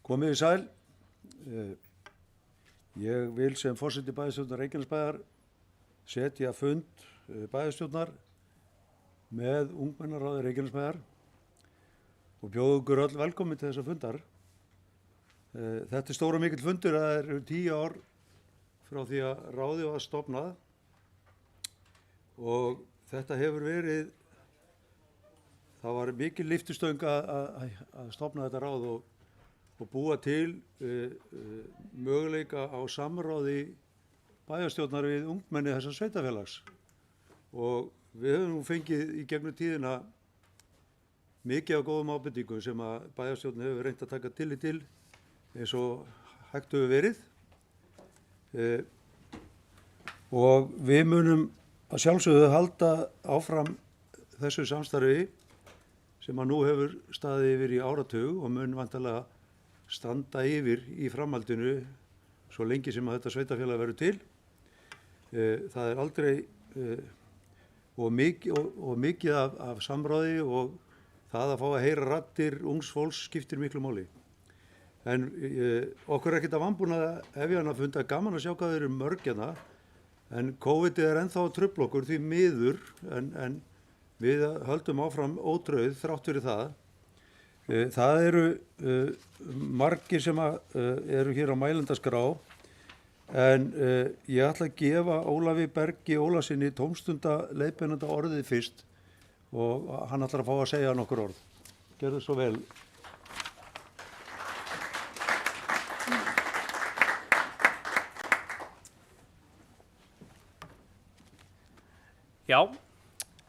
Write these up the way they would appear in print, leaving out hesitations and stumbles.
Komið í sæl. Ég vil sem forseti bæjarstjórnar Reykjanesbæjar setja fund bæjarstjórnar með ungmennaráði Reykjanesbæjar og bjóða ykkur öll velkomin til þessa fundar. Þetta stór og mikill fundur, það eru 10 ár frá því að ráðið var stofnað og þetta hefur verið, það var mikil lyftistöng að stofna þetta ráð og búa til möguleika á samráði bæjarstjórnar við ungmenni þessa sveitafélags. Og við höfum nú fengið í gegnum tíðina mikið af góðum ábendingum sem að bæjarstjórn hefur reynt að taka tillit til eins og hægt hefur verið. Og við munum að sjálfsögðu halda áfram þessu samstarfi sem að nú hefur staðið yfir í áratug og mun væntanlega standa yfir í framhaldinu svo lengi sem að þetta sveitafélag verður til. Það er aldrei og mikið af samráði og það að fá að heyra raddir ungs fólks skiptir miklu máli. En okkur er ekkert að vanbúna að hefja hana funda, gaman að sjá hvað þeir eru mörg hérna, en COVID er ennþá að trufla okkur því miður, en við höldum áfram ótrauð þrátt fyrir það. Það eru margir sem eru hér á mælendaskrá, en ég ætla að gefa Ólafi Bergi Ólafssyni tómstundaleiðbeinanda orðið fyrst og hann ætlar að fá að segja nokkur orð. Gjörðu svo vel. Já,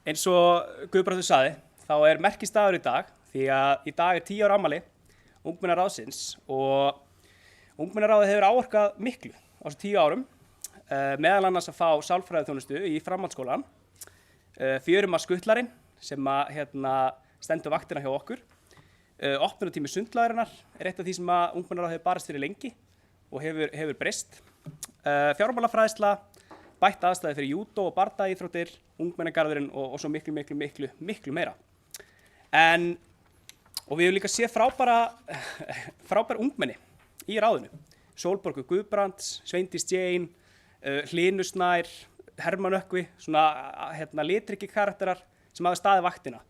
eins og Guðbrandur sagði, þá er merkisdagur í dag, því að í dag er 10 ára afmæli ungmennaráðsins og ungmennaráðið hefur áorkað miklu á þessum 10 árum, meðal annars að fá sálfræðiþjónustu í framhaldsskólann, fjöruma skuttlarinn sem stendur vaktina hjá okkur, opnunartími sundlagrinnar er eitt af því sem að ungmennaráðið hefur barist fyrir lengi og hefur breyst, fjármálafræðsla, bætt aðstæði fyrir júdó og bardaíþróttir, ungmennagarðurinn og svo miklu meira. Og við hefum líka séð frábær ungmenni í ráðinu. Sólborgu Guðbrands, Sveindís Jane, Hlynur Snær, Hermann Ökkvi, svona litríkir karakterar sem hafa staðið vaktina.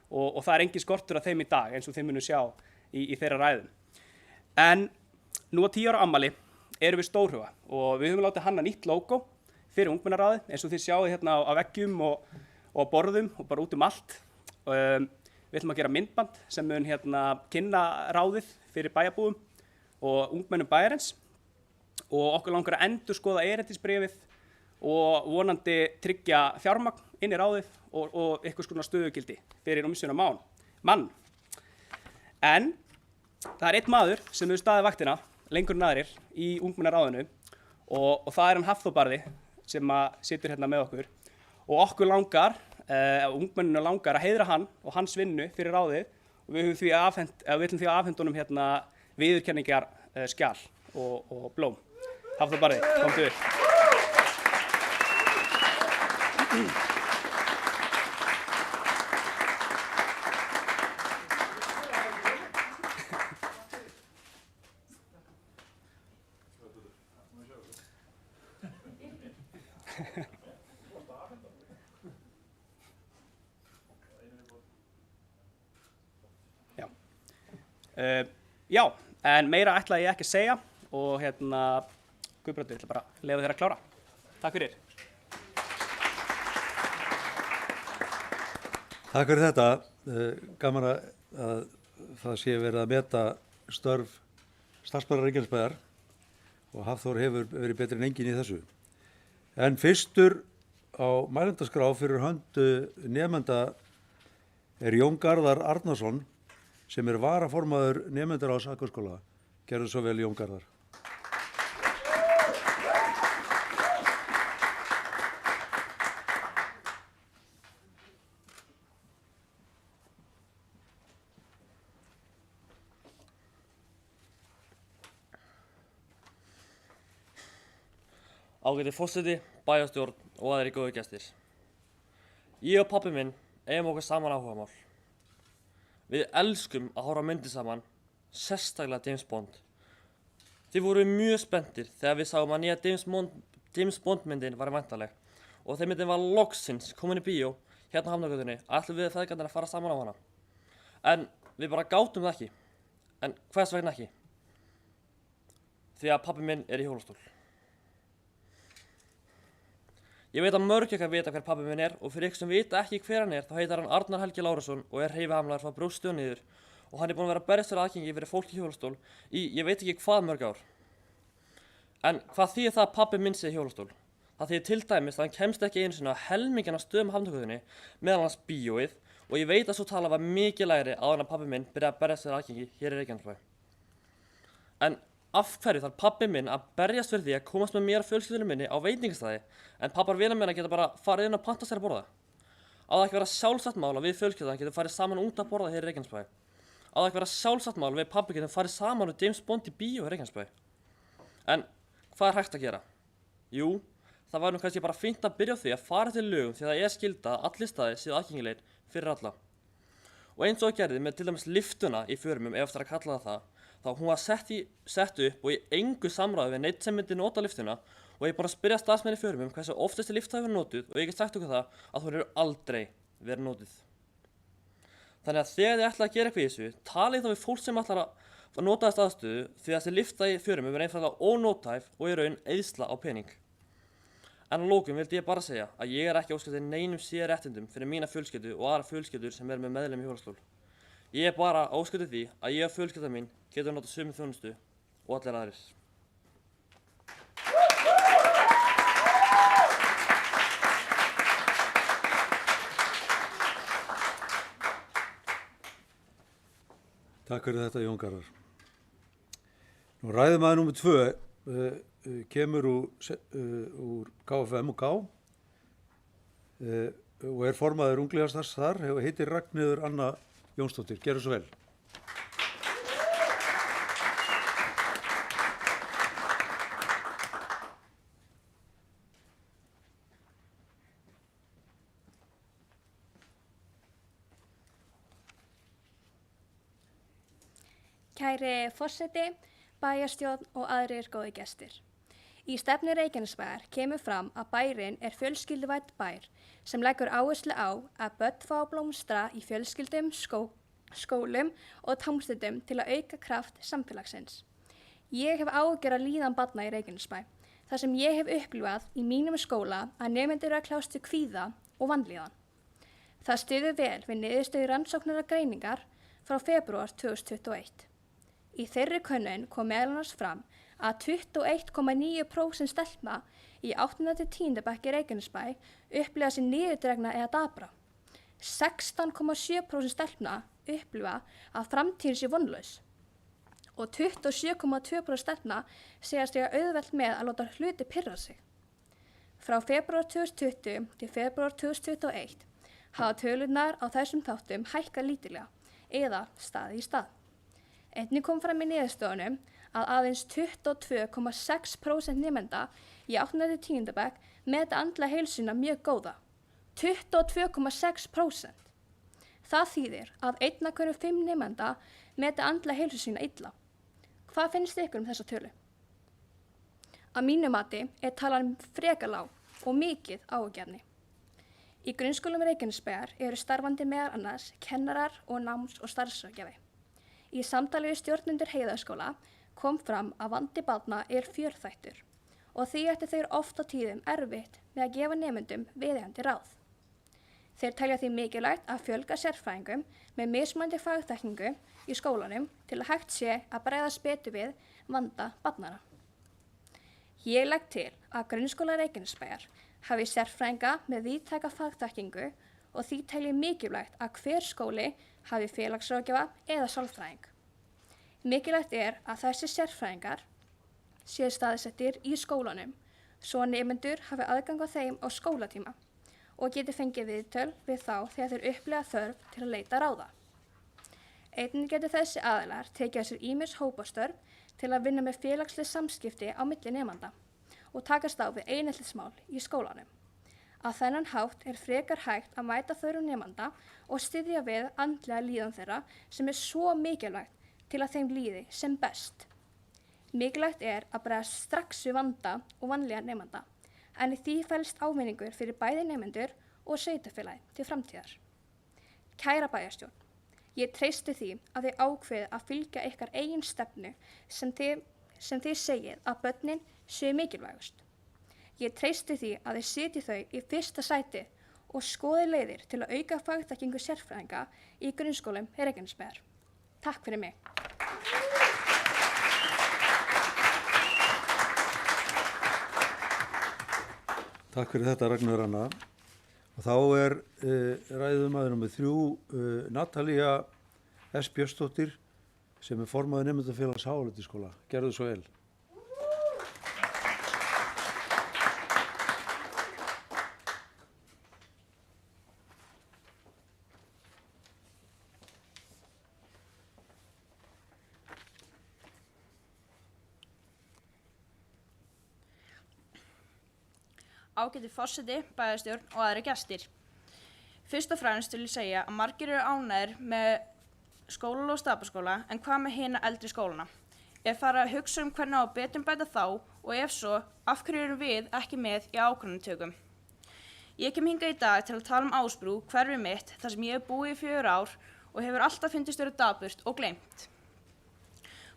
Og það er engin skortur af þeim í dag eins og þeim munum sjá í þeirra ræðum. En nú á 10 ára afmæli erum við stórhuga og við höfum látið hanna nýtt logo fyrir ungmennaráðið eins og þið sjáið hérna á veggjum og borðum og bara út allt. Við ætlum að gera myndband sem mun kynna ráðið fyrir bæjarbúum og ungmennum bæjarins og okkur langar að endurskoða erindisbréfið og vonandi tryggja fjármagn inn í ráðið og einhvers konar stöðugildi fyrir mann. En það er einn maður sem hefur staðið vaktina lengur en aðrir í ungmennaráðinu og það er hann Hafþór Barði sem situr hérna með okkur og okkur langar, ungmenninu langar að heiðra hann og hans vinnu fyrir ráðið og við ætlum því að afhenda honum viðurkenningar skjal og blóm. Hafþór Barði, komdu yfir. Já, en meira ætlaði ég ekki að segja og Guðbrandur, ég ætla bara að leyfa þér að klára. Takk fyrir. Takk fyrir þetta. Gaman að það sé verið að meta störf starfsmanna Reykjanesbæjar og Hafþór hefur verið betri en enginn í þessu. En fyrstur á mælendaskrá fyrir hönd nemenda er Jón Garðar Arnarsson sem er varaformaður nemendaráðs Akurskóla. Gerðu svo vel, Jón Garðar. Ágæti forseti, bæjarstjórn og aðrir góðir gestir. Ég og pabbi minn eigum okkur saman áhugamál. Við elskum að horfa á myndir saman, sérstaklega James Bond. Þið voru mjög spenntir þegar við sáum að nýja James Bond myndin var væntanleg og þegar myndin var loksins komin í bíó hérna á Hafnargötunni ætlum við feðgarnir að fara saman á hana. En við bara gátum það ekki. En hvers vegna ekki? Því að pabbi minn í hjólastól. Ég veit að mörg ykkar vita hver pabbi minn og fyrir ykkur sem vita ekki hver hann þá heitir hann Arnar Helgi Lárusson og hreyfihamlaður frá brjósti og niður og hann búinn að vera að berjast fyrir aðgengi fyrir fólk í hjólastól í ég veit ekki hvað mörg ár. En hvað þýðir það að pabbi minn sé í hjólastól? Það þýðir til dæmis að hann kemst ekki einu sinni á helminginn af stöðum á Hafnargötunni meðal annars bíóið og ég veit að svo tala var mikið lægri áður en að pabbi minn byrjaði að berjast fyrir aðgengi hér í Reykjanesbæ. En af hverju þarf pabbi minn að berjast fyrir því að komast með mér og fjölskyldunni minni á veitingastæði en pappar vina minna geta bara farið inn og panta sér að borða? Á það ekki vera sjálfsagt mál að við fjölskyldan getum farið saman út að borða hér í Reykjanesbæ? Á það ekki vera sjálfsagt mál að við pabbi getum farið saman og James Bond í bíó í Reykjanesbæ? En hvað hægt að gera? Jú, það var nú kannski bara fínt að byrja á því að fara til lögum því það skylda að allir staðir séu aðgengilegir fyrir alla. Og eins og gerði með til dæmis liftuna í Fjörumum ef eftir að kalla það þá hún var sett upp og í engu samráði við neitt sem myndi nota liftuna og ég bara að spyrja starfsmenn í Fjörumum hversu oft þessi lift hafi verið notuð og ég get sagt okkur það að hún hefur aldrei verið notuð. Þannig að þegar þið ætla að gera eitthvað í þessu, talið þá við fólk sem ætlar að nota þessa aðstöðu því að þessi lifta í Fjörumum einfaldlega ónótæf og í raun eyðsla á pening. En að lokum vildi ég bara segja að ég ekki óskast eftir neinum sérréttindum fyrir mína fjölskyldu og aðra fjölskyldur sem með meðlum í hjólastól. Ég bara óskast eftir því að ég og fjölskylda mín getur notað sömu þjónustu og allir aðrir. Takk fyrir þetta, Jón Garðar. Nú ræðumaður númer 2 kemur úr KFM og K og formaður ungliðastarfs þar, heitir Ragnheiður Anna Jónsdóttir. Gerðu svo vel. Kæri forseti, bæjarstjórn og aðrir góði gestir. Í stefnu Reykjanesbæjar kemur fram að bærinn fjölskylduvænn bær sem leggur áherslu á að börn fá að blómstra í fjölskyldum, skólum og tómstundum til að auka kraft samfélagsins. Ég hef áhyggjur af líðan barna í Reykjanesbæ, þar sem ég hef upplifað í mínum skóla að nemendur eru að kljást við kvíða og vanlíðan. Það styður vel við niðurstöðu rannsóknar greiningar frá febrúar 2021. Í þeirri könnun kom meðal annars fram að 21,9% stelpna í 8. til 10. bekk í Reykjanesbæ upplifa sig niðurdregna eða dapra. 16,7% stelpna upplifa að framtíðin sé vonlaus og 27,2% stelpna segjast eiga auðvelt með að láta hluti pirra sig. Frá febrúar 2020 til febrúar 2021 hafa tölurnar á þessum þáttum hækkað lítillega eða staðið í stað. Einnig kom fram í niðurstöðunum að aðeins 22,6% nemenda í 8. til 10. bekk meta andlega heilsuna mjög góða. 22,6%. Það þýðir að 1 af hverjum 5 nemenda meta andlega heilsu sína illa. Hvað finnst ykkur þessa tölu? Að mínu mati talan frekar lág og mikið áhugjefni. Í grunnskólum Reykjanesbæjar eru starfandi meðal annars kennarar og náms- og starfsráðgjafi. Í samtali við stjórnendur Heiðarskóla kom fram að vandi barna fjölþættur og því ættu þeir oft á tíðum erfitt með að gefa nemendum viðeigandi ráð. Þeir telja því mikilvægt að fjölga sérfræðingum með mismunandi fagþekkingu í skólanum til að hægt sé að bregðast betur við vanda barnanna. Ég legg til að grunnskóla Reykjanesbæjar hafi sérfræðinga með víðtæka fagþekkingu og því tel ég mikilvægt að hver skóli hafi félagsráðgjafa eða sálfræðing. Mikilvægt að þessi sérfræðingar séu staðsettir í skólanum svo að nemendur hafi aðgang á þeim á skólatíma og geti fengið viðtöl við þá þegar þeir upplifa þörf til að leita ráða. Einnig geti þessi aðilar tekið að sér ýmis hópastörf til að vinna með félagsleg samskipti á milli nemenda og takast á við eineltismál í skólanum. Á þennan hátt frekar hægt að mæta þörfum nemenda og styðja við andlega líðan þeirra sem svo mikilvægt til að þeim líði sem best. Mikilvægt er að bregðast strax við vanda og vanlíðan nemenda, en í því felst ávinningur fyrir bæði nemendur og sveitarfélagi til framtíðar. Kæra bæjarstjórn, ég treysti því að þið ákveðið að fylgja ykkar eigin stefnu sem þið segið að börnin séu mikilvægust. Ég treysti því að þið setji þau í fyrsta sæti og skoði leiðir til að auka fagþekkingu sérfræðinga í grunnskólum Reykjanesbæjar. Takk fyrir mig. Takk fyrir þetta Ragnar Anna. Og þá er ræðumaður númer 3 Natalía S. Björnsdóttir sem er formaður nemendafélags Háleitiskóla. Gerðu svo vel. Ágæti forseti, bæjarstjórn og aðrir gestir. Fyrst og fremst vil ég segja að margir eru ánægðir með skólalóð Stapaskóla en hvað með hina eldri skólana? Er farið að hugsa hvernig á að betrumbæta þá og ef svo, af hverju erum við ekki með í ákvörðunartökum? Ég kem hingað í dag til að tala um Ásbrú, hverfið mitt, þar sem ég hef búið í 4 ár og hefur alltaf fundist vera dapurt og gleymt.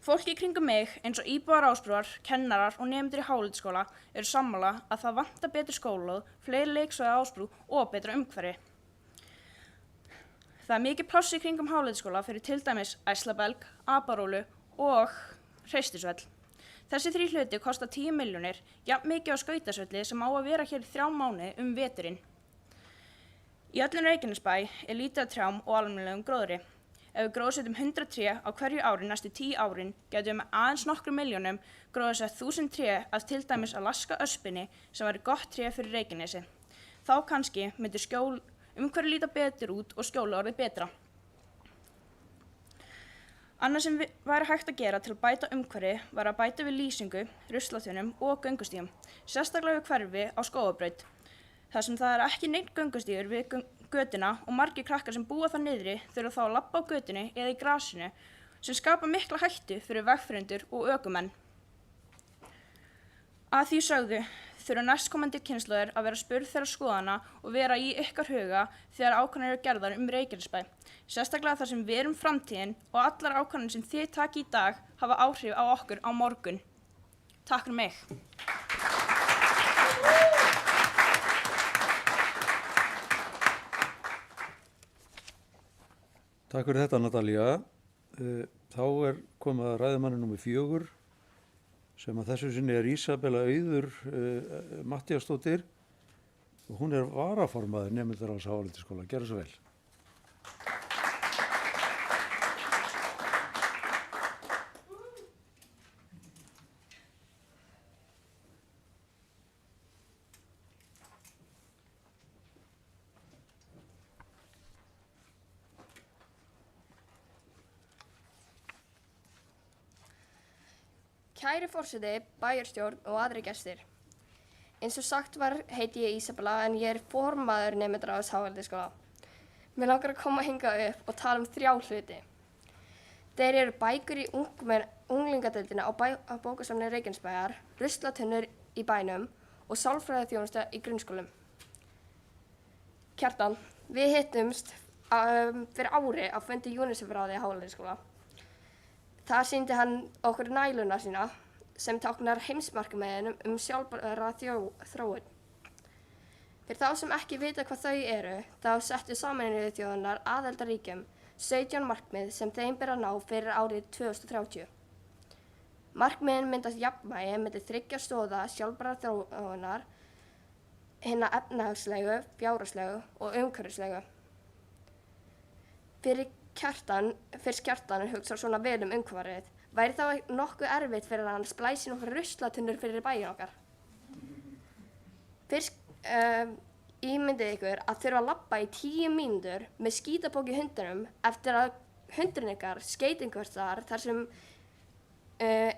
Fólki í kringum mig, eins og íbúar Ásbrúar, kennarar og nemendur í Háleitiskóla eru sammála að það vantar betri skólalóð, fleiri leiksvæði á Ásbrú og betra umhverfi. Það er mikið pláss í kringum Háleitiskóla fyrir til dæmis Æslabelg, Aparólu og Hreistisvell. Þessi 3 hluti kosta 10 milljónir, jafn mikið á skautasvelli sem á að vera hér í 3 mánuði veturinn. Í öllum Reykjanesbæ er lítið af trjám og almennilegum gróðri. Ef við gróðsetjum 100 tré á hverju ári næstu 10 árin, getum við með aðeins nokkrum milljónum gróðsett 1000 tré af til dæmis Alaska öspinni sem væri gott tré fyrir Reykjanesi. Þá kannski myndi umhverfið líta betur út og skjóla orðið betra. Annað sem væri hægt að gera til að bæta umhverfið var að bæta við lýsingu, ruslatunum og göngustígum, sérstaklega við hverfi á Skógarbraut. Þar sem það er ekki neinn göngustígur við götuna og margir krakkar sem búa þar niðri þurfa þá að labba á götunni eða í grasinu sem skapa mikla hættu fyrir vegfarendur og ökumenn. Að því sögðu þurfa næstkomandi kynslóðir að vera spurð þeirra skoðana og vera í ykkar huga þegar ákvarðanir eru gerðar Reykjanesbæ. Sérstaklega þar sem við erum framtíðin og allar ákvarðanir sem þið taki í dag hafa áhrif á okkur á morgun. Takk fyrir mig. Takk fyrir þetta Natalía. Þá er komið að ræðumanni númer 4 sem að þessu sinni er Ísabella Auður Matthíasdóttir og hún er varaformaður nemendaráðs Háleitiskóla. Gerðu svo vel. Kæri forseti, bæjarstjórn og aðrir gestir. Eins og sagt var heiti ég Ísabella en ég er formaður nemendaráðs Háleitiskóla. Mér langar að koma hingað upp og tala um 3 hluti. Þeir eru bækur í unglingadeildinni á bókasafni Reykjanesbæjar, ruslatunnur í bænum og sálfræðiþjónusta í grunnskólum. Kjartan, við hittumst fyrir ári á fundi UNICEF-ráði Háleitiskóla. Þar sýndi hann okkur næluna sína sem táknar heimsmarkmiðin sjálfbæra þróun. Fyrir þá sem ekki vita hvað þau eru, þá settu Sameinuðu þjóðirnar aðildarríkjum 17 markmið sem þeim ber að ná fyrir árið 2030. Markmiðin myndast jafnvægi milli 3 stoða sjálfbæra þróunar, hinna efnahagslegu, fjárhagslegu og umhverfislegu. Fyrst Kjartan hugsar svona vel umhverfið, væri þá nokkuð erfitt fyrir hann að splæsa nokkrar ruslatunnur fyrir bæinn okkar. Fyrst ímyndið ykkur að þurfa að labba í 10 mínútur með skítabók í hundinum eftir að hundurinn ykkar skeiti einhvers staðar þar sem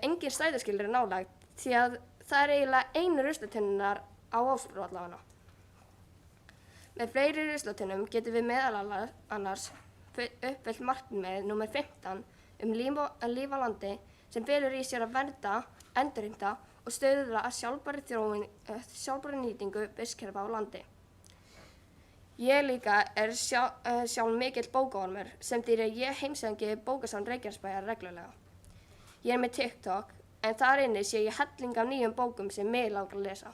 engin stæðaskilur er nálægt því að það er eiginlega einu ruslatunnar á Ásbrú allavega. Með fleiri ruslatunnum getum við meðal annars uppfyllt markmið númer 15 líf á landi sem felur í sér að vernda, endurheimta og stuðla að sjálfbærri nýtingu vistkerfa á landi. Ég líka sjálf mikill bókaormur sem þýðir að ég heimsæki bókasafn Reykjanesbæjar reglulega. Ég með TikTok en þar inni sé ég helling af nýjum bókum sem mig langar að lesa.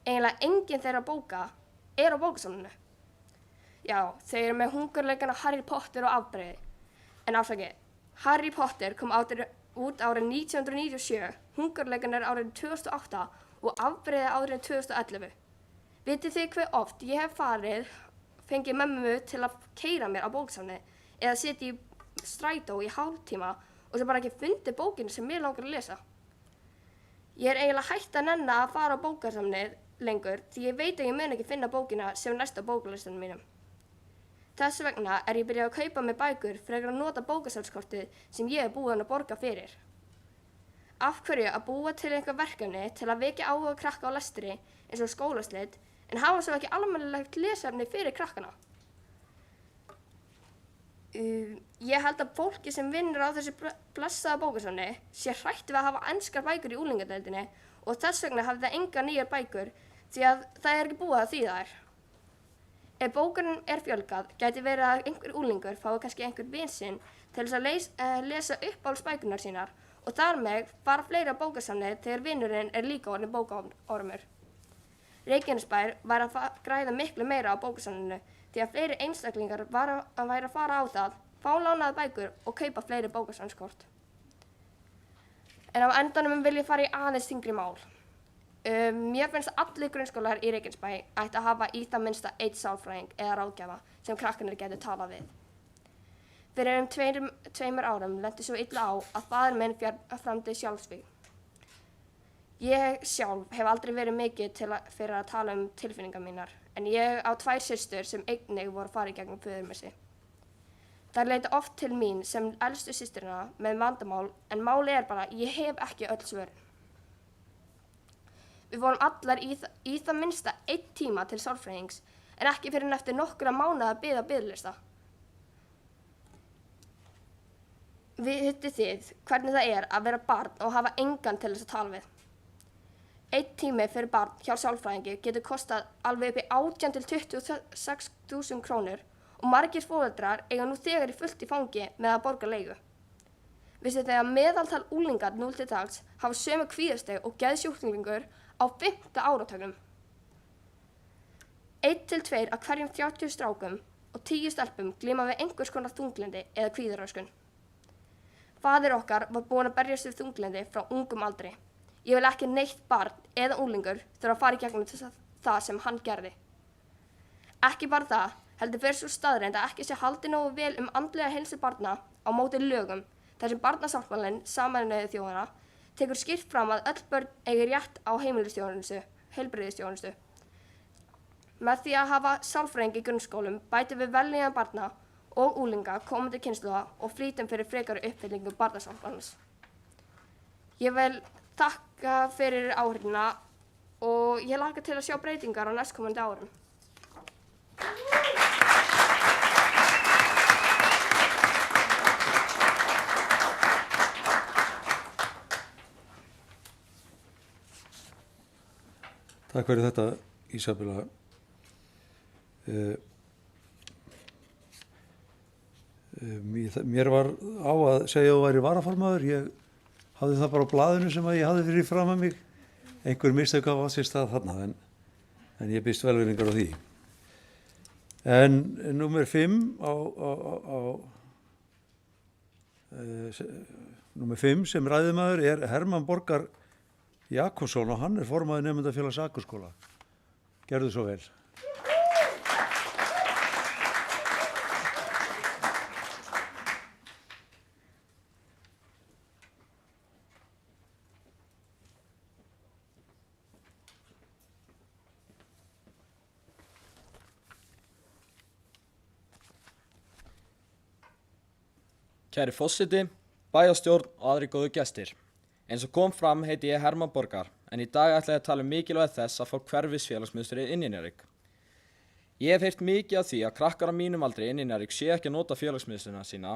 Eiginlega enginn þeirra bóka á bókasafninu. Já, þau eru með hungurleikana Harry Potter og afbrigði. En afsakið, Harry Potter kom út árið 1997, hungurleikanar árið 2008 og afbrigði árið 2011. Vitið þið hve oft ég hef fengið mömmu til að keyra mér á bókasafni eða sitja í strætó í hálftíma og sem bara ekki fundið bókinu sem mig langar að lesa. Ég eiginlega hætt að nenna að fara á bókasafnið lengur því ég veit að ég mun ekki finna bókina sem næst á bókalistanum mínum. Þess vegna ég byrjað að kaupa mér bækur frekar að nota bókasafnskortið sem ég búin að borga fyrir. Af hverju að búa til einhver verkefni til að vekja áhuga krakka á lestri eins og skólaslit en hafa svo ekki almennilegt lesefni fyrir krakkana? Ég held að fólki sem vinnur á þessu blessaða bókasafni sé hrætt við að hafa enskar bækur í unglingadeildinni og þess vegna hafi það engar nýjar bækur því að það ekki búið að þýða þær. Ef bókunum fjölgað, gæti verið að einhver unglingur fái kannski einhver vin sinn til þess að lesa uppáhaldsbækurnar sínar og þar með fara fleiri á bókasafnið þegar vinurinn líka orðinn bókaormur. Reykjanesbær væri að græða miklu meira á bókasafninu því að fleiri einstaklingar væri að fara á það, fá lánaðar bækur og kaupa fleiri bókasafnskort. En á endanum vil ég fara í aðeins þyngri mál. Mér finnst að allir grunnskólar í Reykjanesbæ ætti að hafa í það minnsta einn sálfræðing eða ráðgjafa sem krakkarnir gætu talað við. Fyrir tveimur árum lenti svo illa á að faðir minn framdi sjálfsvíg. Ég sjálf hef aldrei verið mikið fyrir að tala tilfinningar mínar, en ég á 2 systur sem einnig voru að fara í gegnum föðurmissi. Þær leita oft til mín sem elstu systurina með vandamál, en máli bara ég hef ekki öll svörin. Við vorum allar í það minnsta 1 tíma til sálfræðings, en ekki fyrir en eftir nokkra mánuði að bíða biðlista. Vitið þið hvernig það að vera barn og hafa engan til þess að tala við? 1 tími fyrir barn hjá sálfræðingi getur kostað alveg upp í 18 til 26.000 krónur og margir foreldrar eiga nú þegar fullt í fangi með að borga leigu. Vissið þið að meðaltal unglingar nú til dags hafa sömu kvíðastig og geðsjúklingur á 5. áratugnum. 1 til 2 af hverjum 30 strákum og 10 stelpum glíma við einhvers konar þunglyndi eða kvíðaröskun. Faðir okkar var búinn að berjast við þunglyndi frá ungum aldri. Ég vil ekki neitt barn eða unglingur þurfa að fara í gegnum það sem hann gerði. Ekki bara það, heldur fyrir svo staðreynd að ekki sé haldið nógu vel andlega heilsu barna á móti lögum þar sem barnasáttmálinn Sameinuðu þjóðanna tekur skýrt fram að öll börn eigi rétt á heilbrigðisþjónustu. Með því að hafa sálfræðing í grunnskólum bætum við vellíðan barna og unglinga komandi kynslóða og flýtum fyrir frekari uppfyllingu barnasáttmálans. Ég vil þakka fyrir áheyrnina og ég hlakka til að sjá breytingar á næstkomandi árum. Takk fyrir þetta, Ísabella. Mér var á að segja að þú væri varaformaður. Ég hafði það bara á blaðinu sem að ég hafði fyrir fram að mig. Einhver mistök á sér stað þarna, en ég biðst velvirðingar á því. En númer 5 númer 5 sem ræðumaður Hermann Borgar Jakobsson og hann formaður nemendafélags Akurskóla. Gerðu svo vel. Kæri forseti, bæjarstjórn og aðrir góðu gestir. Eins og kom fram heiti ég Hermann Borgar, en í dag ætla ég að tala mikilvægi þess að fá hverfisfélagsmiðstöð inn í Njarðvík. Ég hef heyrt mikið af því að krakkar á mínum aldri inn í Njarðvík sé ekki að nota félagsmiðstöðina sína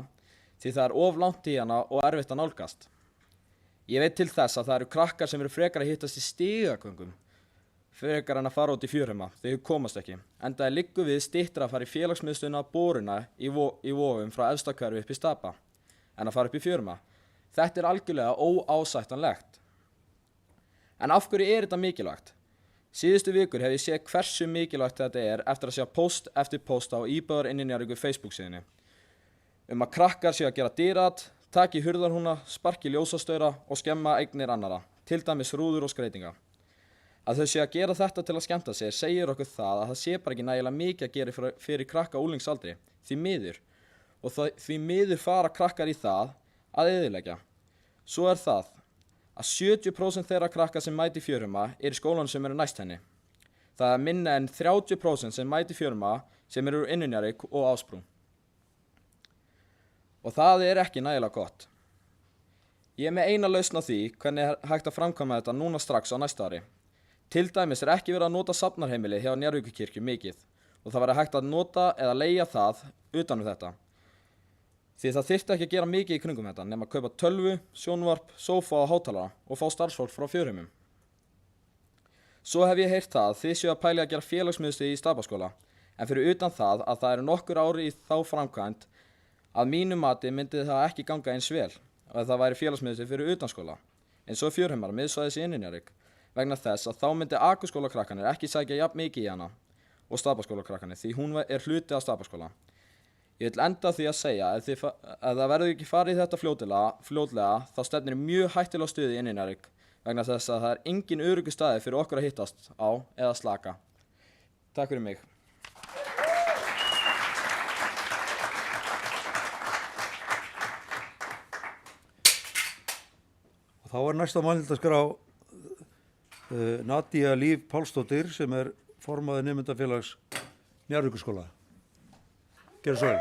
því það er of langt í hana og erfitt að nálgast. Ég veit til þess að það eru krakkar sem eru frekar að hittast í stigagöngum frekar en að fara út í fjörheima þegar þau komast ekki, enda liggur við styttra að fara í félagsmiðstöðina Boruna í Vogum frá efsta hverfi upp í Stapa en að fara upp í fjörheima. Þetta er algjörlega óásættanlegt. En af hverju er þetta mikilvægt? Síðustu vikur hef ég séð hversu mikilvægt þetta er eftir að sjá post eftir post á Íbúar inni Njarðvíkur Facebook-síðunni að krakkar séu að gera dýrat, taki hurðarhúna, sparki ljósastaura og skemma eignir annara, til dæmis rúður og skreytinga. Að þau séu að gera þetta til að skemmta sér segir okkur það að það sé bara ekki nægilega mikið að gera fyrir krakka úlingsaldri, því miður. Og því miður fara krakkar í það að eyðileggja. Svo er það að 70% þeirra krakka sem mæti í fjörheima er í skólanum sem eru næst henni. Það er minna en 30% sem mæti í fjörheima sem eru úr Njarðvík og Ásbrú. Og það er ekki nægilega gott. Ég er með eina lausn á því hvernig er hægt að framkvæma þetta núna strax á næsta ári. Til dæmis er ekki verið að nota safnarheimili hjá Njarðvíkurkirkju mikið og það væri hægt að nota eða leigja það utan þetta. Því það þyrfti ekki að gera mikið í kringum þetta nema að kaupa tölvu, sjónvarp, sófa og hátalara og fá starfsfólk frá fjörheimum. Svo hef ég heyrt það að þið séu að pæli að gera félagsmiðstöð í Stapaskóla, en fyrir utan það að það eru nokkur ári í þá framkvæmd að mínu mati myndi það ekki ganga eins vel og það væri félagsmiðstöð fyrir utanskóla, eins og fjörheimar miðsvæðis í Njarðvík, vegna þess að þá myndi Akurskólakrakkarnir ekki sækja jafn mikið í hana og Stapaskólakrakkarnir því hún er hluti af Stapaskóla. Ég vil enda því að segja að það verður ekki farið í þetta fljótlega þá stefnir mjög hættulega stuði inn í Njarðvík vegna þess að það er engin öruggur staði fyrir okkur að hittast á eða slaka. Takk fyrir mig. Og þá er næsta málnildaskrá Nadía Líf Pálsdóttir sem er formaður nemendafélags Njarðvíkurskóla. Gjörðu svo vel.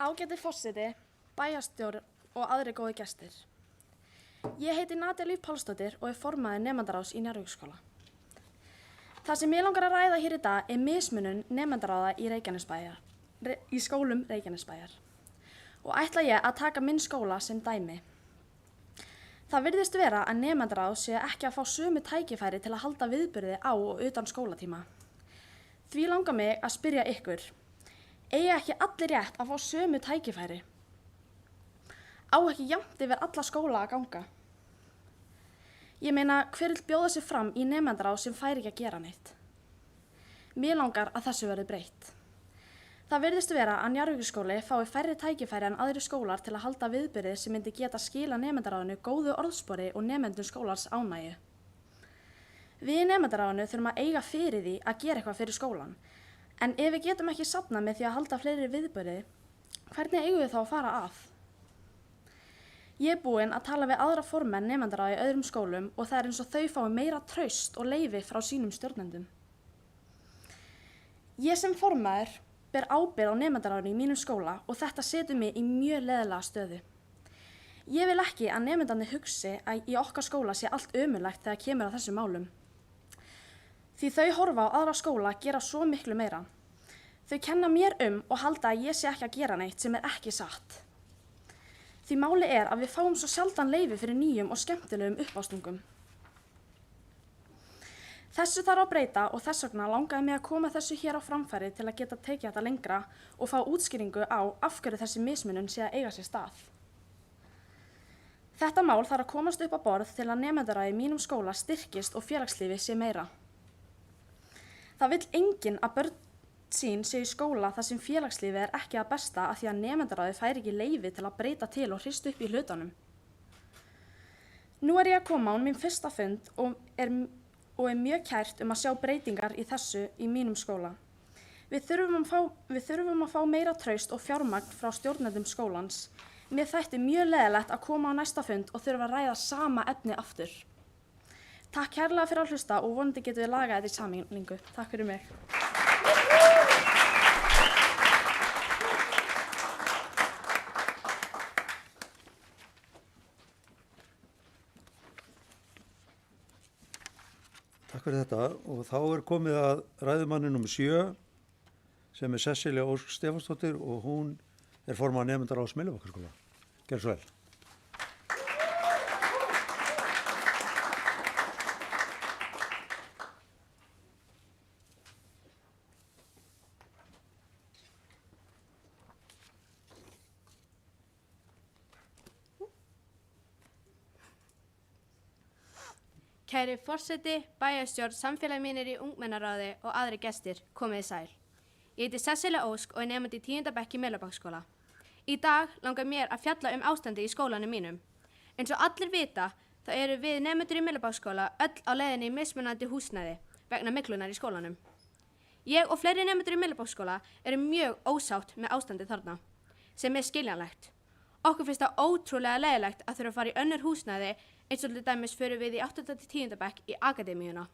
Ágæti forseti, bæjarstjóri og aðrir góði gestir. Ég heiti Nadía Líf Pálsdóttir og er formaður nemendaráðs í Njarðvíkurskóla. Það sem ég langar að ræða hér í dag er mismunun nemendaráða í skólum Reykjanesbæjar og ætla ég að taka minn skóla sem dæmi. Það virðist vera að nemendaráð séu ekki að fá sömu tækifæri til að halda viðburði á og utan skólatíma. Því langar mig að spyrja ykkur, eiga ekki allir rétt að fá sömu tækifæri? Á ekki jafnt yfir alla skóla að ganga? Ég meina, hver vill bjóða sig fram í nemendaráð sem fær ekki að gera neitt? Mér langar að þessu verði breytt. Það virðist vera að Njarðvíkurskóli fái færri tækifæri en aðrir skólar til að halda viðburði sem myndi geta skila nemendaráðinu góðu orðspori og nemendum skólans ánægju. Við í nemendaráðinu þurfum að eiga fyrir því að gera eitthvað fyrir skólan, en ef við getum ekki safnað með því að halda fleiri viðburði, hvernig eigum við þá að fara að? Ég er búin að tala við aðra formenn nemendaráða í öðrum skólum og það er eins og þau fái meira traust og leyfi frá sínum stjórnendum. Ég sem formaður ber ábyrgð á nemendaráðinu í mínum skóla og þetta setur mig í mjög leiðilega stöðu. Ég vil ekki að nemendarnir hugsi að í okkar skóla sé allt ömurlegt þegar kemur að þessum málum. Því þau horfa á aðra skóla gera svo miklu meira. Þau kenna mér og halda að ég sé ekki að gera neitt sem er ekki satt. Því máli er að við fáum svo sjaldan leyfi fyrir nýjum og skemmtilegum uppástungum. Þessu þarf að breyta og þess vegna langaði mig að koma þessu hér á framfæri til að geta tekið þetta lengra og fá útskýringu á af hverju þessi mismunun sé að eiga sér stað. Þetta mál þarf að komast upp á borð til að nemendaráð í mínum skóla styrkist og félagslífi sé meira. Það vill enginn að börn sín sé í skóla þar sem félagslífi er ekki að besta af því að nemendaráði fær ekki leyfi til að breyta til og hrista upp í hlutunum. Nú er ég að koma á minn fyrsta fund og er mjög kært að sjá breytingar í þessu í mínum skóla. Við þurfum að fá meira traust og fjármagn frá stjórnendum skólans. Mér þætti mjög leiðilegt að koma á næsta fund og þurfa að ræða sama efni aftur. Takk kærlega fyrir að hlusta og vonandi getum við lagað þetta í sameiningu. Takk fyrir mig. takk fyrir þetta og þá komið að ræðumanni nr. 7 sem Sesselja Ósk Stefánsdóttir og hún formaður nemendaráðs Myllubakkaskóla. Gjörðu svo vel. Kæri forseti, bæjarstjórn, samfélagi mínir í ungmennaráði og aðri gestir, komið þið sæl. Ég heiti Sesselja Ósk og nemandi í 10. bekk í Myllubakkaskóla. Í dag langar mér að fjalla ástandi í skólanum mínum. Eins og allir vita, þá eru við nemendur í Myllubakkaskóla öll á leiðinni í mismunandi húsnæði vegna myglunar í skólanum. Ég og fleiri nemendur í Myllubakkaskóla eru mjög ósátt með ástandið þarna, sem skiljanlegt. Okkur finnst það ótrúlega leiðilegt að þurfa að fara í önnur húsnæði eins og til dæmis fyrir við í 8. til 10. bekk í akademíuna.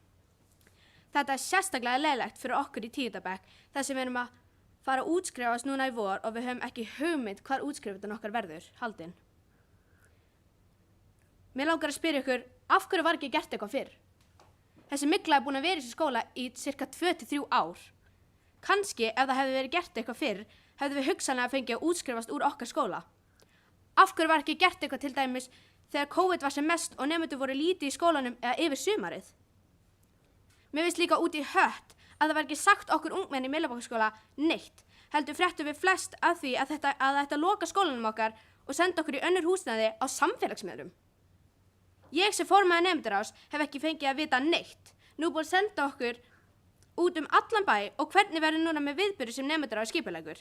Þetta sérstaklega leiðilegt fyrir okkur í 10. bekk þar sem við erum að fara að útskrifast núna í vor og við höfum ekki hugmynd hvar útskrifun okkar verður haldin. Mér langar að spyrja ykkur, af hverju var ekki gert eitthvað fyrr? Þessi mygla búin að vera í þessu skóla í cirka 2-3 ár. Kannski ef það hefði verið gert eitthvað fyrr, hefðu við hugsanlega fengið að útskrifast úr okkar skóla. Af hverju var ekki gert eitthvað til dæmis þegar COVID var sem mest og nemendur voru lítið í skólanum eða yfir sumarið? Mér finnst líka út í hött að það var ekki sagt okkur ungmenni í Myllubakkaskóla neitt. Heldur fréttum við flest af því að þetta ætti að loka skólanum okkar og senda okkur í önnur húsnæði á samfélagsmiðlum. Ég sem formaður nemendaráðs hef ekki fengið að vita neitt. Nú búið að senda okkur út allan bæ og hvernig verður núna með viðburði sem nemendaráð skipuleggur?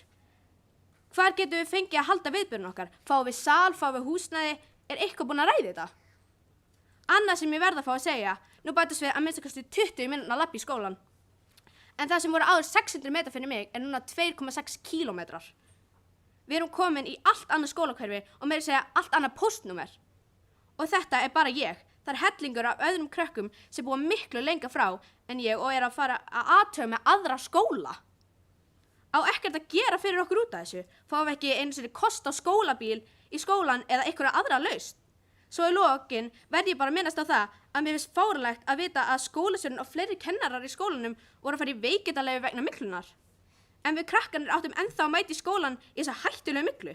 Hvar getum við fengið að halda viðburðin okkar? Fáum við sal, fáum við húsnæði? Er eitthvað búin að ræða þetta? Annað sem ég verð að fá að segja, nú bætast við að minnsta kosti 20 mínútna að labba í skólan. En það sem voru áður 600 metrar fyrir mig er núna 2,6 kílómetrar. Við erum komin í allt annað skólahverfi og meira að segja allt annað póstnúmer. Og þetta er bara ég. Það er hellingur af öðrum krökkum sem búa miklu lengra frá en ég og er að fara að athuga með aðra skóla. Á ekkert að gera fyrir okkur út af þessu. Fáum við ekki einu sinni kost á skólabíl í skólan eða einhverja aðra lausn. Svo í lokin verð ég bara að minnast á það að mér finnst fáránlegt að vita að skólastjórinn og fleiri kennarar í skólanum voru að fara í veikindaleyfi vegna myglunar. En við krakkarnir áttum ennþá að mæta í skólan í þessa hættulegu myglu.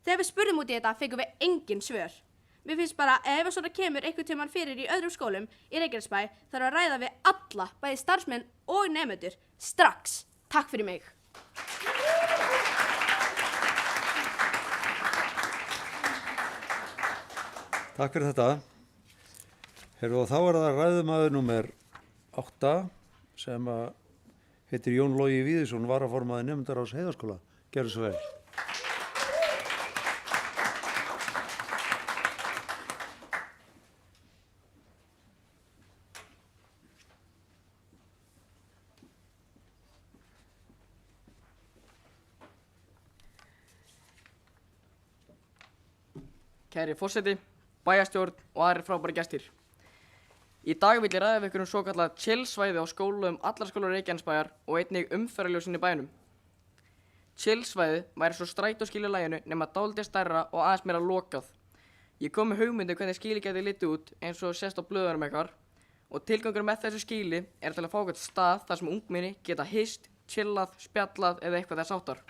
Þegar við spurðum út í þetta fengum við engin svör. Mér finnst bara að ef svona kemur einhvern tímann fyrir í öðrum skólum í Reykjanesbæ þarf að ræða við alla, bæði starfsmenn og nemendur, strax. Takk fyrir mig. Takk fyrir þetta. Og þá það ræðumaður númer 8 sem heitir Jón Logi Víðisson, varaformaður nemendaráðs Heiðaskóla. Gjörðu svo vel. Kæri forseti, bæjarstjórn og aðrir frábæri gestir. Í dag vil ég ræða við ykkur svokallað chill-svæði á skólum allar skólar Reykjanesbæjar og einnig umferðarljósin í bænum. Chill-svæði væri svo strætóskýli læginu nema dálítið stærra og aðeins meira lokað. Ég kom með hugmyndu hvernig skýli geti litið út eins og sést á blöðunum ykkar og tilgangur með þessu skýli er til að fá eitthvað stað þar sem ungmenni geta hist, chillað, spjallað eða eitthvað þess áttar.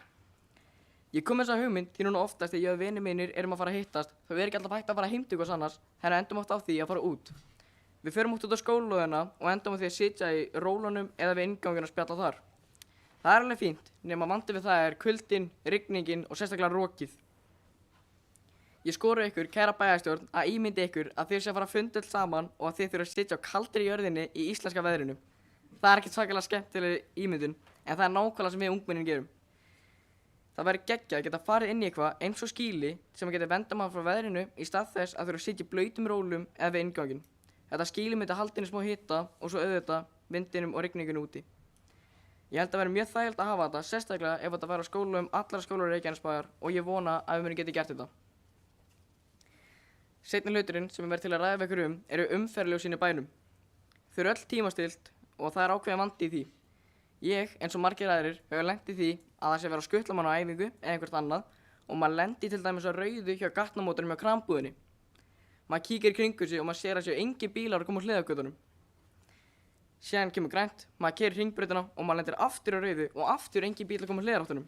Ég kom með þessa hugmynd því núna oftast þegar ég og vinir mínir erum að fara að hittast þá er ekki alltaf hægt að fara heim til hvers annars, henni endum oft á því að fara út. Við förum út á skólalóðina og endum á því að sitja í rólunum eða við innganginn og spjalla þar. Það er alveg fínt, nema vandi við það er kuldinn, rigningin og sérstaklega rokið. Ég skora ykkur, kæra bæjarstjórn, að ímyndi ykkur að þið sé að fara að funda öll saman og að þið þurfa að sitja á kaldri jörðinni í íslenska veðrinu. Það er ekkert svakalega skemmtileg ímyndun, en það er nákvæmlega sem við ungmennin gerum. Það væri geggjað að geta farið inn í eitthvað eins og skýli sem að geta venda maður frá veðrinu í stað þess að þurfa að sitja í blautum rólum eða við innganginn. Þetta skýli myndi halda inn í smá hita og svo auðvitað vindinum og rigningunum úti. Ég held að vera mjög þægilegt að hafa þetta, sérstaklega ef þetta væri á skólum allar skólar Reykjanesbæjar og ég vona að við munum geta gert þetta. Seinni hluturinn sem ég verð til að ræða við ykkur eru umferðarljósin í bænum. Þau eru öll tímastilt og það er ákveðin vandi í því. Ég, eins og margir aðrir, hefur lent í því að það sé vera að skutla mann á æfingu eða einhvert annað og maður lendi til dæmis á rauðu hjá gatnamótunum hjá krambúðinni. Maður kíkir í kringu sig og maður sér að séu engin bílar að koma úr hliðargötunum. Síðan kemur grænt, maður keyrir hringbrautina og maður lendir aftur á rauðu og aftur engin bíl að koma hliðaráttunum.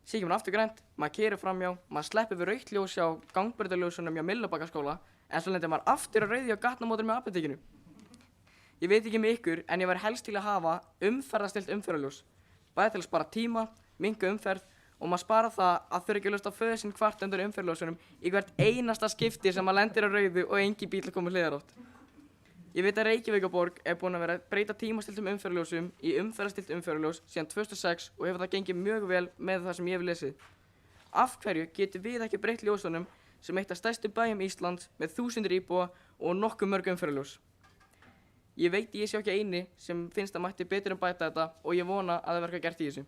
Síðan kemur aftur grænt, maður keyrir framhjá, maður sleppir við rautt ljós hjá gangbrautarljósunum hjá Myllubakkaskóla en svo lendir maður aftur á rauðu hjá gatnamótinu með apótekinu. Ég veit ekki með ykkur en ég væri helst til að hafa umferðarstilt umferðarljós. Bæði til að spara tíma, minnka umferð og maður spara það að þurfa ekki að hlusta á föður sinn kvart undir umferðarljósunum í hvert einasta skipti sem maður lendir á rauðu og engin bíl að koma hliðarátt. Ég veit að Reykjavíkurborg er búin að vera að breyta tímastiltum umferðarljósum í umferðarstilt umferðarljós síðan 2006 og hefur það gengið mjög vel með það sem ég hef lesið. Af hverju getum við ekki breytt ljósunum sem eitt af stærstu bæjum Íslands með 1000 íbúa og nokkuð mörg umferðarljós? Ég veit ég sé ekki eini sem finnst að mætti betur bæta þetta og ég vona að það verður gert í þessu.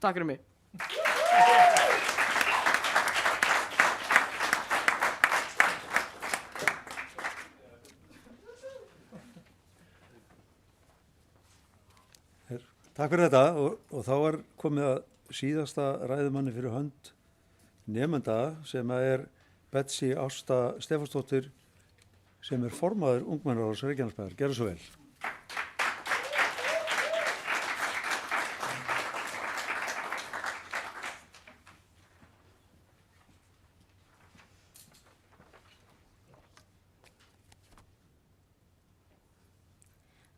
Takk fyrir mig. Takk fyrir þetta og þá er komið að síðasta ræðumanni fyrir hönd nemenda sem er Betsy Ásta Stefánsdóttir sem er formaður Ungmennaráðs Reykjanesbæjar. Gerðu svo vel.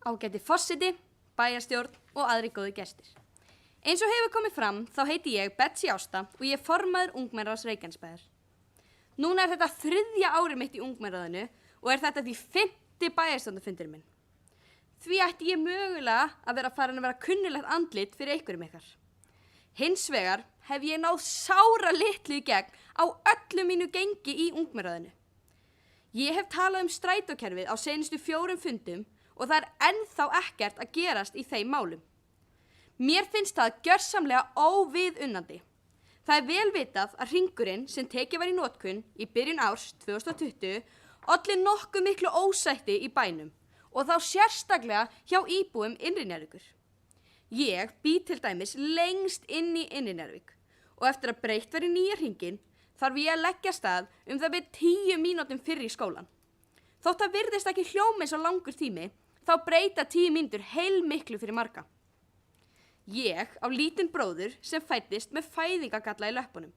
Ágæti forseti, bæjarstjórn og aðri góði gestir. Eins og hefur komið fram þá heiti ég Betsy Ásta og ég er formaður Ungmennaráðs Reykjanesbæjar. Núna er þetta 3. árið mitt í Ungmennaráðinu og er þetta því 5. bæjarstjórnarfundur minn. Því ætti ég mögulega að vera kunnulegt andlit fyrir einhverjum ykkar. Hins vegar hef ég náð sára litlu í gegn á öllu mínu gengi í Ungmennaráðinu. Ég hef talað strætókerfið á seinustu 4 fundum og það er ennþá ekkert að gerast í þeim málum. Mér finnst það gjörsamlega óviðunnandi. Það er vel vitað að hringurinn sem tekið var í notkun í byrjun árs 2020 olli nokkuð miklu ósætti í bænum og þá sérstaklega hjá íbúum Innri-Njarðvíkur. Ég bý til dæmis lengst inn í Innri-Njarðvík og eftir að breytt verið nýja hringinn þarf ég að leggja af stað það við 10 mínútum fyrr í skólan. Þótt það virðist ekki hljóma eins og langur tími, þá breyta 10 mínútur heilmiklu fyrir marga. Ég á lítinn bróður sem fæddist með fæðingagalla í löppunum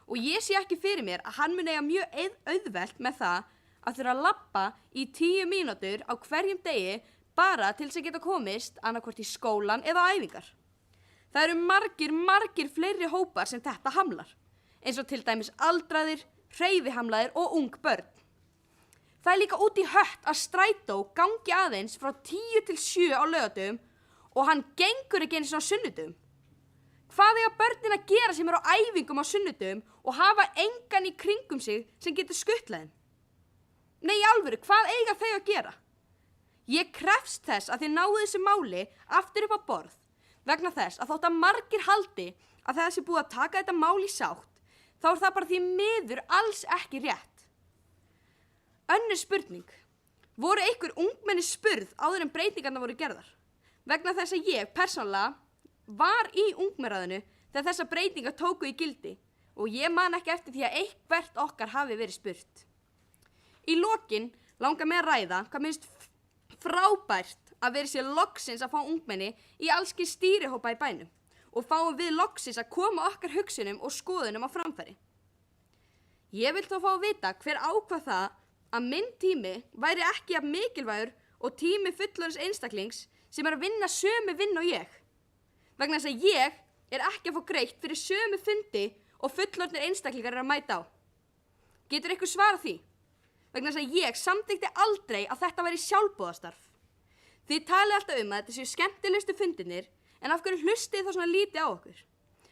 og ég sé ekki fyrir mér að hann mun eiga mjög auðvelt með það að þurfa að labba í 10 mínútur á hverjum degi bara til þess að geta komist annaðhvort í skólan eða á æfingar. Það eru margir fleiri hópar sem þetta hamlar, eins og til dæmis aldraðir, hreyfihamlaðir og ung börn. Það er líka út í hött að strætó gangi aðeins frá 10 til 7 á laugardögum og hann gengur ekki eins og á sunnudögum. Hvað eiga börnin að gera sem eru á æfingum á sunnudögum og hafa engan í kringum sig sem getur skutlað þeim? Nei, í alvöru, hvað eiga þau að gera? Ég krefst þess að þið náðu þessu máli aftur upp á borð vegna þess að þótt að margir haldi að það sé búið að taka þetta mál í sátt, þá er það bara því miður alls ekki rétt. Önnur spurning. Voru einhver ungmenni spurð áður en breytingarnar voru gerðar? Vegna þess að ég persónulega var í Ungmennaráðinu þegar þessar breytingar tóku í gildi og ég man ekki eftir því að eitthvert okkar hafi verið spurt. Í lokin langar mig að ræða hvað minnst frábært að verið sér loksins að fá ungmenni í allskins stýrihópa í bænum og fáum við loksins að koma okkar hugsunum og skoðunum á framfæri. Ég vil þó fá að vita hver ákvað það að minn tími væri ekki jafn mikilvægur og tími fullorðins einstaklings sem er að vinna sömu vinn og ég. Vegna þess að ég er ekki að fá greitt fyrir sömu fundi og fullorðnir einstaklingar eru að mæta á. Getur einhver svarað því? Vegna þess að ég samþykkti aldrei að þetta væri sjálfboðastarf. Þið talið alltaf að þetta séu skemmtilegustu fundinir en af hverju hlustið þá svona lítið á okkur?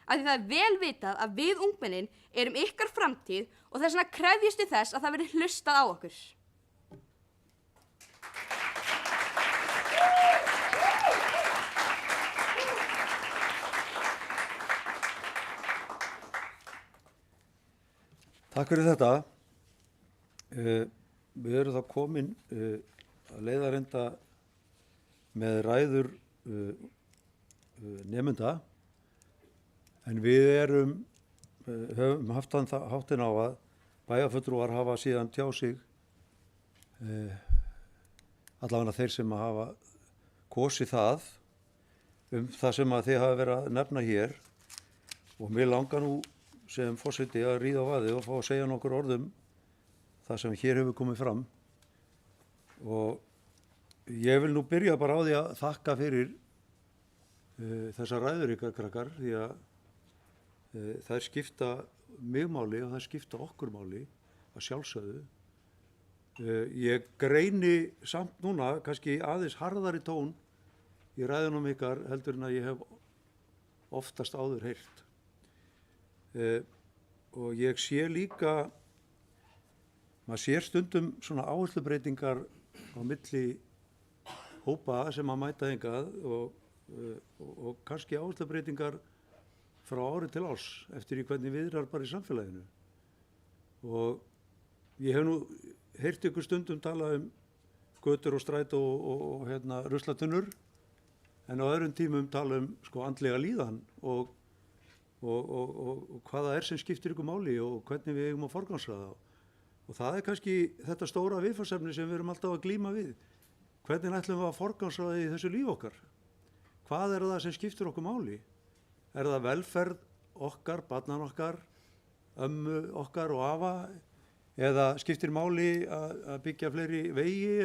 Af því það er vel vitað að við ungmennin erum ykkar framtíð og þess vegna krefjustu þess að það verði hlustað á okkur. Takk fyrir þetta. Við erum þá komin að leiðarenda með ræður nemenda, en við höfum haft þann háttinn á að bæjarfulltrúar hafa síðan tjá sig, allavega þeir sem hafa kosið það það sem að þið hafa verið að nefna hér og mér langar nú sem forseti að ríða á vaðið og fá að segja nokkur orðum það sem hér hefur komið fram og ég vil nú byrja bara á því að þakka fyrir þessar ræður ykkar krakkar því að þær skipta mig máli og þær skipta okkur máli að sjálfsögðu. Ég greini samt núna kannski aðeins harðari tón í ræðunum ykkar heldur en að ég hef oftast áður heyrt. Og ég sé líka, maður sér stundum svona áherslubreytingar á milli hópa sem að mæta hingað og kannski áherslubreytingar frá ári til árs eftir í hvernig viðrar bara í samfélaginu. Og ég hef nú heyrt ykkur stundum tala götur og strætó og ruslatunnur en á öðrum tímum tala sko andlega líðan og hvað það sem skiptir ykkur máli og hvernig við eigum að forgangsraða. Og það kannski þetta stóra viðfangsefni sem við erum alltaf að glíma við. Hvernig ætlum við að forgangsraða í þessu líf okkar? Hvað það sem skiptir okkur máli? Það velferð okkar, barnan okkar, ömmu okkar og afa? Eða skiptir máli að byggja fleiri vegi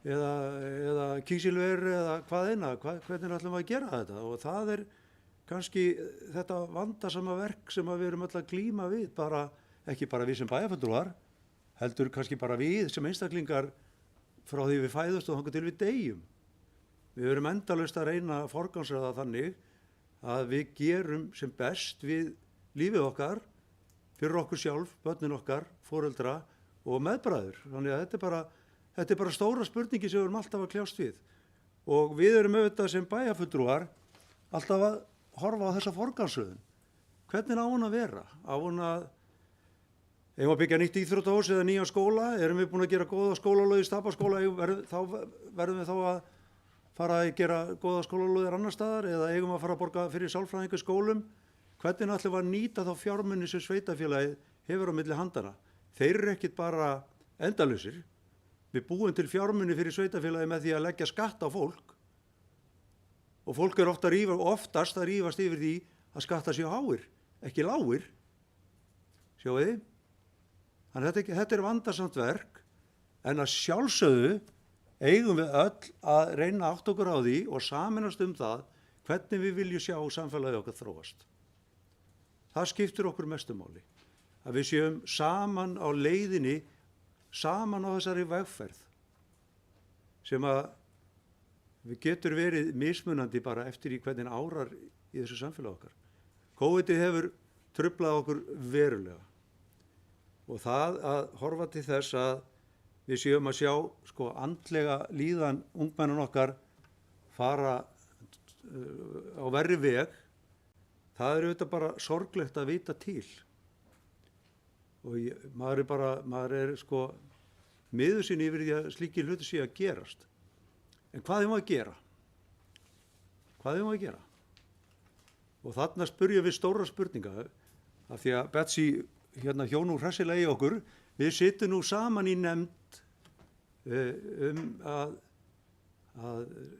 eða kísilver eða hvað eina? Hvernig ætlum við að gera þetta? Og það kannski þetta vandasama verk sem við erum öll að glíma við, ekki bara við sem bæjarfulltrúar, heldur kannski bara við sem einstaklingar frá því við fæðumst og þangað til við deyjum. Við erum endalaust að reyna að forgangsraða þannig að við gerum sem best við lífið okkar, fyrir okkur sjálf, börnin okkar, foreldra og meðbræður. Þannig að þetta er bara stóra spurningi sem við erum alltaf að kljást við. Og við erum auðvitað sem bæjarfulltrúar alltaf að horfa á þessa forgangsröðun. Hvernig á hún að vera? Á hún að eigum að byggja nýtt íþróttahús eða nýjan skóla? Erum við búin að gera góða skólalóð í Stapaskóla? Þá verðum við þá að fara að gera góða skólalóðir annar staðar eða eigum að fara að borga fyrir sálfræðinga skólum? Hvernig ætlum við að nýta þá fjármuni sem sveitarfélagið hefur á milli handana? Þeir eru ekkit bara endalausir. Við búum til fjármuni fyrir sveitarfélagið með því að leggja skatt á fólk og fólk oftast að rífast yfir því að skatta séu háir, ekki lágir. Sjáu þið? Þannig að þetta vandasamt verk en að sjálfsögðu eigum við öll að reyna átt okkur á því og sameinast það hvernig við viljum sjá samfélagið okkar þróast. Það skiptir okkur mestu máli. Að við séum saman á leiðinni, saman á þessari vegferð sem að við getur verið mismunandi bara eftir í hvernig árar í þessu samfélagi okkar. COVID hefur truflað okkur verulega og það að horfa til þess að við séum að sjá sko andlega líðan ungmennan okkar fara á verri veg, það auðvitað bara sorglegt að vita til. Og maður er sko miður sín yfir því að slíkir hluti sé að gerast. En hvað eigum við að gera? Hvað eigum við að gera? Og þarna spyrjum við stóra spurninga af því að Betsy hjónur hressilega í okkur, við sittum nú saman í nefnd að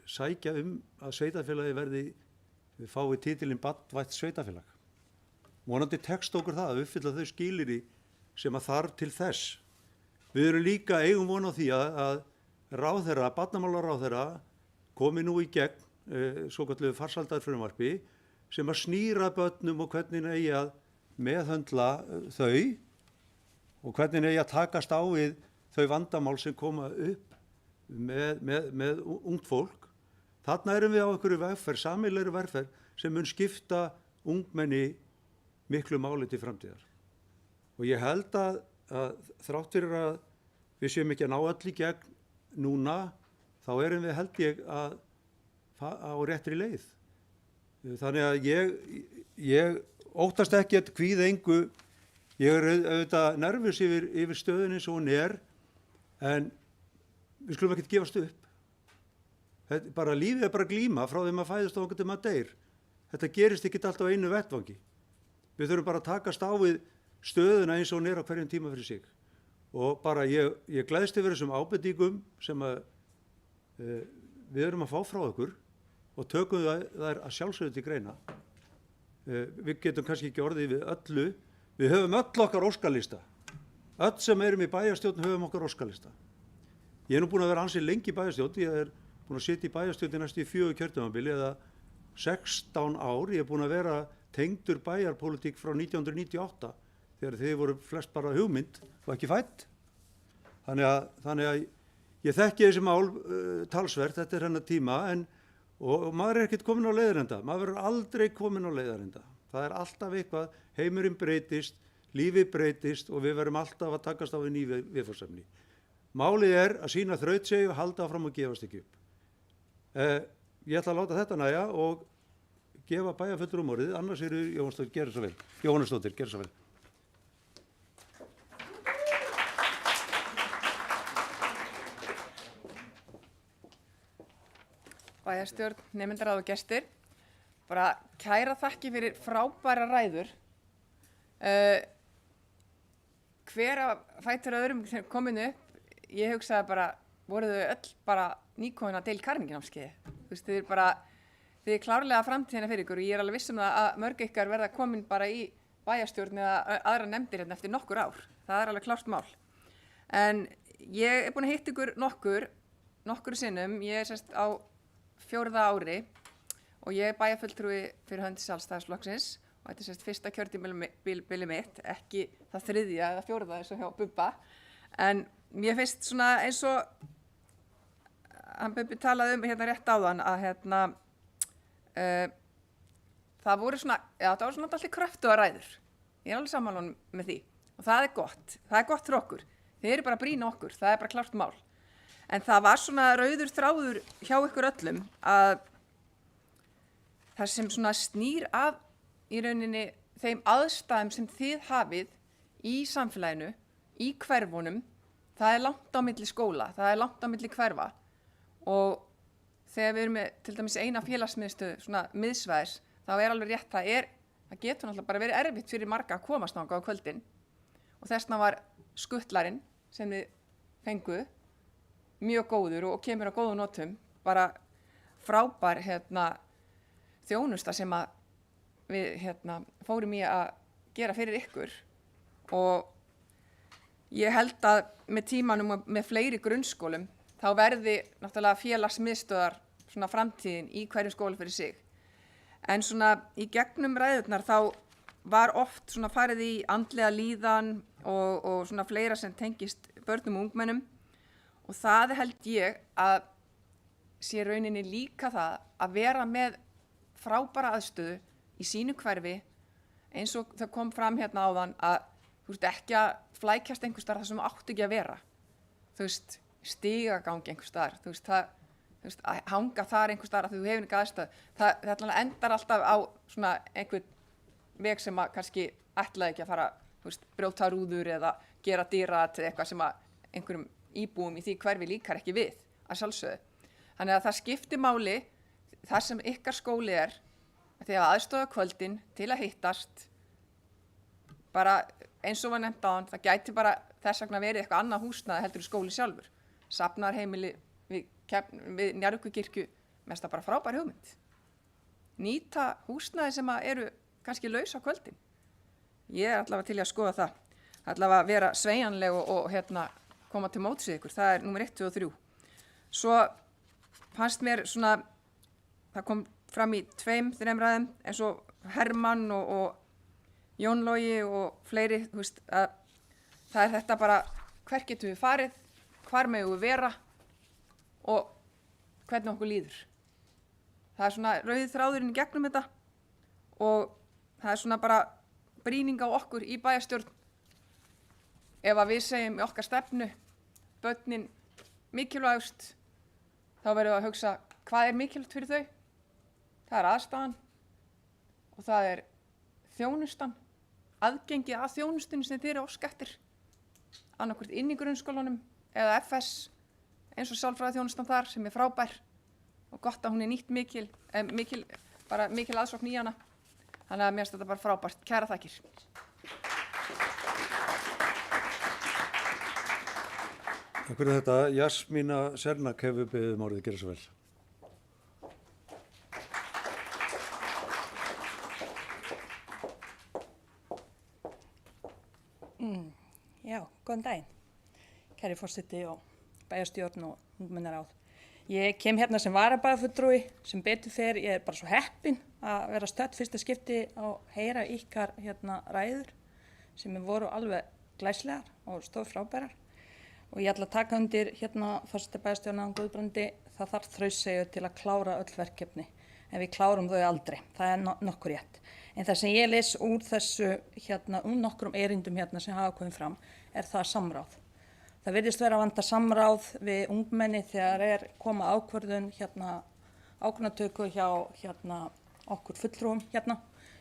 sækja að sveitarfélagi fái titilinn barnvænt sveitarfélag. Vonandi tekst okkur það að uppfylla þau skilyrði sem að þarf til þess. Við erum líka eigum von á því að ráðherra, barnamálaráðherra komi nú í gegn svokölluðu farsældarfrumvarpi sem að snýra börnum og hvernig eigi að meðhöndla þau og hvernig eigi að takast á við þau vandamál sem koma upp með ungt fólk. Þarna erum við á einhverju vegferð, sameiginlegri vegferð sem mun skipta ungmenni miklu máli til framtíðar. Og ég held að þrátt fyrir að við séum ekki að ná öll í gegn núna, þá erum við held ég á réttri leið. Þannig að ég óttast ekki að kvíða engu. Ég auðvitað nervus yfir stöðunni eins og hún en við skulum ekkert gefast upp. Lífið er bara glíma frá því maður fæðist og til maður deyr. Þetta gerist ekki alltaf á einu vettvangi. Við þurfum bara að takast á við stöðuna eins og hún á hverjum tíma fyrir sig. Og bara ég gleðst yfir þessum ábendingum sem að við erum að fá frá ykkur og tökum þær að sjálfsögðu til greina. Við getum kannski ekki orðið við öllu. Við höfum öll okkar óskalista. Öll sem erum í bæjarstjórn höfum okkar óskalista. Ég er nú búin að vera ansið lengi í bæjarstjórn. Ég er búin að sitja í bæjarstjórn í næstu 4 kjörtímabili eða 16 ár. Ég er búin að vera tengdur bæjarpólitík frá 1998 þegar þið voru flest bara hugmynd og ekki fætt. Þannig að ég þekki þessi mál talsvert, þetta er hennar tíma, og maður er ekkert komin á leiðarenda. Maður verður aldrei komin á leiðarenda. Það er alltaf eitthvað, heimurinn breytist, lífið breytist og við verðum alltaf að takast á við ný viðfangsefni. Málið er að sýna þrautseigju og halda áfram og gefast ekki upp. Ég ætla að láta þetta nægja og gefa bæjarfulltrúum orðið, annars eru Jóhannesdóttir, gerðu svo vel. Bæjarstjórn, nemendaráð og gestir, bara kæra þakki fyrir frábæra ræður. Hver að fætur öðrum sem komin upp, ég hugsaði bara, voru þau öll bara nýkomin að deil Carnegie-námskeiði. Þið er klárlega framtíðina fyrir ykkur og ég er alveg viss um það að mörg ykkar verða komin bara í bæjarstjórn eða aðra nefndir hérna eftir nokkur ár. Það er alveg klárt mál. En ég er búin að hitta ykkur nokkur sinnum, ég er sérst á 4. ári og ég er bæjarfulltrúi fyrir hönd Sjálfstæðisflokksins og þetta er sérst fyrsta kjörtímabili mitt, ekki það 3. eða 4. eins og hjá Bubba. En mér finnst svona eins og hann Bubbi talaði um hérna rétt áðan að það voru svona alltaf kröftuga ræður. Ég er alveg sammála með því og það er gott fyrir okkur. Þið eru bara að brýna okkur, það er bara klárt mál. En það var svona rauður þráður hjá ykkur öllum að það sem svona snýr að í rauninni þeim aðstæðum sem þið hafið í samfélaginu, í hverfunum, það er langt á milli skóla, það er langt á milli hverfa og þegar við erum með til dæmis eina félagsmiðstöð, svona miðsvæðis, þá er alveg rétt, það getur náttúrulega bara verið erfitt fyrir marga að komast þangað á kvöldin og þessna var skuttlarinn sem þið fenguð mjög góður og kemur á góðum notum, bara frábær þjónusta sem að við fórum í að gera fyrir ykkur og ég held að með tímanum og með fleiri grunnskólum þá verði náttúrulega félagsmiðstöðar svona framtíðin í hverju skóla fyrir sig. En svona í gegnum ræðurnar þá var oft svona farið í andlega líðan og svona fleira sem tengist börnum og ungmennum og það held ég að sé rauninni líka það að vera með frábæra aðstöðu í sínu hverfi eins og það kom fram hérna áðan að þú ert ekki að flækjast einhvers staðar þar sem átt ekki að vera. Þú veist, stigagangi einhvers staðar, þú veist, að hanga þar einhvers staðar að þú hefur ekki aðstöðu. Það endar alltaf á svona einhvern veg sem að kannski ætlaði ekki að fara, þú veist, brjóta rúður eða gera dýrat eða eitthvað sem að einhverjum íbúum í því hverfi líkar ekki við að sjálfsögðu. Þannig að það skiptir máli þar sem ykkar skóli er að þið hafa aðstoða kvöldin til að hittast bara eins og var nefnt áðan, það gæti bara þess vegna verið eitthvað annað húsnæði heldur í skóli sjálfur. Safnaðarheimili við Njarðvíkurkirkju, mest það bara frábær hugmynd. Nýta húsnæði sem eru kannski laus á kvöldin. Ég er allavega til að skoða það. Allavega að vera sveigjanleg og koma til móts við ykkur. Það er númer 1, 2 og 3. Svo fannst mér svona, það kom fram í 2-3 ræðum eins og Hermann og Jón Logi og fleiri, þú veist, að það er þetta bara hver getum við farið, hvar megum við vera og hvernig okkur líður. Það er svona rauði þráðurinn í gegnum þetta og það er svona bara brýning á okkur í bæjarstjórn. Ef að við segjum í okkar stefnu, börnin mikilvægust, þá verðum við að hugsa hvað er mikilvægt fyrir þau. Það er aðstæðan og það er þjónustan, aðgengi að þjónustunni sem þið eru óska eftir. Annaðhvort inn í grunnskólanum eða FS, eins og sálfræðiþjónustan þar sem er frábær og gott að hún er nýtt mikil aðsókn í hana. Þannig að mér finnst þetta bara frábært. Kæra þakkir. Takk fyrir þetta. Jasmína Sernak hefur beðið orðið, gera svo vel. Já, góðan daginn, kæri forseti og bæjarstjórn og ungmennaráð. Ég kem hérna sem varabæjarfulltrúi, sem betur fer, ég bara svo heppin að vera stödd fyrsta skipti á heyra ykkar hérna ræður sem voru alveg glæslegar og stóð frábærar. Og ég ætla að taka undir hérna forseti bæjarstjórnar Guðbrandi, það þarf þrautseigju til að klára öll verkefni, en við klárum þau aldrei, það er nokkur rétt. En það sem ég les úr þessu hérna, nokkrum erindum hérna sem hafa komið fram, er það samráð. Það virðist vera að vanta samráð við ungmenni þegar koma ákvörðun hérna, ákvörðunartöku hjá hérna, okkur fulltrúum hérna,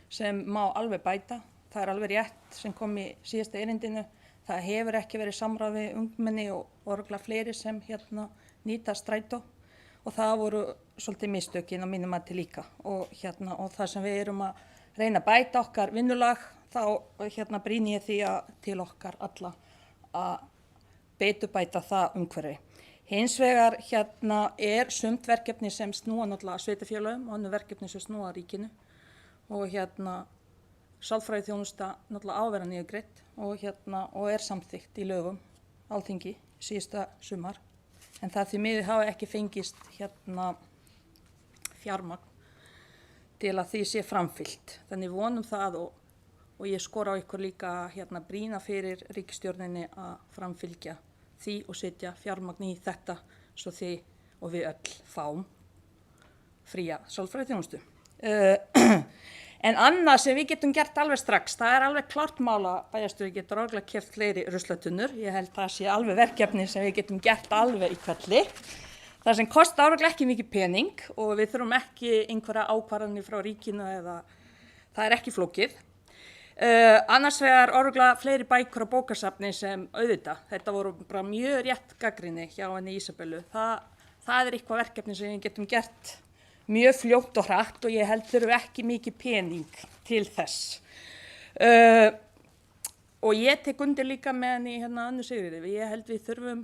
sem má alveg bæta. Það er alveg rétt sem kom í síðasta erindinu. Það hefur ekki verið samráð við ungmenni og örugglega fleiri sem hérna, nýta strætó. Og það voru svolítið mistökin á mínum mati líka. Og það sem við erum að reyna að bæta okkar vinnulag, þá brýni ég því til okkar alla að bæta það umhverfi. Hins vegar er sumt verkefni sem snúa náttúrulega sveitarfélögum og önnur verkefni sem snúa ríkinu. Og sálfræðiþjónusta náttúrulega ávera niðurgreidd og er samþykkt í lögum Alþingi síðasta sumar. En það því miður hafa ekki fengist fjármagn til að því sé framfylgt. Þannig vonum það og ég skora á ykkur líka brýna fyrir ríkisstjórninni að framfylgja því og setja fjármagn í þetta svo þið og við öll fáum fría sálfræðiþjónustu. En annað sem við getum gert alveg strax, það er alveg klárt mál að bæjarstjóri getur örugglega keypt fleiri ruslatunnur. Ég held það sé alveg verkefni sem við getum gert alveg í hvelli. Það sem kostar örugglega ekki mikið pening og við þurfum ekki einhverja ákvarðanir frá ríkinu eða það er ekki flókið. Annars vegar örugglega fleiri bækur á bókasafni sem auðvitað. Þetta voru bara mjög rétt gagnrýni hjá henni Ísabellu. Það er eitthvað verkefni sem við getum gert mjög fljótt og hratt og ég held þurfum ekki mikið pening til þess. Og ég tek undir líka með henni Annu Sigríði. Ég held við þurfum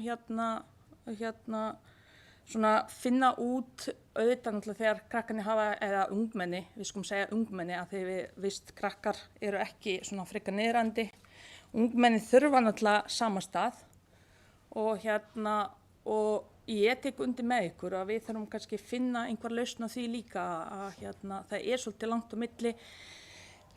svona finna út auðvitað náttúrulega þegar krakkarnir hafa, eða ungmenni, við skulum segja ungmenni að þegar við vist krakkar eru ekki svona frekar niðrandi. Ungmenni þurfa náttúrulega sama stað og ég tek undir með ykkur að við þurfum kannski finna einhver lausn á því líka að það er svolítið langt á milli.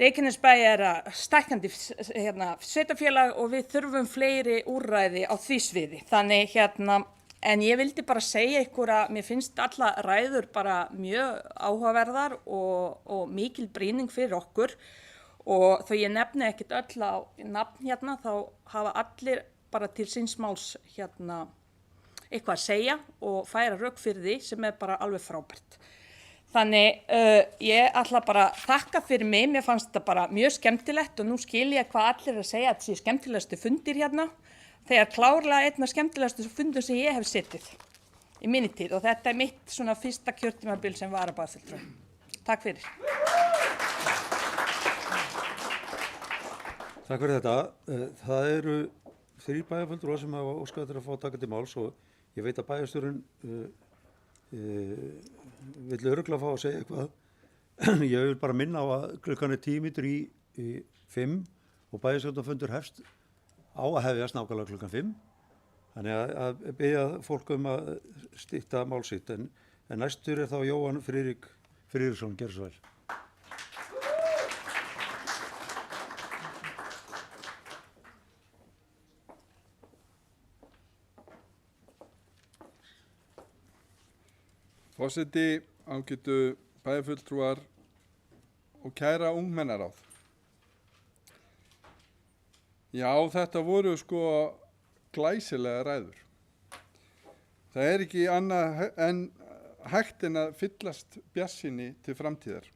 Reykjanesbær er stækkandi sveitarfélag og við þurfum fleiri úrræði á því sviði. Þannig en ég vildi bara segja ykkur að mér finnst alla ræður bara mjög áhugaverðar og mikil brýning fyrir okkur og þó ég nefni ekkert öll á nafn þá hafa allir bara til síns máls eitthvað að segja og færa rök fyrir því sem er bara alveg frábært. Þannig ég ætla bara að þakka fyrir mig, mér fannst þetta bara mjög skemmtilegt og nú skil ég hvað allir að segja að þetta sé skemmtilegustu fundir hérna. Þegar klárlega einn af skemmtilegustu fundum sem ég hef setið í minni tíð og þetta er mitt svona fyrsta kjörtímabil sem varabæjarfulltrúi. Takk fyrir. Takk fyrir þetta. Það eru 3 bæjarfulltrúar sem hafa óskað eftir að fá að taka til máls og ég veit að bæjarstjórinn vill örugglega fá að segja eitthvað. Ég vil bara minna á að klukkan er 10 mínútur í 5 og bæjarstjórnarfundur hefst á að hefjast nákvæmlega klukkan 5. Þannig að biðja fólk að stytta mál sitt. En næstur er þá Jóhann Friðriksson, gerðu svo vel. Forseti, ágætu bæjarfulltrúar og kæra ungmennaráð. Já, þetta voru glæsilega ræður. Það er ekki annað en hægt en að fyllast bjartsýni til framtíðar.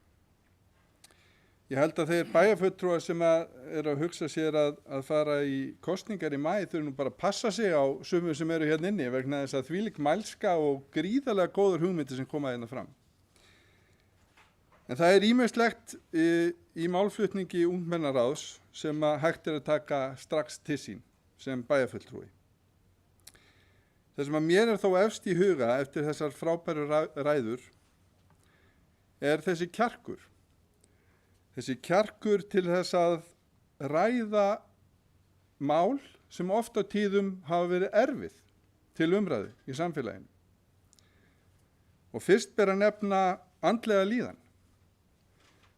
Ég held að þeir bæjarfulltrúar sem eru að hugsa sér að fara í kosningar í maí þurfa nú bara að passa sig á sumum sem eru hérna inni vegna þess að þvílík mælska og gríðarlega góður hugmyndir sem koma hérna fram. En það er ýmislegt í málflutningi ungmennaráðs sem hægt er að taka strax til sín sem bæjarfulltrúi. Það sem að mér er þó efst í huga eftir þessar frábæru ræður er þessi kjarkur. Þessi kjarkur til þess að ræða mál sem oft á tíðum hafa verið erfið til umræðu í samfélaginu. Og fyrst ber að nefna andlega líðan,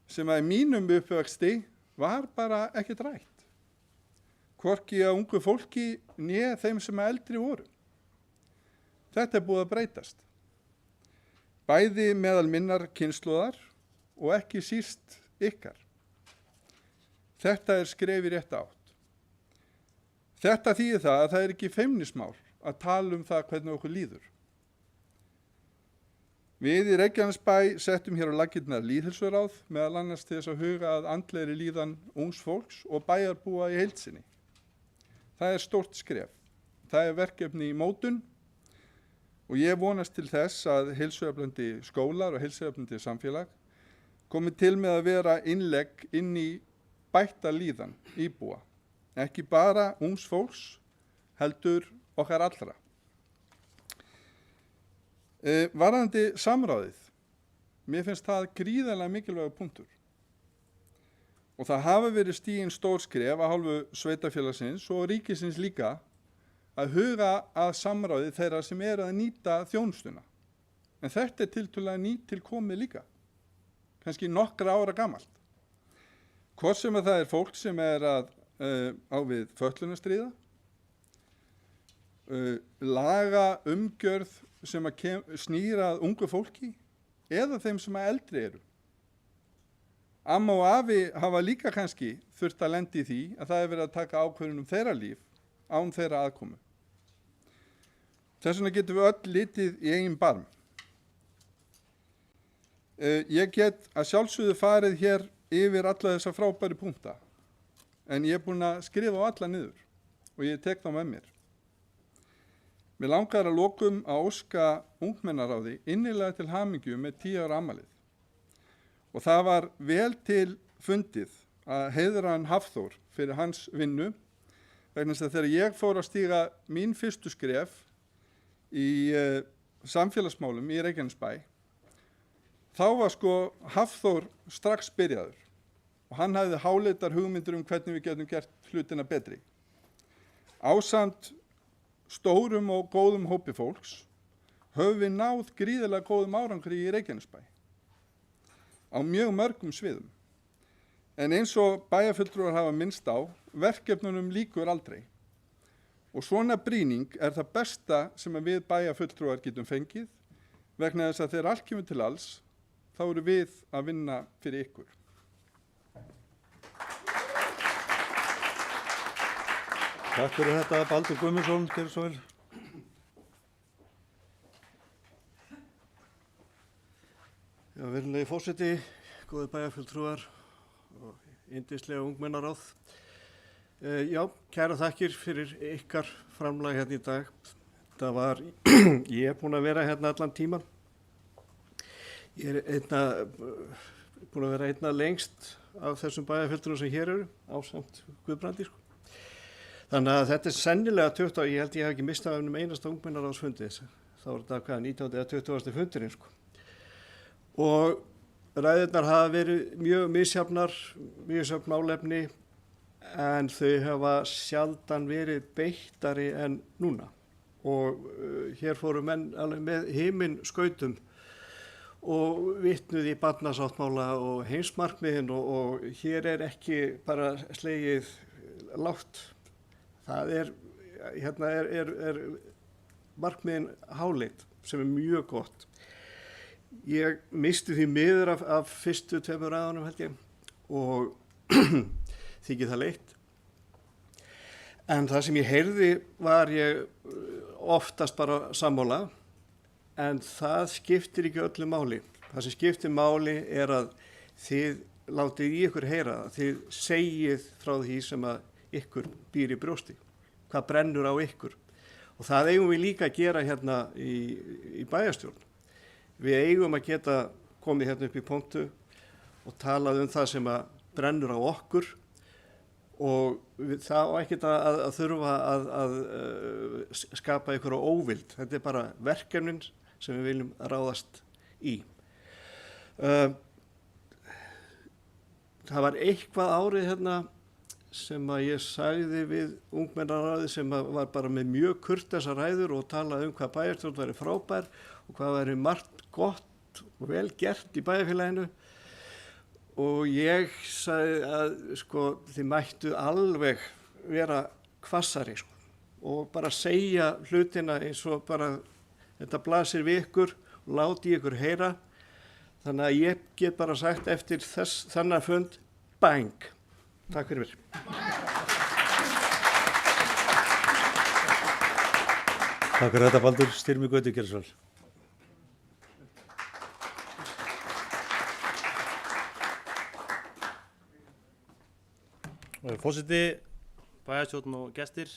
sem að í mínum uppvexti var bara ekkert rætt, hvorki að ungu fólki né þeim sem að eldri voru. Þetta er búið að breytast, bæði meðal minnar kynslóðar og ekki síst ykkar. Þetta er skref í rétta átt. Þetta þýðir það að það er ekki feimnismál að tala það hvernig okkur líður. Við í Reykjanesbæ settum hér á laggirnar lýðheilsuráð, meðal annars til þess að huga að andlegri líðan ungs fólks og bæjarbúa í heild sinni. Það er stórt skref. Það er verkefni í mótun og ég vonast til þess að heilsueflandi skólar og heilsueflandi samfélag komi til með að vera innlegg inn í bætta líðan íbúa. Ekki bara ungs fólks, heldur okkar allra. Varðandi samráðið, mér finnst það gríðarlega mikilvægur punktur. Og það hafa verið stigin stór skref af hálfu sveitarfélagsins og ríkisins líka að huga að samráði þeirra sem eru að nýta þjónustuna. En þetta er tiltölulega nýtilkomið líka, kannski nokkra ára gamalt. Hvort sem að það er fólk sem er á við fötlunarstríða, laga umgjörð sem að snýra að ungu fólki eða þeim sem að eldri eru. Amma og afi hafa líka kannski þurft að lenda í því að það er verið að taka ákvörðun þeirra líf án þeirra aðkomu. Þess vegna getum við öll litið í eigin barm. Ég get að sjálfsögðu farið hér yfir alla þessa frábæru punkta, en ég er búinn að skrifa á alla niður og ég tek þá með mér. Mér langar að lokum að óska ungmennaráði innilega til hamingju með 10 ára afmælið. Og það var vel til fundið að heiðra hann Hafþór fyrir hans vinnu, vegna þess að þegar ég fór að stíga mín fyrstu skref í samfélagsmálum í Reykjanesbæ, þá var Hafþór strax byrjaður og hann hafði háleitar hugmyndir hvernig við getum gert hlutina betri. Ásamt stórum og góðum hópi fólks höfum við náð gríðarlega góðum árangri í Reykjanesbæ á mjög mörgum sviðum. En eins og bæjarfulltrúar hafa minnst á, verkefnunum lýkur aldrei. Og svona brýning er það besta sem við bæjarfulltrúar getum fengið, vegna þess að þegar allt kemur til alls, þá eru við að vinna fyrir ykkur. Takk fyrir þetta, Baldur Guðmundsson, gerðu svo vel. Já, virðulegi forseti, góði bæjarfulltrúar og yndislega ungmennaráð. Já, kæra þakkir fyrir ykkar framlag hérna í dag. Það var, ég er búinn að vera hérna allan tíman. Ég er búinn að vera einna lengst af þessum bæjarfulltrúum sem hér eru, ásamt Guðbrandi, Þannig að þetta er sennilega 20, ég held ég hef ekki mistað af einasta ungmennaráðsfundi, þá var þetta 19. eða 20. fundurinn, Og ræðurnar hafa verið mjög misjafn málefni, en þau hafa sjaldan verið beittari en núna. Og hér fóru menn alveg með himinskautum og vitnuð í barnasáttmála og heimsmarkmiðin og hér er ekki bara slegið lágt. Það hérna er markmiðin háleit sem er mjög gott. Ég misti því miður af fyrstu 2 ræðunum held ég og þykir það leitt. En það sem ég heyrði var ég oftast bara sammála, en það skiptir ekki öllu máli. Það sem skiptir máli er að þið látið í ykkur heyra það, þið segið frá því sem að ykkur býr í brjósti, hvað brennur á ykkur. Og það eigum við líka að gera hérna í bæjarstjórn. Við eigum að geta komið hérna upp í pontu og talað það sem að brennur á okkur og það á ekkert að þurfa að skapa einhverja óvild. Þetta er bara verkefnin sem við viljum ráðast í. Það var eitthvað árið hérna sem að ég sagði við ungmennaráðið sem var bara með mjög kurteisa ræður og talaði hvað bæjarstjórn væri frábær og hvað væri margt gott og vel gert í bæjarfélaginu. Og ég sagði að sko þið mættu alveg vera hvassari sko, og bara segja hlutina eins og bara þetta blasir við ykkur og láti ykkur heyra. Þannig að ég get bara sagt eftir þannig fund, bang! Takk fyrir mér. Takk fyrir þetta, Baldur. Styrmi Gauti, gerðu svo vel. Forseti, bæjarstjórn og gestir,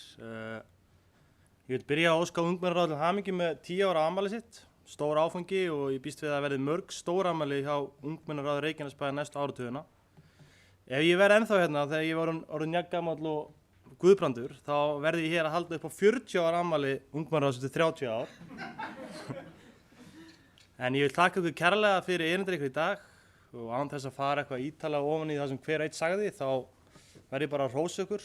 ég vil byrja að óska ungmennaráð til hamingju með 10 ára afmæli sitt, stór áfangi og ég býst við að verði mörg stór afmæli hjá ungmennaráði Reykjanesbæjar næstu áratugina. Ef ég verð ennþá hérna þegar ég var orðinn jafngamall og Guðbrandur, þá verði ég hér að halda upp á 40 ára afmæli ungmennaráðs eftir 30 ár. En ég vil þakka ykkur kærlega fyrir erindin ykkur í dag og án þess að fara eitthvað ítalega ofan í það sem hver eitt sagði, þá verð ég bara að hrósa ykkur.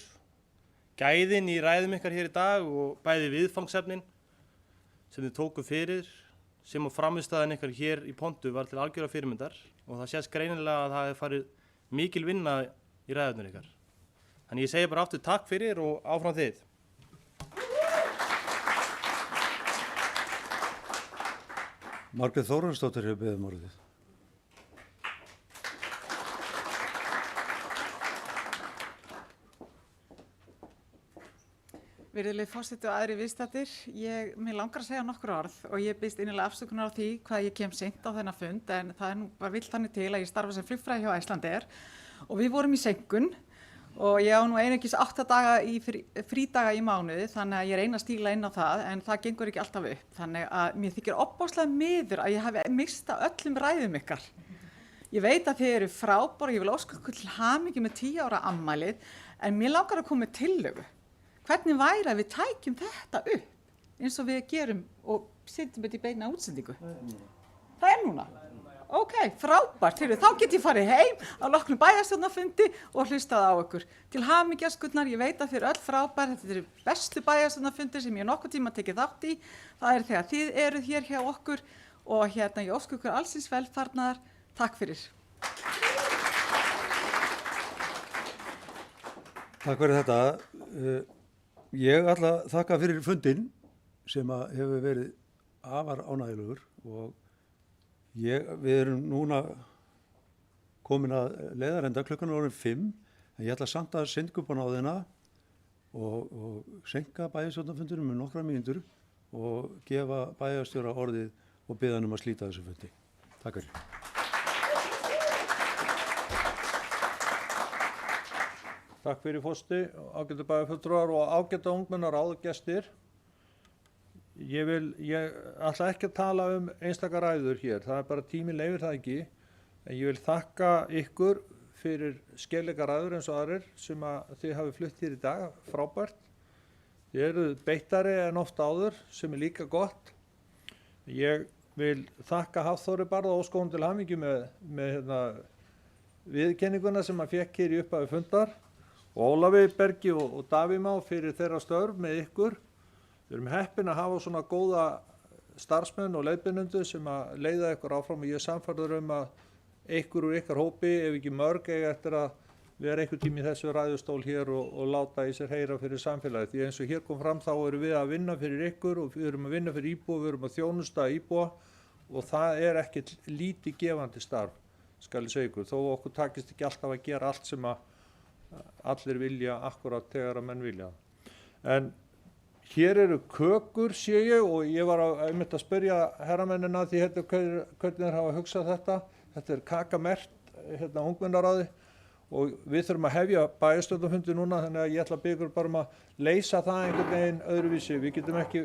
Gæðin í ræðum ykkar hér í dag og bæði viðfangsefnin sem þið tóku fyrir, sem og frammistaðan ykkar hér í pontu var til algjöra fyrirmyndar og það sést greinilega að það hefur farið mikil vinna í ræðunir ykkar. Þannig ég segi bara aftur takk fyrir og áfram þið. Margrét Þórarinsdóttir hefur beðið orðið. Virðulegi forseti og aðri viðstaddir, mér langar að segja nokkur orð og ég biðst innilega afsökunar á því hvað ég kem seint á þennan fund, en það nú bara vill þannig til að ég starfa sem flugfræði hjá Icelandair og við vorum í seinkun og ég á nú einungis 8 daga í frídaga í mánuði, þannig að ég reyna að stíla inn á það, en það gengur ekki alltaf upp. Þannig að mér þykir ofboðslega miður að ég hafi mistað öllum ræðum ykkar. Ég veit að þið eru frábær og ég vil óska ykkur til hamingju með 10 ára afmælið, en mér langar að koma með tillögu. Hvernig væri að við tækjum þetta upp eins og við gerum og setjum þetta í beina útsendingu? Það er núna? Ok, frábært. Þá get ég farið heim á loknum bæjarstjórnarfundi og hlustað á ykkur. Til hamingju skurnar, ég veit að þið eru öll frábær. Þetta eru bestu bæjarstjórnarfundir sem ég nokkuð tíma tekið þátt í. Það er þegar þið eruð hér hjá okkur og ég óska ykkur allsins velfarnaðar. Takk fyrir. Takk fyrir þetta. Ég ætla að þakka fyrir fundinn sem hefur verið afar ánægjulegur og við erum núna komin að leiðarenda, klukkan er orðin 5, en ég ætla samt að synda upp á náðina og seinka bæjarstjórnarfundinum með nokkra mínútur og gefa bæjarstjóra orðið og biðja hann að slíta þessu fundi. Takk fyrir. Takk fyrir forseti, ágætu bæjarfulltrúar og ágætu ungmennaráð og gestir. Ég ætla ekki að tala einstakar ræður hér, það bara tíminn leyfir það ekki. En ég vil þakka ykkur fyrir skelegga ræður eins og aðrir sem þið hafi flutt hér í dag, frábært. Þið eru beittari en oft áður sem líka gott. Ég vil þakka Hafþóri Barða og óska honum til hamingju með viðurkenninguna sem hann fékk hér í upphafi fundar. Og Ólafi Bergi og Davíð Má fyrir þeirra störf með ykkur. Við erum heppin að hafa svona góða starfsmenn og leiðbeinendur sem að leiða ykkur áfram og ég er sannfærður að ykkur úr ykkar hópi, ef ekki mörg, eiga eftir að vera einhvern tíma í þessu ræðustól hér og láta í sér heyra fyrir samfélagið. Því eins og hér kom fram þá erum við að vinna fyrir ykkur og við erum að vinna fyrir íbúa, við erum að þjónusta íbúa og það er ekkert lítið gefandi starf, skal ég segja ykkur, þó okkur takist ekki alltaf að gera allt sem að allir vilja akkurat þegar að menn vilja. En hér eru kökur, sé ég, og ég var einmitt að spyrja herramennina því hvernig þeir hafa hugsað þetta. Þetta er kakamert ungmennaráði og við þurfum að hefja bæjarstjórnarfundi núna, þannig að ég ætla að biðja ykkur bara að leysa það einhvern veginn öðruvísi. Við getum ekki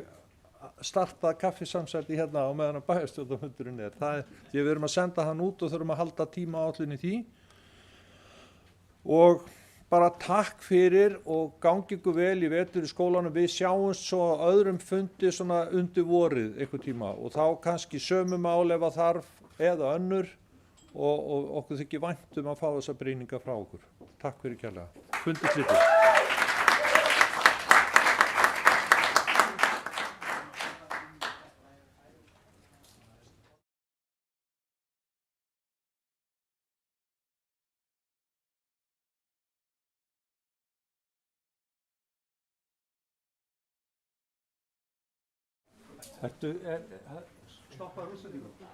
startað kaffisamsæti hérna á meðan að bæjarstjórnarfundurinn er. Því við erum að senda hann út og þurfum að halda tímaáætlun í því. Og bara takk fyrir og gangi ykkur vel í vetur í skólanum. Við sjáumst svo á öðrum fundi svona undir vorið einhver tíma og þá kannski sömu mál ef að þarf eða önnur og okkur þykir vænt að fá þessa brýninga frá okkur. Takk fyrir kærlega. Fundi slitið. Stoppar útsendingum?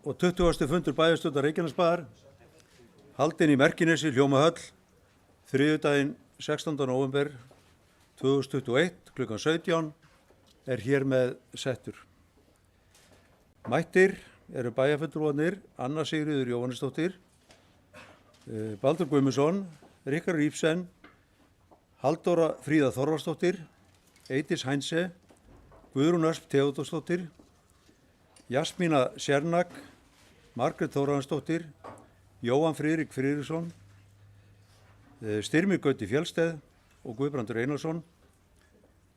og 20. fundur bæjarstjórnar Reykjanesbæjar haldinn í Merkinesi Hljómahöll þriðjudaginn 16. nóvember 2021 klukkan 17 er hér með settur. Mættir eru bæjarfulltrúarnir Anna Sigríður Jóhannesdóttir, Baldur Guðmundsson, Ríkharður Ibsen, Halldóra Fríða Þorvaldsdóttir, Eydís Heinze, Guðrún Ösp Theódórsdóttir, Jasmína Sjernak, Margrét Þórarinsdóttir, Jóhann Friðrik Friðriksson, Styrmir Gauti Fjellsteð og Guðbrandur Einarsson,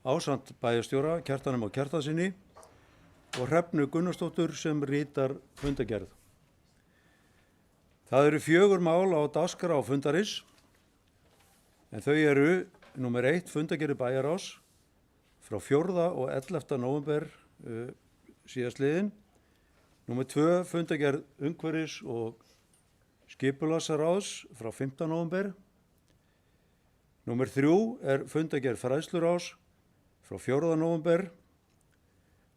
ásamt bæjarstjóra Kjartanum og Kjartansinni og Hrefnu Gunnarsdóttur sem ritar fundargerð. Það eru 4 mál á dagskrá fundarins en þau eru númer 1 fundargerð bæjarráðs frá 4. og 11. nóvember síðastliðinn, númer 2 fundargerð umhverfis- og skipulagsráðs frá 15. nóvember, númer 3 er fundargerð fræðsluráðs frá 4. nóvember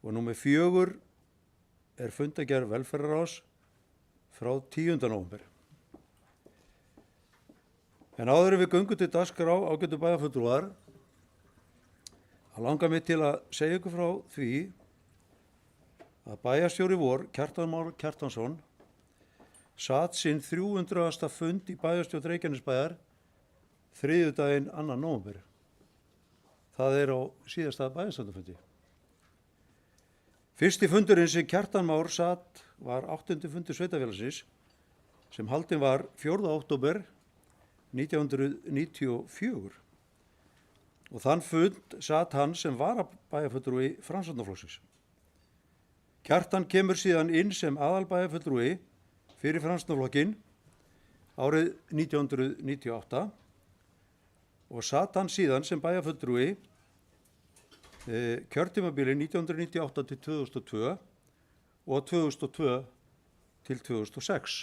og númer 4 er fundargerð velferðarráðs frá 10. nóvember. En áður en við göngum til dagskrá ágætu bæjarfulltrúar, langar mig til að segja ykkur frá því að bæjarstjóri vor, Kjartan Már Kjartansson, sat sinn 300. fund í bæjarstjórn Reykjanesbæjar þriðjudaginn 2. nóvember. Það er á síðasta bæjarstjórnarfundi. Fyrsti fundurinn sem Kjartan Már sat var 8. fundur sveitarfélagsins sem haldinn var 4. október 1994 og þann fund sat hann sem varabæjarfulltrúi Framsóknarflokksins. Kjartan kemur síðan inn sem aðalbæjarfulltrúi fyrir Framsóknarflokkinn árið 1998 og sat hann síðan sem bæjarfulltrúi kjörtímabilið 1998 til 2002 og 2002 til 2006.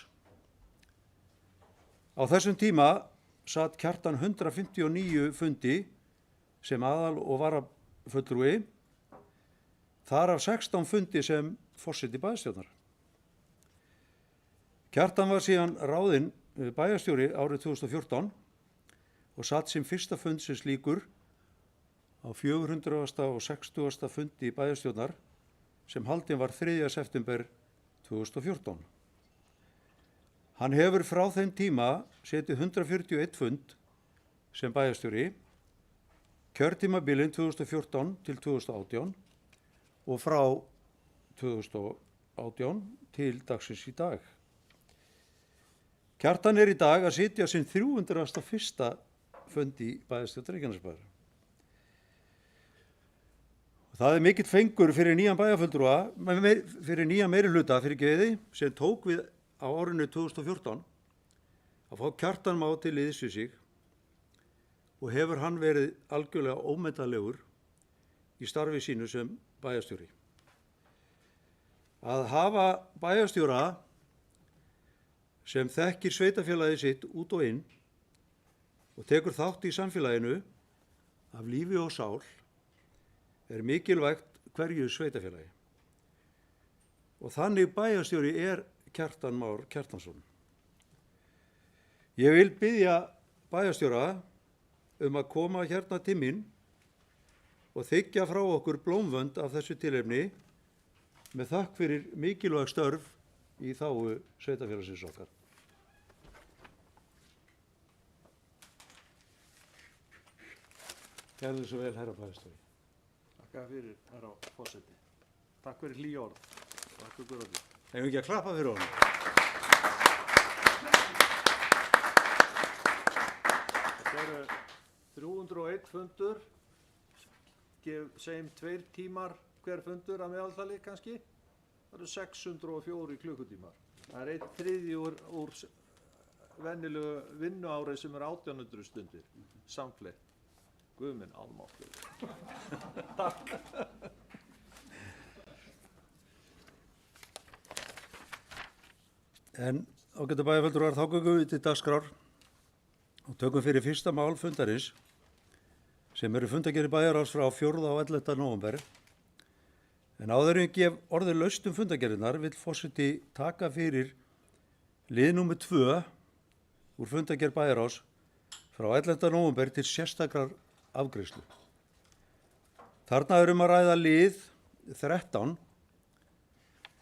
Á þessum tíma sat Kjartan 159 fundi sem aðal- og varafulltrúi, þar af 16 fundi sem forseti bæjarstjórnar. Kjartan var síðan ráðinn bæjarstjóri árið 2014 og sat sem fyrsta fund sem slíkur á 460. fundi bæjarstjórnar sem haldinn var 3. september 2014. Hann hefur frá þeim tíma setið 141 fund sem bæjarstjóri, kjörtímabilin 2014 til 2018 og frá 2018 til dagsins í dag. Kjartan er í dag að sitja sinn 301. fund í bæjarstjórn Reykjanesbæjar. Það er mikill fengur fyrir nýjan bæjarfulltrúa, fyrir nýjan meirihluta fyrir geði sem tók við á árinu 2014 að fá Kjartan Má til liðs við sig og hefur hann verið algjörlega ómetanlegur í starfi sínu sem bæjarstjóri. að hafa bæjarstjóra sem þekkir sveitafélagið sitt út og inn og tekur þátt í samfélaginu af lífi og sál er mikilvægt hverju sveitafélagi. Og þannig bæjarstjóri er Kjartan Már Kjartansson. Ég vil biðja bæjarstjóra að koma hérna til mín og þiggja frá okkur blómvönd af þessu tilefni með þakk fyrir mikilvæg störf í þágu sveitafélagsins okkar. Gerðu svo vel, herra bæjarstjóri. Takk fyrir, herra forseti. Takk fyrir hlý orð. Takk fyrir Guðrúði. Eigum ekki að klappa fyrir honum? Þetta eru 301 fundur, segjum 2 tímar hver fundur að meðaltali kannski. Það eru 604 klukkutímar. Það er 1/3 úr venjulegu vinnuárið sem er 1800 stundir, samfleytt. Guð minn almáttugur. Takk. En ágætu bæjarfulltrúar, þá göngum við til dagskrár og tökum fyrir fyrsta mál fundarins sem eru fundargerðir bæjarráðs frá 4. og 11. nóvember. En áður en ég gef orðið laust fundargerðirnar vill forseti taka fyrir lið númer 2 úr fundargerð bæjarráðs frá 11. nóvember til sérstakrar afgreiðslu. Þarna er að ræða lið 13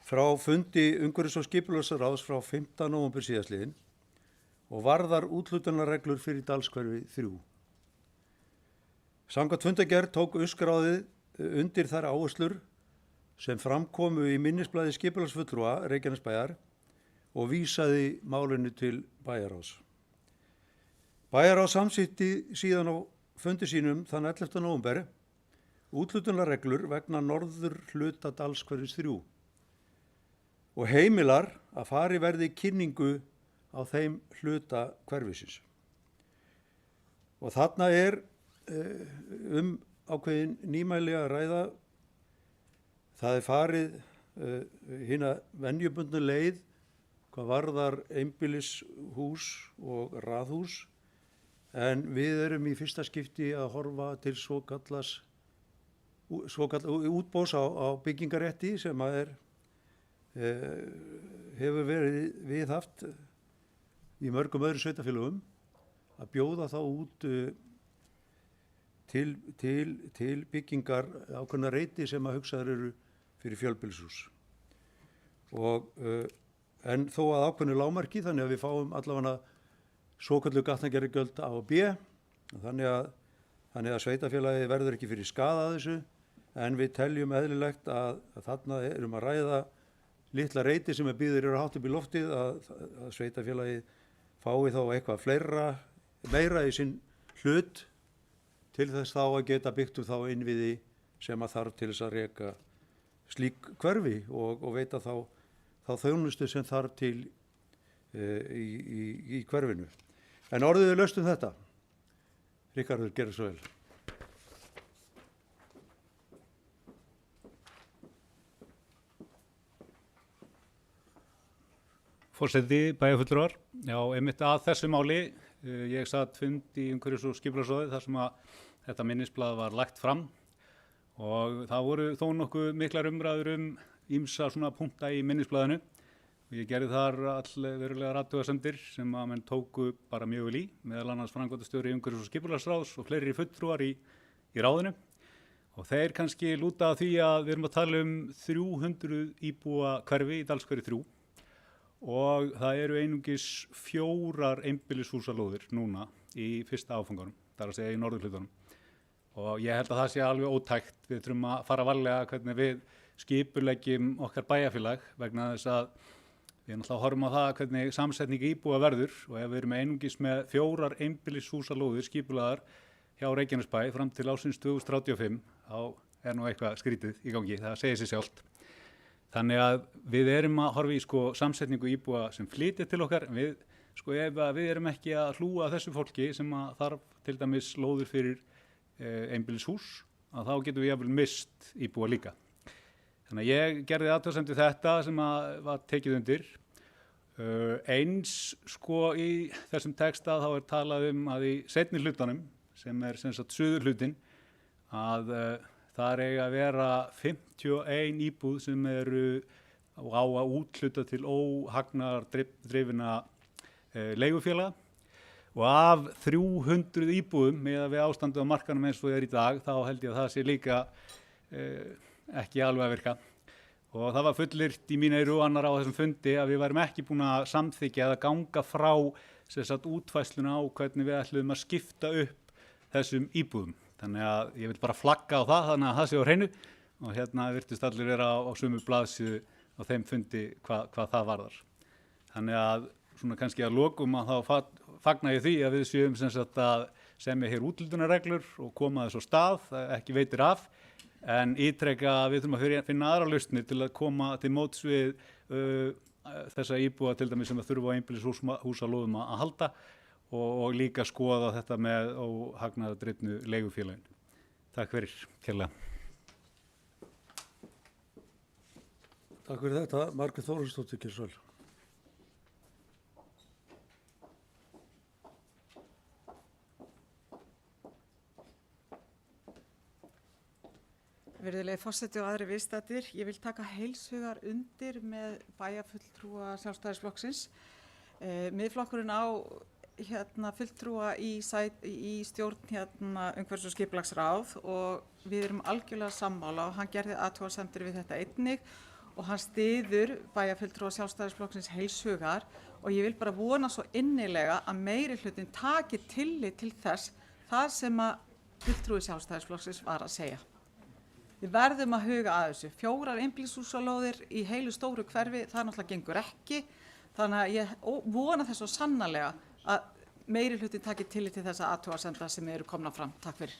frá fundi umhverfis- og skipulagsráðs frá 5. nóvember síðastliðinn og varðar úthlutunarreglur fyrir Dalshverfi 3. Samkvæmt fundargerð tók USK-ráðið undir þær áherslur sem framkomu í minnisblaði skipulagsfulltrúa Reykjanesbæjar og vísaði málinu til bæjarráðs. Bæjarráð samþykkti síðan á fundi sínum þann 11. nóvember úthlutunarreglur vegna norður hluta Dalshverfis 3 og heimilar að fari verði kynningu á þeim hluta hverfisins. Og þarna er ákveðin nýmæli að ræða. Það er farið hina venjubundnu leið hvað varðar einbýlishús og raðhús, en við erum í fyrsta skipti að horfa til svokallað útboðs á byggingarétti sem að hefur verið viðhaft í mörgum öðrum sveitafélögum að bjóða þá út til byggingar ákveðna reiti sem að hugsaðar eru fyrir fjölbýlishús. En þó að ákveðnu lágmarki, þannig að við fáum allavega svokölluð gatnagerðargjöld A og B, þannig að sveitafélagið verður ekki fyrir skaða að þessu, en við teljum eðlilegt að þarna erum að ræða litla reiti sem býður eru hátt upp í loftið, að sveitafélagið fái þá eitthvað meira í sinn hlut til þess þá að geta byggt þá innviði sem að þarf til þess að reka slík hverfi og veita þá þjónustu sem þarf til í hverfinu. En orðið er laust þetta. Ríkharður, gerðu svo vel. Forseti, bæjarfulltrúar, já, einmitt að þessu máli, ég satt fund í umhverfis- og skipulagsráði þar sem að þetta minnisblað var lagt fram og það voru þó nokkuð miklar umræður ýmsa svona punkta í minnisblaðinu og ég gerði þar verulegar athugasemdir sem að menn tóku bara mjög vel í, meðal annars framkvæmdastjóri umhverfis- og skipulagsráðs og fleiri fulltrúar í ráðinu og þeir kannski lúta að því að við erum að tala 300 íbúa hverfi í Dalshverfi 3 og það eru einungis 4 einbýlishúsalóðir núna í fyrsta áfangunum, það er að segja í norðurhlutunum. Og ég held að það sé alveg ótækt, við þurfum að fara varlega hvernig við skipuleggjum okkar bæjarfélag vegna þess að við náttúrulega horfum á það hvernig samsetning íbúa verður og ef við erum einungis með 4 einbýlishúsalóðir skipulaðar hjá Reykjanesbæ fram til ársins 2035, þá er nú eitthvað skrítið í gangi, það segir sig sjálft. Þannig að við erum að horfa í samsetningu íbúa sem flytja til okkar, ef við erum ekki að hlúa þessu fólki sem að þarf til dæmis lóður fyrir einbýlishús, að þá getum við jafnvel mist íbúa líka. Þannig að ég gerði athugasemd við þetta sem var tekið undir. Eins sko í þessum texta þá talað að í seinni hlutanum, sem sem sagt suður hlutin, að þar eiga að vera 51 íbúð sem eru á að úthluta til óhagnaðardrifinna leigufélaga og af 300 íbúðum með við ástandið á markanum eins og í dag þá held ég að það sé líka ekki alveg að virka. Og það var fullyrt í mín eyru og annar á þessum fundi að við værum ekki búin að samþykkja eða ganga frá útfærsluna á hvernig við ætluðum að skipta upp þessum íbúðum. Þannig að ég vil bara flagga á það, þannig að það sé á hreinu og hérna virtist allir vera á sömu blaðsíðu á þeim fundi hvað það varðar. Þannig að svona kannski að lokum að þá fagna ég því að við séum að semja hér úthlutunarreglur og koma þess á stað, ekki veitir af, en ítreka að við þurfum að finna aðra lausnir til að koma til móts við þessa íbúa til dæmis sem þurfa á einbýlishúsalóðum að halda og líka skoða þetta með óhagnaðardrifnu leigufélaginu. Takk fyrir, kærlega. Takk fyrir þetta, Margrét Þórhallsdóttir, gjörðu svo vel. Virðulegi forseti og aðri viðstaddir, ég vil taka heilshugar undir með bæjarfulltrúa Sjálfstæðisflokksins. Miðflokkurinn á fulltrúa í stjórn umhverfis- og skipulagsráð og við erum algjörlega sammála og hann gerði athugasemdir við þetta einnig og hann styður bæjarfulltrúa Sjálfstæðisflokksins heilshugar og ég vil bara vona svo innilega að meirihlutin taki tillit til þess þar sem að fulltrúi Sjálfstæðisflokksins var að segja. Við verðum að huga að þessu. 4 einbýlishúsalóðir í heilu stóru hverfi, það náttúrulega gengur ekki. Þannig að ég vona þess svo sannarlega að meirihlutin taki tillit til þessa athugasemda sem eru komna fram. Takk fyrir.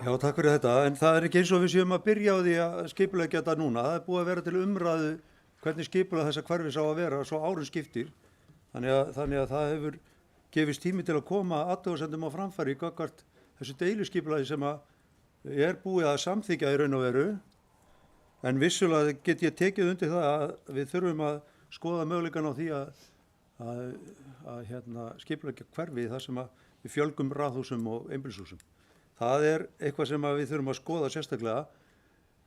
Já, takk fyrir þetta. En það er ekki eins og við séum að byrja á því að skipuleggja þetta núna. Það er búið að vera til umræðu hvernig skipulag þessa hverfis á að vera svo árum skiptir. Þannig að það hefur gefist tími til að koma athugasemdum á framfæri gagnvart þessu deiluskipulagi sem er búið að samþykkja í raun og veru. En vissulega get ég tekið undir það að við þurfum að skoða möguleikann á því að skipuleggja hverfi þar sem við fjölgum raðhúsum og einbýlishúsum. Það er eitthvað sem við þurfum að skoða sérstaklega.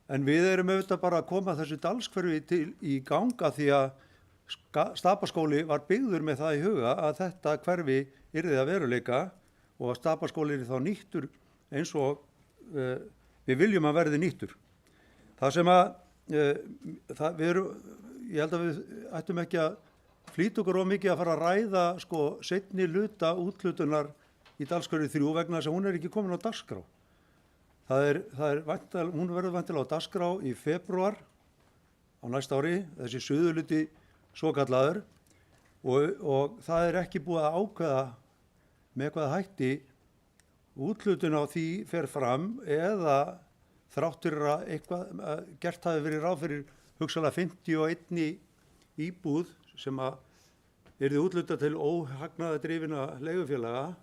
En við erum auðvitað bara að koma þessu dalskverfi í ganga því að Stapaskóli var byggður með það í huga að þetta hverfi yrði að veruleika og að Stapaskóli yrði þá nýttur eins og við viljum að verði nýttur. Það sem ég held að við ættum ekki að flýta okkur of mikið að fara að ræða seinni hluta úthlutunar í Dalskverfi 3 vegna þess að hún er ekki komin á dagskrá. Hún verður væntanlega á dagskrá í febrúar á næsta ári, þessi suðurhluti svokallaður og það er ekki búið að ákveða með hvaða hætti úthlutun á því fer fram eða þráttur að eitthvað gert hafi verið ráð fyrir hugsanlega 51 íbúð sem yrði úthlutað til óhagnaðardrifinna leigufélaga,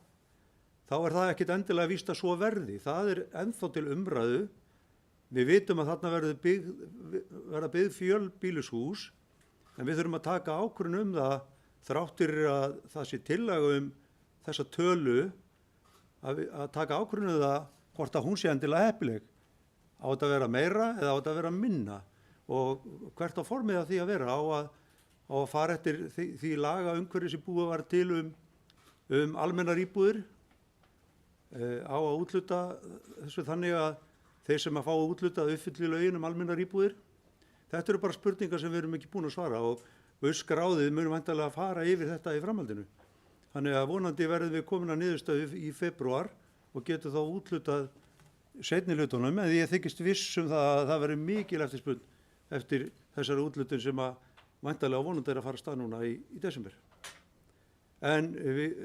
þá er það ekkit endilega víst að svo verði. Það er ennþá til umræðu. Við vitum að þarna verða byggð fjölbýlishús, en við þurfum að taka ákvörðun það þráttur að það sé tillaga þessa tölu að taka ákvörðun það hvort að hún sé endilega heppileg. Á þetta að vera meira eða á þetta að vera minna og hvert á formið að því að vera á að fara eftir því laga umhverfi sem búið var til almennar íbúðir á að úthluta þessu þannig að þeir sem að fá að úthluta uppfylli lögin almennar íbúðir. Þetta eru bara spurningar sem við erum ekki búin að svara og Öskráðið munum væntanlega að fara yfir þetta í framhaldinu. Þannig að vonandi verðum við komin að niðurstöðu í febrúar og getum þá úthlutað seinni hlutunum, en ég þykist viss það að það verður mikil eftirspurn eftir þessari úthlutun sem væntanlega vonandi er að fara af stað núna í desember. En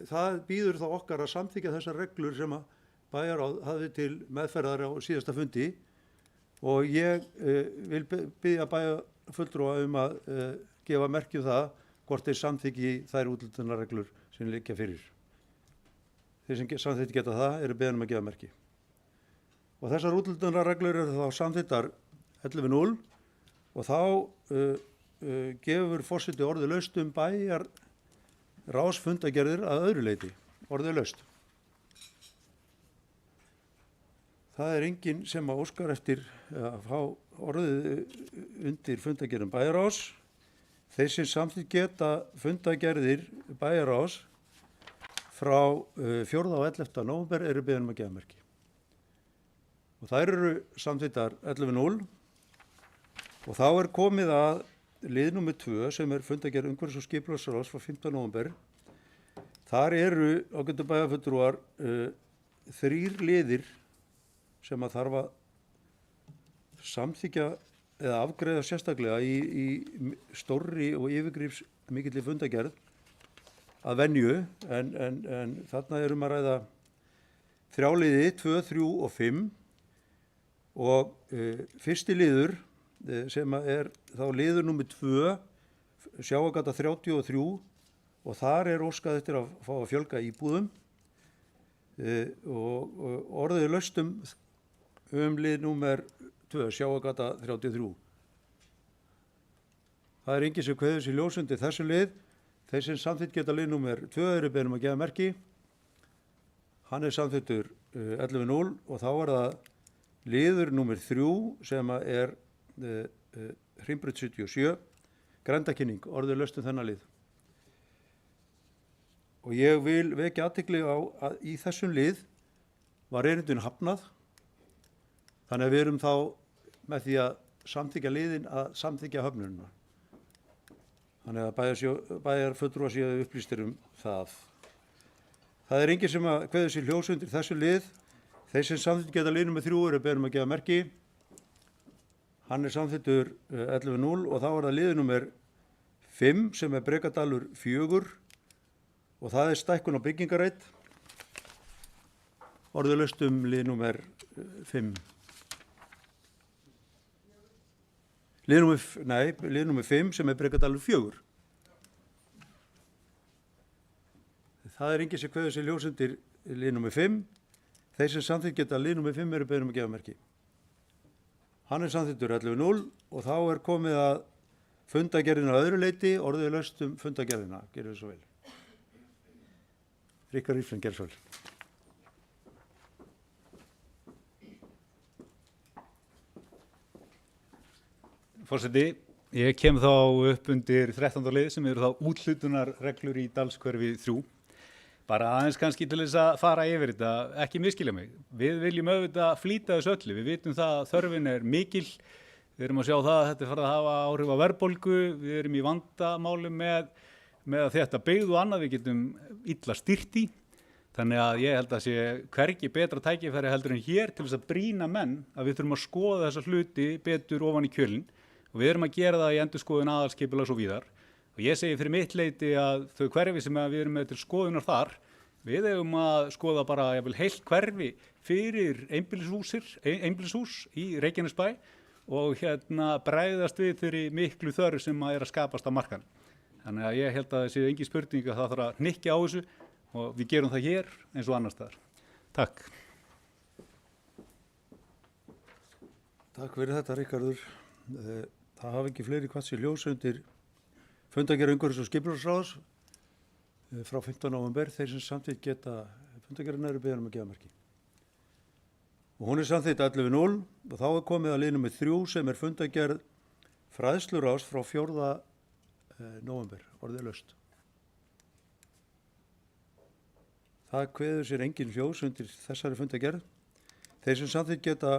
það býður þá okkar að samþykkja þessar reglur sem bæjarráð hafði til meðferðar á síðasta fundi. Og ég vil biðja bæjarfulltrúa að gefa merki það hvort þeir samþykki þær úthlutunarreglur sem liggja fyrir. Þeir sem samþykki geta það eru beðin að gefa merki. og þessar úthlutunarreglur eru þá samþykktar 11.0 og þá gefur forseti orðið laust bæjarráðsfundagerðir að öðru leyti, orðið laust. Það enginn sem óskar eftir að fá orðið undir fundagerðum bæjarráðs. Þeir sem samþykkt geta fundagerðir bæjarráðs frá 4. og 11. nóvember eru beðin að gefa merki. Og þær eru samþykktar 11.0 og þá komið að lið nr. 2 sem fundagerð umhverfis- og skipulagsráðs frá 15. nóvember. Þar eru ágætu bæjarfulltrúar 3 liðir sem að þarf að samþykja eða afgreiða sérstaklega í stórri og yfirgrifs mikilli fundagerð að venju en þarna að ræða 3 liði, 2, 3 og 5 og fyrsti liður sem þá liður nr. 2 Sjávargata 33 og þar óskað eftir að fá að fjölga íbúðum og orðið laust lið nr. 2 Sjávargata 33. Það enginn sem kveður sér ljós undir þessu lið. Þeir sem samþykkt geta lið nr. 2 eru beðin að gefa merki. Hann samþykktur 11.0 og þá það liður nr. 3 sem Hringbraut 77, grenndarkynning, orðið laust þennan lið. Og ég vil vekja athygli á að í þessum lið var erindinu hafnað, þannig að við erum þá með því að samþykkja liðin að samþykkja höfnunina. Þannig að bæjarfulltrúar séu upplýstir það. Það enginn sem að kveður sér ljós undir þessu lið. Þeir sem samþykkt geta lið nr. 3 eru beðin að gefa merki. Hann samþykktur 11.0 og þá það liður nr. 5 sem Brekadalur 4 og það stækkun á byggingarreit. Orðið laust lið nr. 5. Lið nr. 5 sem Brekadalur 4. Það enginn sem kveður sér ljós undir lið nr. 5. Þeir sem samþykkt geta lið nr. 5 eru beðin að gefa merki. Hann samþykktur 11.0 og þá komið að fundagerðina að öðru leyti, orðið laust fundagerðina. Gerðu svo vel. Ríkar Rífling, gerðu svo vel. Forseti, ég kem þá upp undir 13. lið sem eru þá úthlutunarreglur í Dalshverfi 3. Bara aðeins kannski til þess að fara yfir þetta, ekki miskilja mig. Við viljum auðvitað flýta þessu öllu. Við vitum það að þörfin mikil. Við erum að sjá það að þetta farið að hafa áhrif á verðbólgu. Við erum í vandamálum með að þetta byggð og annað við getum illa stýrt í. Þannig að ég held að sé hvergi betra tækifæri heldur en hér til þess að brýna menn að við þurfum að skoða þessa hluti betur ofan í kjölinn. Og við erum að gera það í endurskoðun aðalskipulags og víðar. Og ég segi fyrir mitt leyti að þau hverfi sem við erum með til skoðunar þar, við eigum að skoða bara heilt hverfi fyrir einbýlishús í Reykjanesbæ og bregðast við þeirri miklu þörf sem að skapast á markaðnum. Þannig að ég held að það sé engin spurning að það þarf að hnykkja á þessu og við gerum það hér eins og annars staðar. Takk. Takk fyrir þetta, Ríkharður. Það hafa ekki fleiri hvað sér ljós undir fundagerð umhverfis- og skipulagsráðs frá 15. nóvember. Þeir sem samþykkt geta fundagerðina eru beðin að gefa merki. Og hún samþykkt 11.0 og þá komið að lið nr. 3 sem fundagerð fræðsluráðs frá 4. nóvember, orðið laust. Það kveður sér engin ljós undir þessari fundagerð. Þeir sem samþykkt geta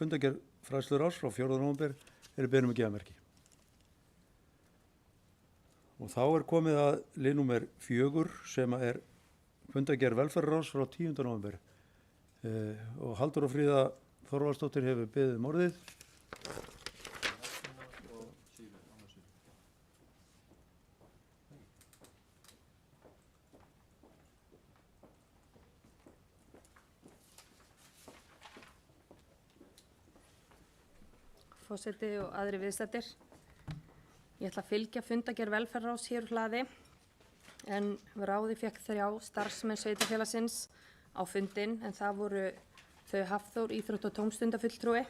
fundagerð fræðsluráðs frá 4. nóvember eru beðin að gefa merki. Og þá komið að lið nr. 4 sem fundagerð velferðarráðs frá 10. nóvember. Og Halldóra Fríða Þorvaldsdóttir hefur beðið orðið. Forseti og aðri viðstaddir. Ég ætla að fylgja fundagerð velferðarráðs hér úr hlaði en ráðið fékk 3 starfsmenn sveitarfélagsins á fundinn en það voru þau Hafþór íþrótt- og tómstundafulltrúi,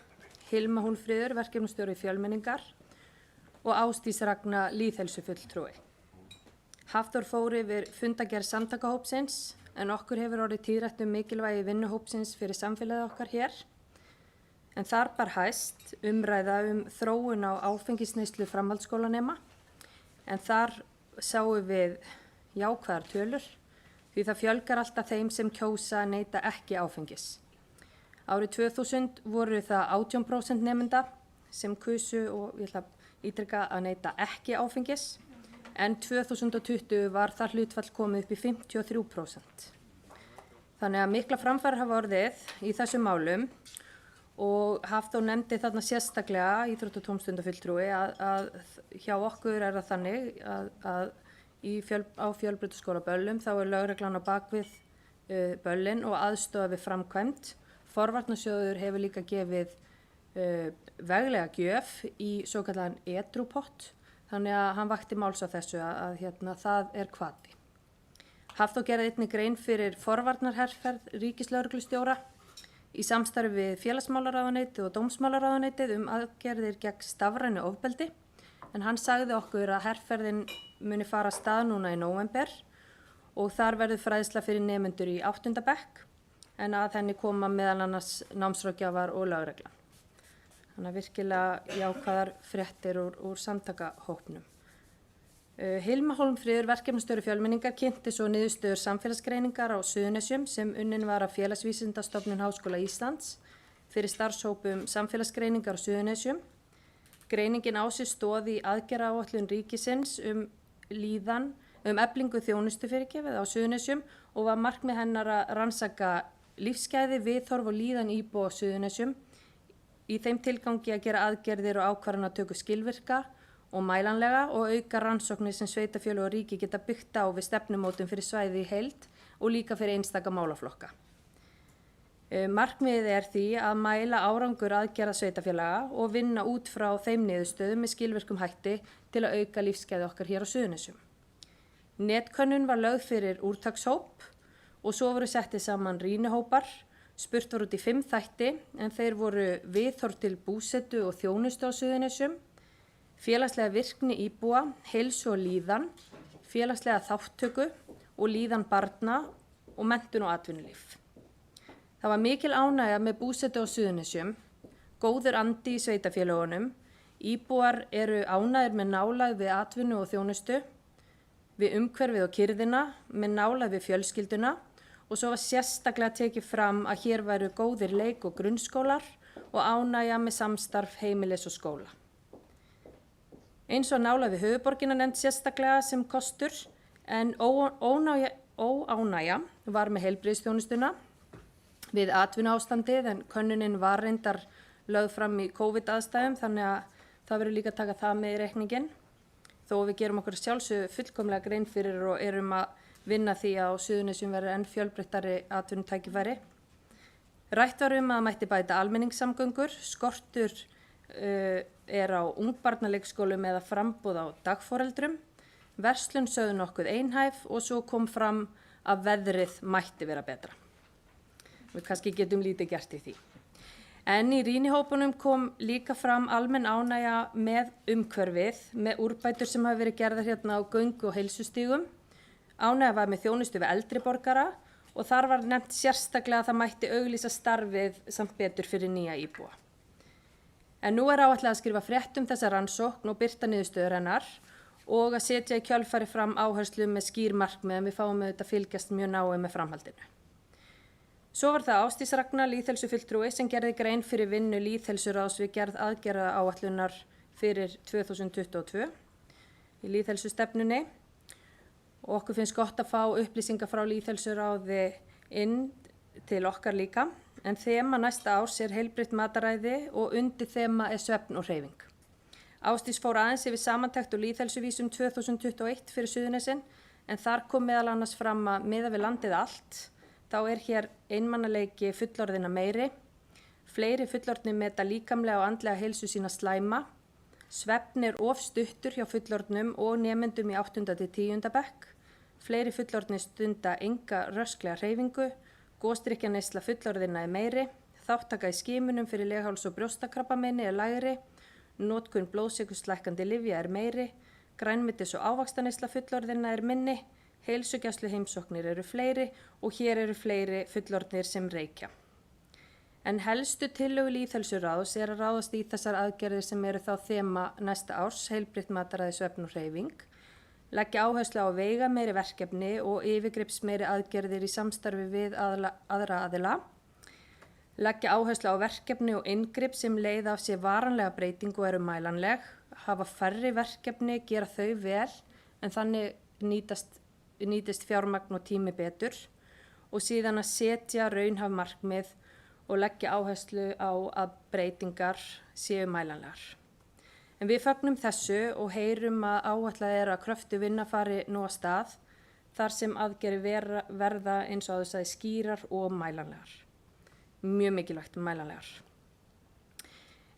Hilma Hólmfríður verkefnastjóri fjölmenningar og Ásdís Ragna lýðheilsufulltrúi. Hafþór fór yfir fundagerð samtakahópsins en okkur hefur orðið tíðrætt mikilvægi vinnuhópsins fyrir samfélagið okkar hér. En þar bar hæst umræða þróun á áfengisneyslu framhaldsskólanema en þar sáum við jákvæðar tölur því það fjölgar alltaf þeim sem kjósa að neyta ekki áfengis. Árið 2000 voru það 18% nemenda sem kusu og ég ætla að ítreka að neyta ekki áfengis en 2020 var það hlutfall komið upp í 53%. Þannig að mikla framfarir hafa orðið í þessum málum og Hafþór nefndi þarna sérstaklega íþrótt- og tómstundafulltrúi að hjá okkur er það þannig að á fjölbrautaskóla Böllum þá er lögreglan á bakvið böllin og aðstoða við framkvæmd. Forvarnasjóður hefur líka gefið veglega gjöf í svokallaðan edrupott þannig að hann vakti máls á þessu að það er hvati. Hafþór gerði einnig grein fyrir forvarnarherferð ríkislögreglustjóra í samstarfi við félagsmálaráðuneytið og dómsmálaráðuneytið aðgerðir gegn stafrænu ofbeldi en hann sagði okkur að herferðin muni fara af stað núna í nóvember og þar verður fræðsla fyrir nemendur í 8. bekk en að henni koma meðal annars námsráðgjafar og lögreglan. Þannig að virkilega jákvæðar fréttir úr samtakahópnum. Hilma Hólmfríður verkefnastjóri fjölmenningar kynnti svo niðurstöður samfélagsgreiningar á Suðurnesjum sem unnin var af Félagsvísindastofnun Háskóla Íslands fyrir starfshópum samfélagsgreiningar á Suðurnesjum. Greiningin á sér stoð í aðgerðaáætlun ríkisins eflingu þjónustufyrirgefið á Suðurnesjum og var markmið hennar að rannsaka lífsgæði, viðhorf og líðan íbúa á Suðurnesjum í þeim tilgangi að gera aðgerðir og ákvarðanatöku skilvirka og mælanlega og auka rannsóknir sem sveitarfélög og ríki geta byggt á við stefnumótun fyrir svæði í heild og líka fyrir einstaka málaflokka. Markmiðið er því að mæla árangur aðgerða sveitarfélaga og vinna út frá þeim niðurstöðum með skilvirkum hætti til að auka lífsgæði okkar hér á Suðurnesjum. Netkönnun var lögð fyrir úrtakshóp og svo voru settið saman rýnihópar, spurt var út í 5 þætti en þeir voru viðhorf til búsetu og þjónustu á Suðurnesjum, félagslega virkni íbúa, heilsu og líðan, félagslega þátttöku og líðan barna og menntun og atvinnulíf. Það var mikil ánægja með búsetu á Suðurnesjum, góður andi í sveitarfélögunum, íbúar eru ánægðir með nálægð við atvinnu og þjónustu, við umhverfið og kyrrðina, með nálægð við fjölskylduna og svo var sérstaklega tekið fram að hér væru góðir leik- og grunnskólar og ánægja með samstarf heimilis og skóla. Eins og nálægð við höfuðborgina nefnd sérstaklega sem kostur en óánægja var með heilbrigðisþjónustuna við atvinnuástandið en könnunin var reyndar lögð fram í COVID-aðstæðum þannig að það verður líka að taka það með í reikningin. Þó við gerum okkur sjálfsögðu fullkomlega grein fyrir og erum að vinna því að á Suðurnesjum verður enn fjölbreyttari atvinnutækifæri. Rætt var að mætti bæta almenningssamgöngur, skortur er á ungbarnaleikskólum eða framboð á dagforeldrum, verslun sögðu nokkuð einhæf og svo kom fram að veðrið mætti vera betra. Við kannski getum lítið gert í því. En í rýnihópunum kom líka fram almenn ánægja með umhverfið, með úrbætur sem hafa verið gerðar hérna á göngu- og heilsustígum. Ánægja var með þjónustu við eldri borgara og þar var nefnt sérstaklega að það mætti auglýsa starfið samt betur fyrir nýja íbúa. En nú er áætlað að skrifa frétt þessa rannsókn og birta niðurstöður hennar og að setja í kjölfari fram áherslu með skýr markmið en við fáum auðvitað að fylgjast mjög náið með framhaldinu. Svo var það Ásdís Ragna lýðheilsufulltrúi sem gerði grein fyrir vinnu lýðheilsuráðs við gerð aðgerðaáætlunar fyrir 2022 í lýðheilsustefnunni og okkur finnst gott að fá upplýsingar frá lýðheilsuráði inn til okkar líka en þema næsta árs er heilbrigt mataræði og undir þema er svefn og hreyfing. Ásdís fór aðeins yfir samantekt og lýðheilsuvísum 2021 fyrir Suðurnesin en þar kom meðal annars fram að miðað við landið allt þá er hér einmannaleiki fullorðina meiri, fleiri fullorðnir meta líkamlega og andlega heilsu sína slæma, svefn er of stuttur hjá fullorðnum og nemendum í 8. til 10. bekk, fleiri fullorðnir stunda enga rösklega hreyfingu, gosdrykkjaneysla fullorðina er meiri, þáttaka í skimunum fyrir legháls- og brjóstakrabbameini er lægri, notkun blóðsykurslækkandi lyfja er meiri, grænmetis- og ávaxtaneysla fullorðinna er minni, heilsugæslu heimsóknir eru fleiri og hér eru fleiri fullorðnir sem reykja. En helstu tillögur lýðheilsuráðs er að ráðast í þessar aðgerðir sem eru þá þema næsta árs, heilbrigt mataræði, svefn og hreyfing, leggja áherslu á veigameiri verkefni og yfirgripsmeiri aðgerðir í samstarfi við aðra aðila, leggja áherslu á verkefni og inngrip sem leiða af sér varanlega breytingu og eru mælanleg, hafa færri verkefni, gera þau vel, en þannig nýtist fjármagn og tími betur og síðan að setja raunhæf markmið og leggja áherslu á að breytingar séu mælanlegar. En við fögnum þessu og heyrum að áætlað er að kröftu vinna fari nú að stað þar sem aðgerðir verða eins og áður sagði skýrar og mælanlegar. Mjög mikilvægt mælanlegar.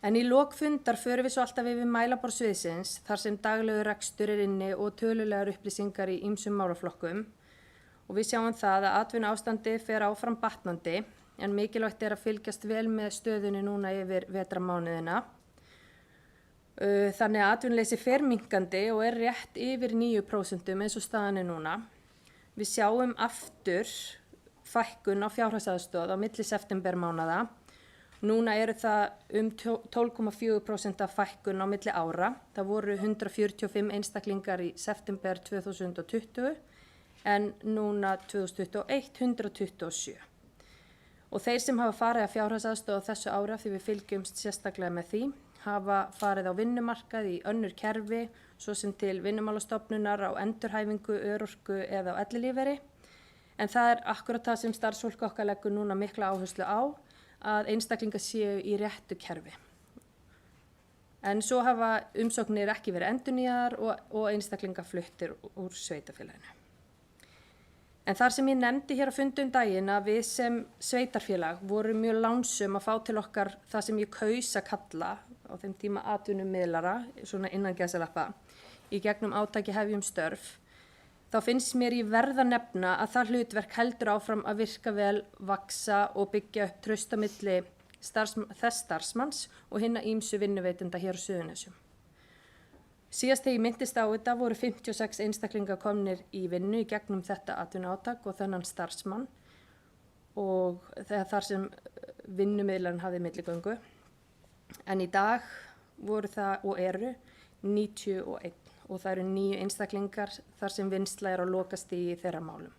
En í lok fundar förum við svo alltaf yfir mælaborð sviðsins þar sem daglegur rekstur er inni og tölulegar upplýsingar í ýmsum málaflokkum og við sjáum það að atvinnuástandi fer áfram batnandi en mikilvægt er að fylgjast vel með stöðunni núna yfir vetramánuðina. Þannig að atvinnuleysi fer minnkandi og er rétt yfir 9% eins og staðan er núna. Við sjáum aftur fækkun á fjárhagsaðstoð á milli septembermánaða. Núna eru það 12,4% af fækkun á milli ára. Það voru 145 einstaklingar í september 2020 en núna 2021 127. Og þeir sem hafa farið að fjárhagsaðstoð á þessu ára því við fylgjumst sérstaklega með því, hafa farið á vinnumarkað í önnur kerfi, svo sem til Vinnumálastofnunar á endurhæfingu, örorku eða á ellilífeyri. En það er akkurat það sem starfsfólk okkar leggur núna mikla áherslu á, að einstaklingar séu í réttu kerfi. En svo hafa umsóknir ekki verið endurnýjaðar og einstaklingar fluttir úr sveitarfélaginu. En þar sem ég nefndi hér á fundum daginn að við sem sveitarfélag vorum mjög lánsum að fá til okkar það sem ég kaus að kalla á þeim tíma atvinnumiðlara, svona innan gæsalappa, í gegnum átaki Hefjum störf, þá finnst mér í verða nefna að það hlutverk heldur áfram að virka vel, vaksa og byggja upp traust á milli þess starfsmanns og hinna ýmsu vinnuveitenda hér á Suðurnesjum. Síðast þegar ég myndist á þetta voru 56 einstaklingar komnir í vinnu í gegnum þetta atvinnuátak og þennan starfsmann og þar sem vinnumiðlarinn hafði milligöngu. En í dag voru það og eru 91 og það eru 9 einstaklingar þar sem vinnsla er á lokastigi í þeirra málum.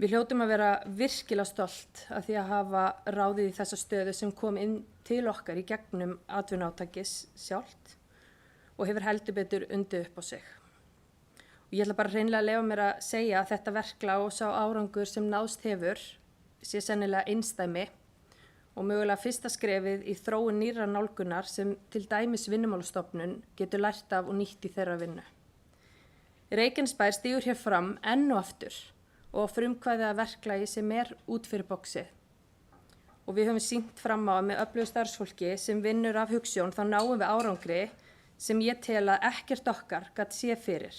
Við hljótum að vera virkilega stolt af því að hafa ráðið í þessa stöðu sem kom inn til okkar í gegnum atvinnuátakis sjálft og hefur heldur betur undið upp á sig. Og ég ætla bara hreinlega að leyfa mér að segja að þetta verklag og sá árangur sem náðst hefur sé sennilega einsdæmi og mögulega fyrsta skrefið í þróun nýrra nálgunar sem til dæmis Vinnumálastofnun getur lært af og nýtt í þeirra vinnu. Reykjanesbær stígur hér fram enn og aftur og frumkvæðið verklagi sem er út fyrir boxið. Og við höfum sýnt fram á að með öflugu starfsfólki sem vinnur af hugsjón þá náum við árangri sem ég tel að ekkert okkar gat sé fyrir.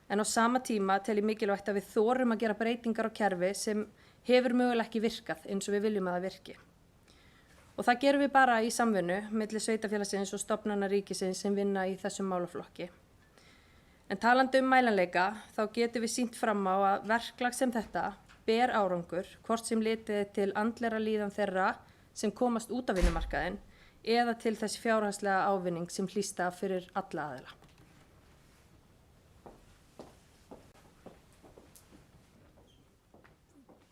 En á sama tíma tel ég mikilvægt að við þorum að gera breytingar á kerfi sem hefur mögulega ekki virkað eins og við viljum að það virki. Og það gerum við bara í samvinnu milli sveitarfélagsins og stofnana ríkisins sem vinna í þessum málaflokki. En talandi mælanleika þá getum við sýnt fram á að verklag sem þetta ber árangur hvort sem litið til andlega líðan þeirra sem komast út af vinnumarkaðinn eða til þess fjárhagslega ávinning sem hlýst af fyrir alla aðila.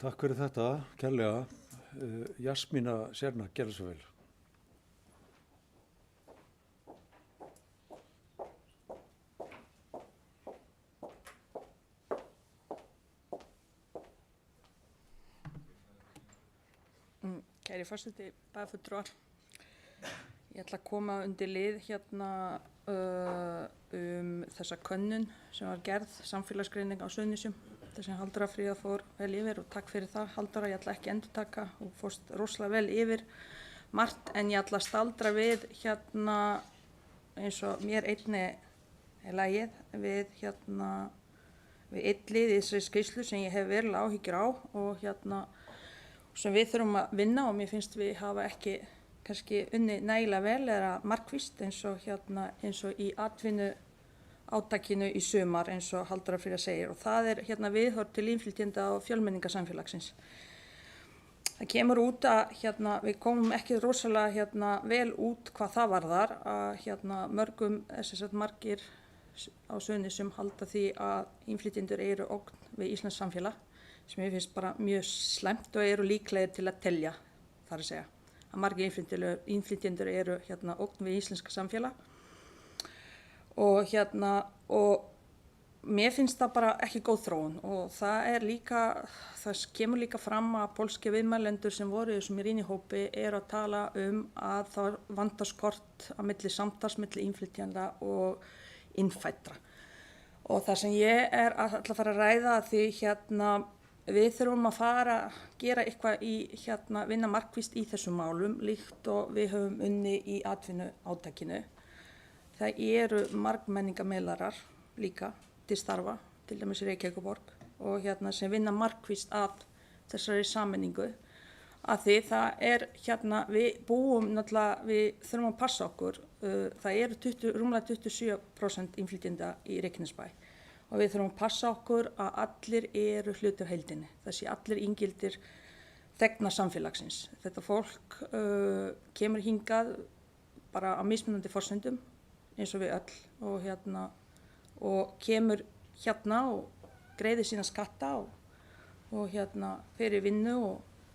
Takk fyrir þetta, kærlega. Jasmína Sérna, gerðu svo vel. Kæri forseti, bæjarfulltrúar. Ég ætla að koma undir lið hérna þessa könnun sem var gerð, samfélagsgreining á Suðurnesjum. Þessi Halldóra Fríða fór vel yfir og takk fyrir það Halldóra, ég ætla ekki endurtaka og fórst rosalega vel yfir margt en ég ætla að staldra við hérna eins og mér einni lagið við einn lið í þessari skýrslu sem ég hef verulega áhyggjur á og sem við þurfum að vinna og mér finnst við hafa ekki kannski unni nægilega vel að markvisst eins og í atvinnu átakinu í sumar eins og Halldóra Fríða segir og það viðhorf til innflytjenda og fjölmenningarsamfélagsins. Það kemur út að við komum ekki rosalega vel út hvað það varðar að margir á Suðurnesjum halda því að innflytjendur eru ógn við Íslands samfélag sem ég finnst bara mjög slæmt og eru líklegir til að telja, þar að segja að margir innflytjendur eru ógn við íslenska samfélag og mér finnst það bara ekki góð þróun og það kemur líka fram að pólski viðmælendur sem voru í þessum rýnihópi eru að tala að það vantar skort á milli samtals milli innflytjenda og innfæddra og það sem ég er að fara að ræða því við þurfum að fara að gera eitthvað í vinna markvisst í þessum málum líkt og við höfum unni í atvinnu átakinu. Það eru margmenningameilarar líka til starfa, til dæmis í Reykjavíkurborg og sem vinna markvisst að þessari sameiningu að því það við búum náttúrulega, við þurfum að passa okkur, það eru rúmlega 27% innflytjenda í Reykjanesbæ og við þurfum að passa okkur að allir eru hluti af heildinni, þessi allir ígildir þegna samfélagsins. Þetta fólk kemur hingað bara á mismunandi forsendum eins og við öll og kemur og greiðir sína skatta og fyrir vinnu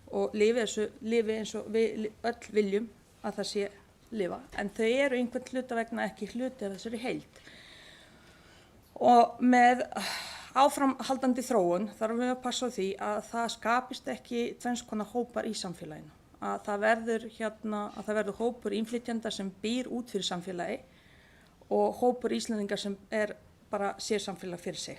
og lifi eins og við öll viljum að það sé lifa. En þau eru einhvern hluta vegna ekki hluti af þessari heild. Og með áframhaldandi þróun þarfum við að passa á því að það skapist ekki tvenns konar hópar í samfélaginu. Að það verður hópur innflytjenda sem býr út fyrir samfélagi og hópur Íslendingar sem bara sér samfélag fyrir sig.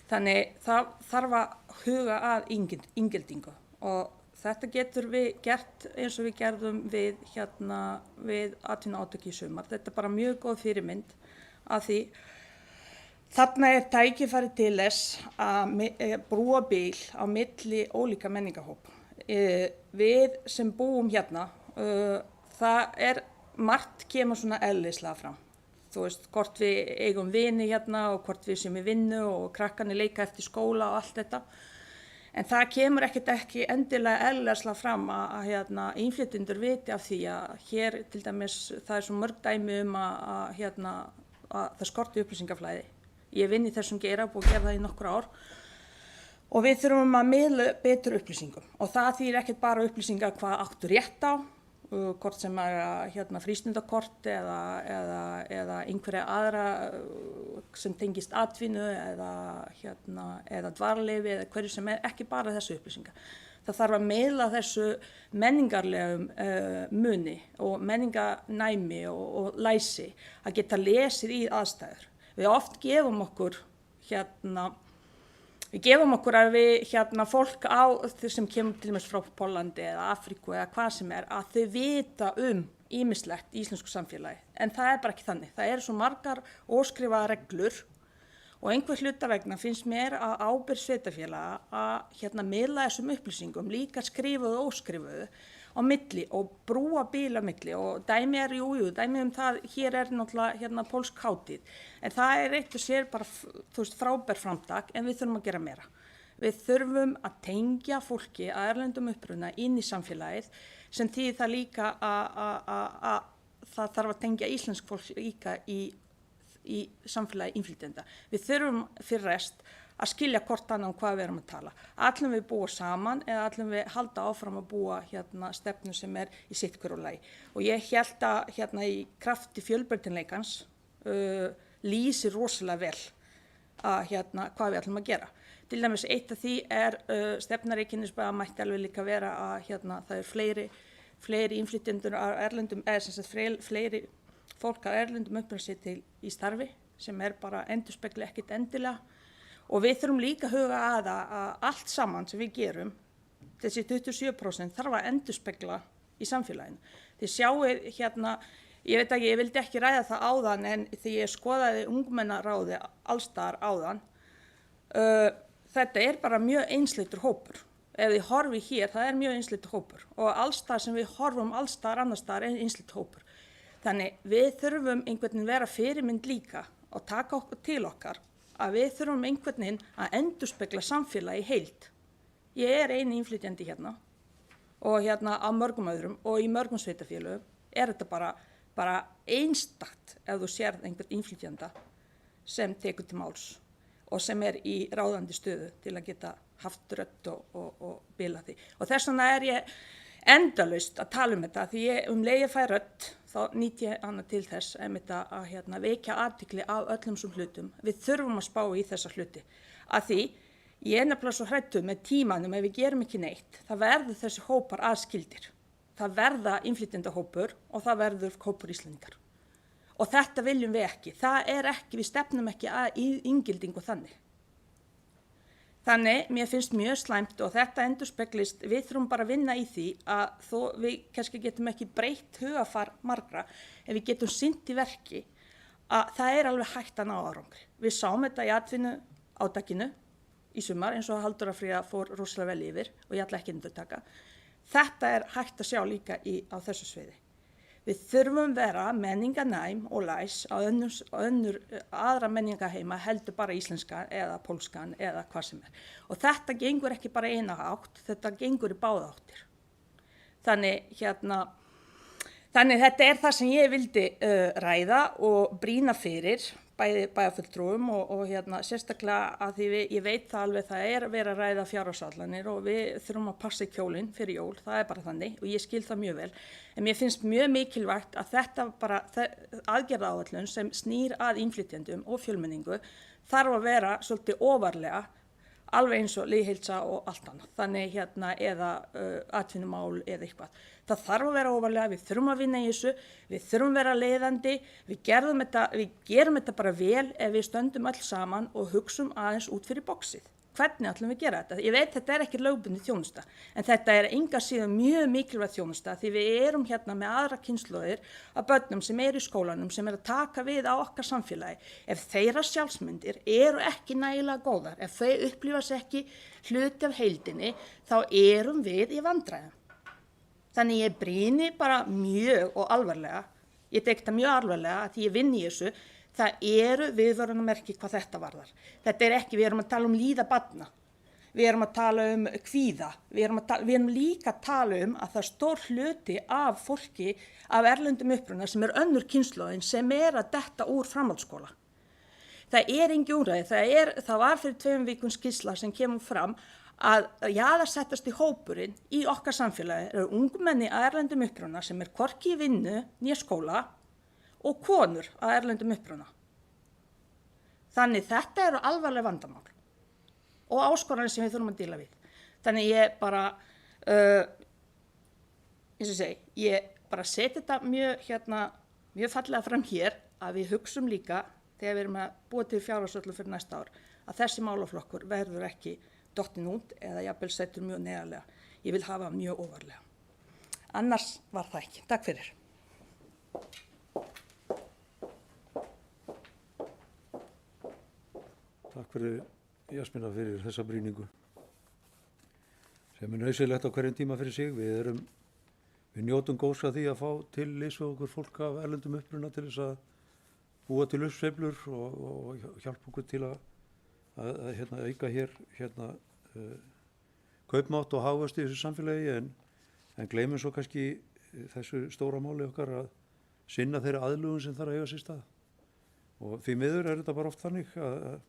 Þannig það þarf að huga að inngildingu og þetta getur við gert eins og við gerðum við atvinnuátak í sumar. Þetta er bara mjög góð fyrirmynd að því þarna tækifæri til þess að brúa bil á milli ólíka menningahópa. Við sem búum það margt kemur svona eðlislega fram. Þú veist, hvort við eigum vini og hvort við sem í vinnu og krakkarnir leika eftir skóla og allt þetta. En það kemur ekki endilega eðlislega fram að innflytjendur viti af því að hér til dæmis það svo mörg dæmi að það skorti upplýsingaflæði. Ég vinn í þessum geira og gera það í nokkur ár og við þurfum að miðla betur upplýsingum og það þýðir ekkert bara upplýsingar hvað áttu rétt á, hvort sem frístundakort eða einhverja aðra sem tengist atvinnu eða dvalarleyfi eða hverju sem ekki bara þessu upplýsingar. Það þarf að miðla þessu menningarlegum muni og menningarnæmi og læsi að geta lesið í aðstæður. Við oft gefum okkur að við fólk sem kemur til dæmis frá Póllandi eða Afríku eða hvað sem að þau vita ýmislegt í íslensku samfélagi. En það er bara ekki þannig. Það eru svo margar óskrifaðar reglur og einhver hluta vegna finnst mér að ábyrgð sveitarfélaga að miðla þessum upplýsingum líka skrifuðu og óskrifuðu á milli og brúa bil á milli og dæmi dæmi það, hér náttúrulega pólsk hátíð, en það eitt og sér bara, frábær framtak, en við þurfum að gera meira. Við þurfum að tengja fólki að erlendum uppruna inn í samfélagið, sem þýðir það líka að það þarf að tengja íslensk fólk líka í samfélagi innflytjenda. Við þurfum fyrir rest að skilja hvort annað hvað við erum að tala. Ætlum við búa saman eða ætlum við halda áfram að búa stefnu sem í sitt hverju lagi. Og ég hélt að í krafti fjölbreytileikans lýsir rosalega vel að hvað við ætlum að gera. Til dæmis eitt af því stefna Reykjanesbæjar mætti alveg líka vera að það fleiri innflytjendur af erlendum, fleiri fólk af erlendum uppruna sér til í starfi sem bara endurspegli ekkert endilega. Og við þurfum líka að huga að allt saman sem við gerum, þessi 27% þarf að endurspegla í samfélaginu. Þið sjáu ég veit ekki, ég vildi ekki ræða það áðan, en þegar ég skoðaði ungmennaráði allstaðar áðan, þetta bara mjög einsleitur hópur ef þið horfi hér, það er mjög einsleitur hópur og allstaðar sem við horfum allstaðar annarstaðar er einsleitur hópur. Þannig við þurfum einhvern veginn vera fyrirmynd líka og taka okkur til okkar að við þurfum einhvern veginn að endurspegla samfélagi heild. Ég er eini innflytjandi hérna og hérna á mörgum öðrum og í mörgum sveitarfélögum er þetta bara einstakt ef þú sérð einhvern innflytjanda sem tekur til máls og sem er í ráðandi stöðu til að geta haft rödd og bila því. Og þess vegna er ég endalaust að tala þetta því ég leið fæ rödd þá nýt ég hana til þess að vekja athygli á öllum þessum hlutum. Við þurfum að spá í þessa hluti að því ég er nefnilega svo hræddur með tímanum ef við gerum ekki neitt. Það verður þessi hópar aðskildir. Það verða innflytjendahópur og það verður hópur Íslendingar. Og þetta viljum við ekki. Það er ekki, við stefnum ekki að inngildingu þannig. Þannig, mér finnst mjög slæmt og þetta endurspeglist, við þurfum bara að vinna í því að þó við kannski getum ekki breytt hugafar margra, en við getum sýnt í verki að það er alveg hægt að ná árangri. Við sáum þetta í atvinnu átakinu í sumar eins og Halldóra Fríða fór rosalega vel yfir og ég ætla ekki endurtaka. Þetta er hægt að sjá líka á þessu sviði. Við þurfum vera menninganæm og læs á aðra menningaheima heldur bara íslenskan eða pólskan eða hvað sem er. Og þetta gengur ekki bara eina átt, þetta gengur í báða áttir. Þannig þetta er það sem ég vildi ræða og brýna fyrir bæði bæjarfulltrúum og sérstaklega að því ég veit það alveg það er verið að ræða fjárhagsáætlanir og við þurfum að passa í kjólinn fyrir jól, það er bara þannig og ég skil það mjög vel. En mér finnst mjög mikilvægt að þetta bara aðgerðaáætlun sem snýr að innflytjendum og fjölmenningu þarf að vera svolítið ofarlega alveg eins og lýðheilsa og allt annað. Þannig eða atvinnumál eða eitthvað. Það þarf að vera ofarlega, við þurfum að vinna í þessu, við þurfum að vera leiðandi, við gerum þetta bara vel ef við stöndum öll saman og hugsum aðeins út fyrir boxið. Hvernig ætlum við að gera þetta? Ég veit þetta er ekki lögbundin þjónusta, en þetta er enga síðan mjög mikilvæg þjónusta því við erum með aðra kynslóðir af börnum sem eru í skólanum sem að taka við á okkar samfélagi. Ef þeirra sjálfsmyndir eru ekki nægilega góðar, ef þau upplifa sér ekki hluti af heildinni, þá erum við í vandræðum. Þannig ég brýni bara mjög og alvarlega, ég tek þetta mjög alvarlega að því ég vinn í þessu, það eru viðvörunarmerki hvað þetta varðar. Þetta er ekki, við erum að tala um líða barna, við erum að tala um kvíða, við erum líka að tala um að það er stór hluti af fólki af erlendum uppruna sem er önnur kynslóðin sem er að detta úr framhaldsskóla. Það er engi úrræði, það var fyrir 2 vikum skýrsla sem kemur fram að jaðarsettast í hópurinn í okkar samfélagi eru ungmenni að erlendum uppruna sem er hvorki í vinnu né skóla og konur að erlendum uppruna. Þannig þetta eru alvarleg vandamál og áskoranir sem við þurfum að díla við. Þannig ég bara, ég bara seti þetta mjög fallega fram hér að við hugsum líka þegar við erum að búa til fjárhagsáætlun fyrir næsta ár að þessi málaflokkur verður ekki dottin út eða jafnvel settur mjög neðarlega. Ég vil hafa mjög ofarlega. Annars var það ekki. Takk fyrir. Takk fyrir Jasmína fyrir þessa brýningu sem er nauðsynlegt á hverjum tíma fyrir sig. Við njótum góðs að því að fá til liðs við okkur fólk af erlendum uppruna til þess að búa til uppsveiflur og hjálpa okkur til að auka hér kaupmátt og hagvöxt í þessu samfélagi en gleymum svo kannski þessu stóra máli okkar að sinna þeirri aðlugun sem þarf að eiga sér stað. Og því miður er þetta bara oft þannig að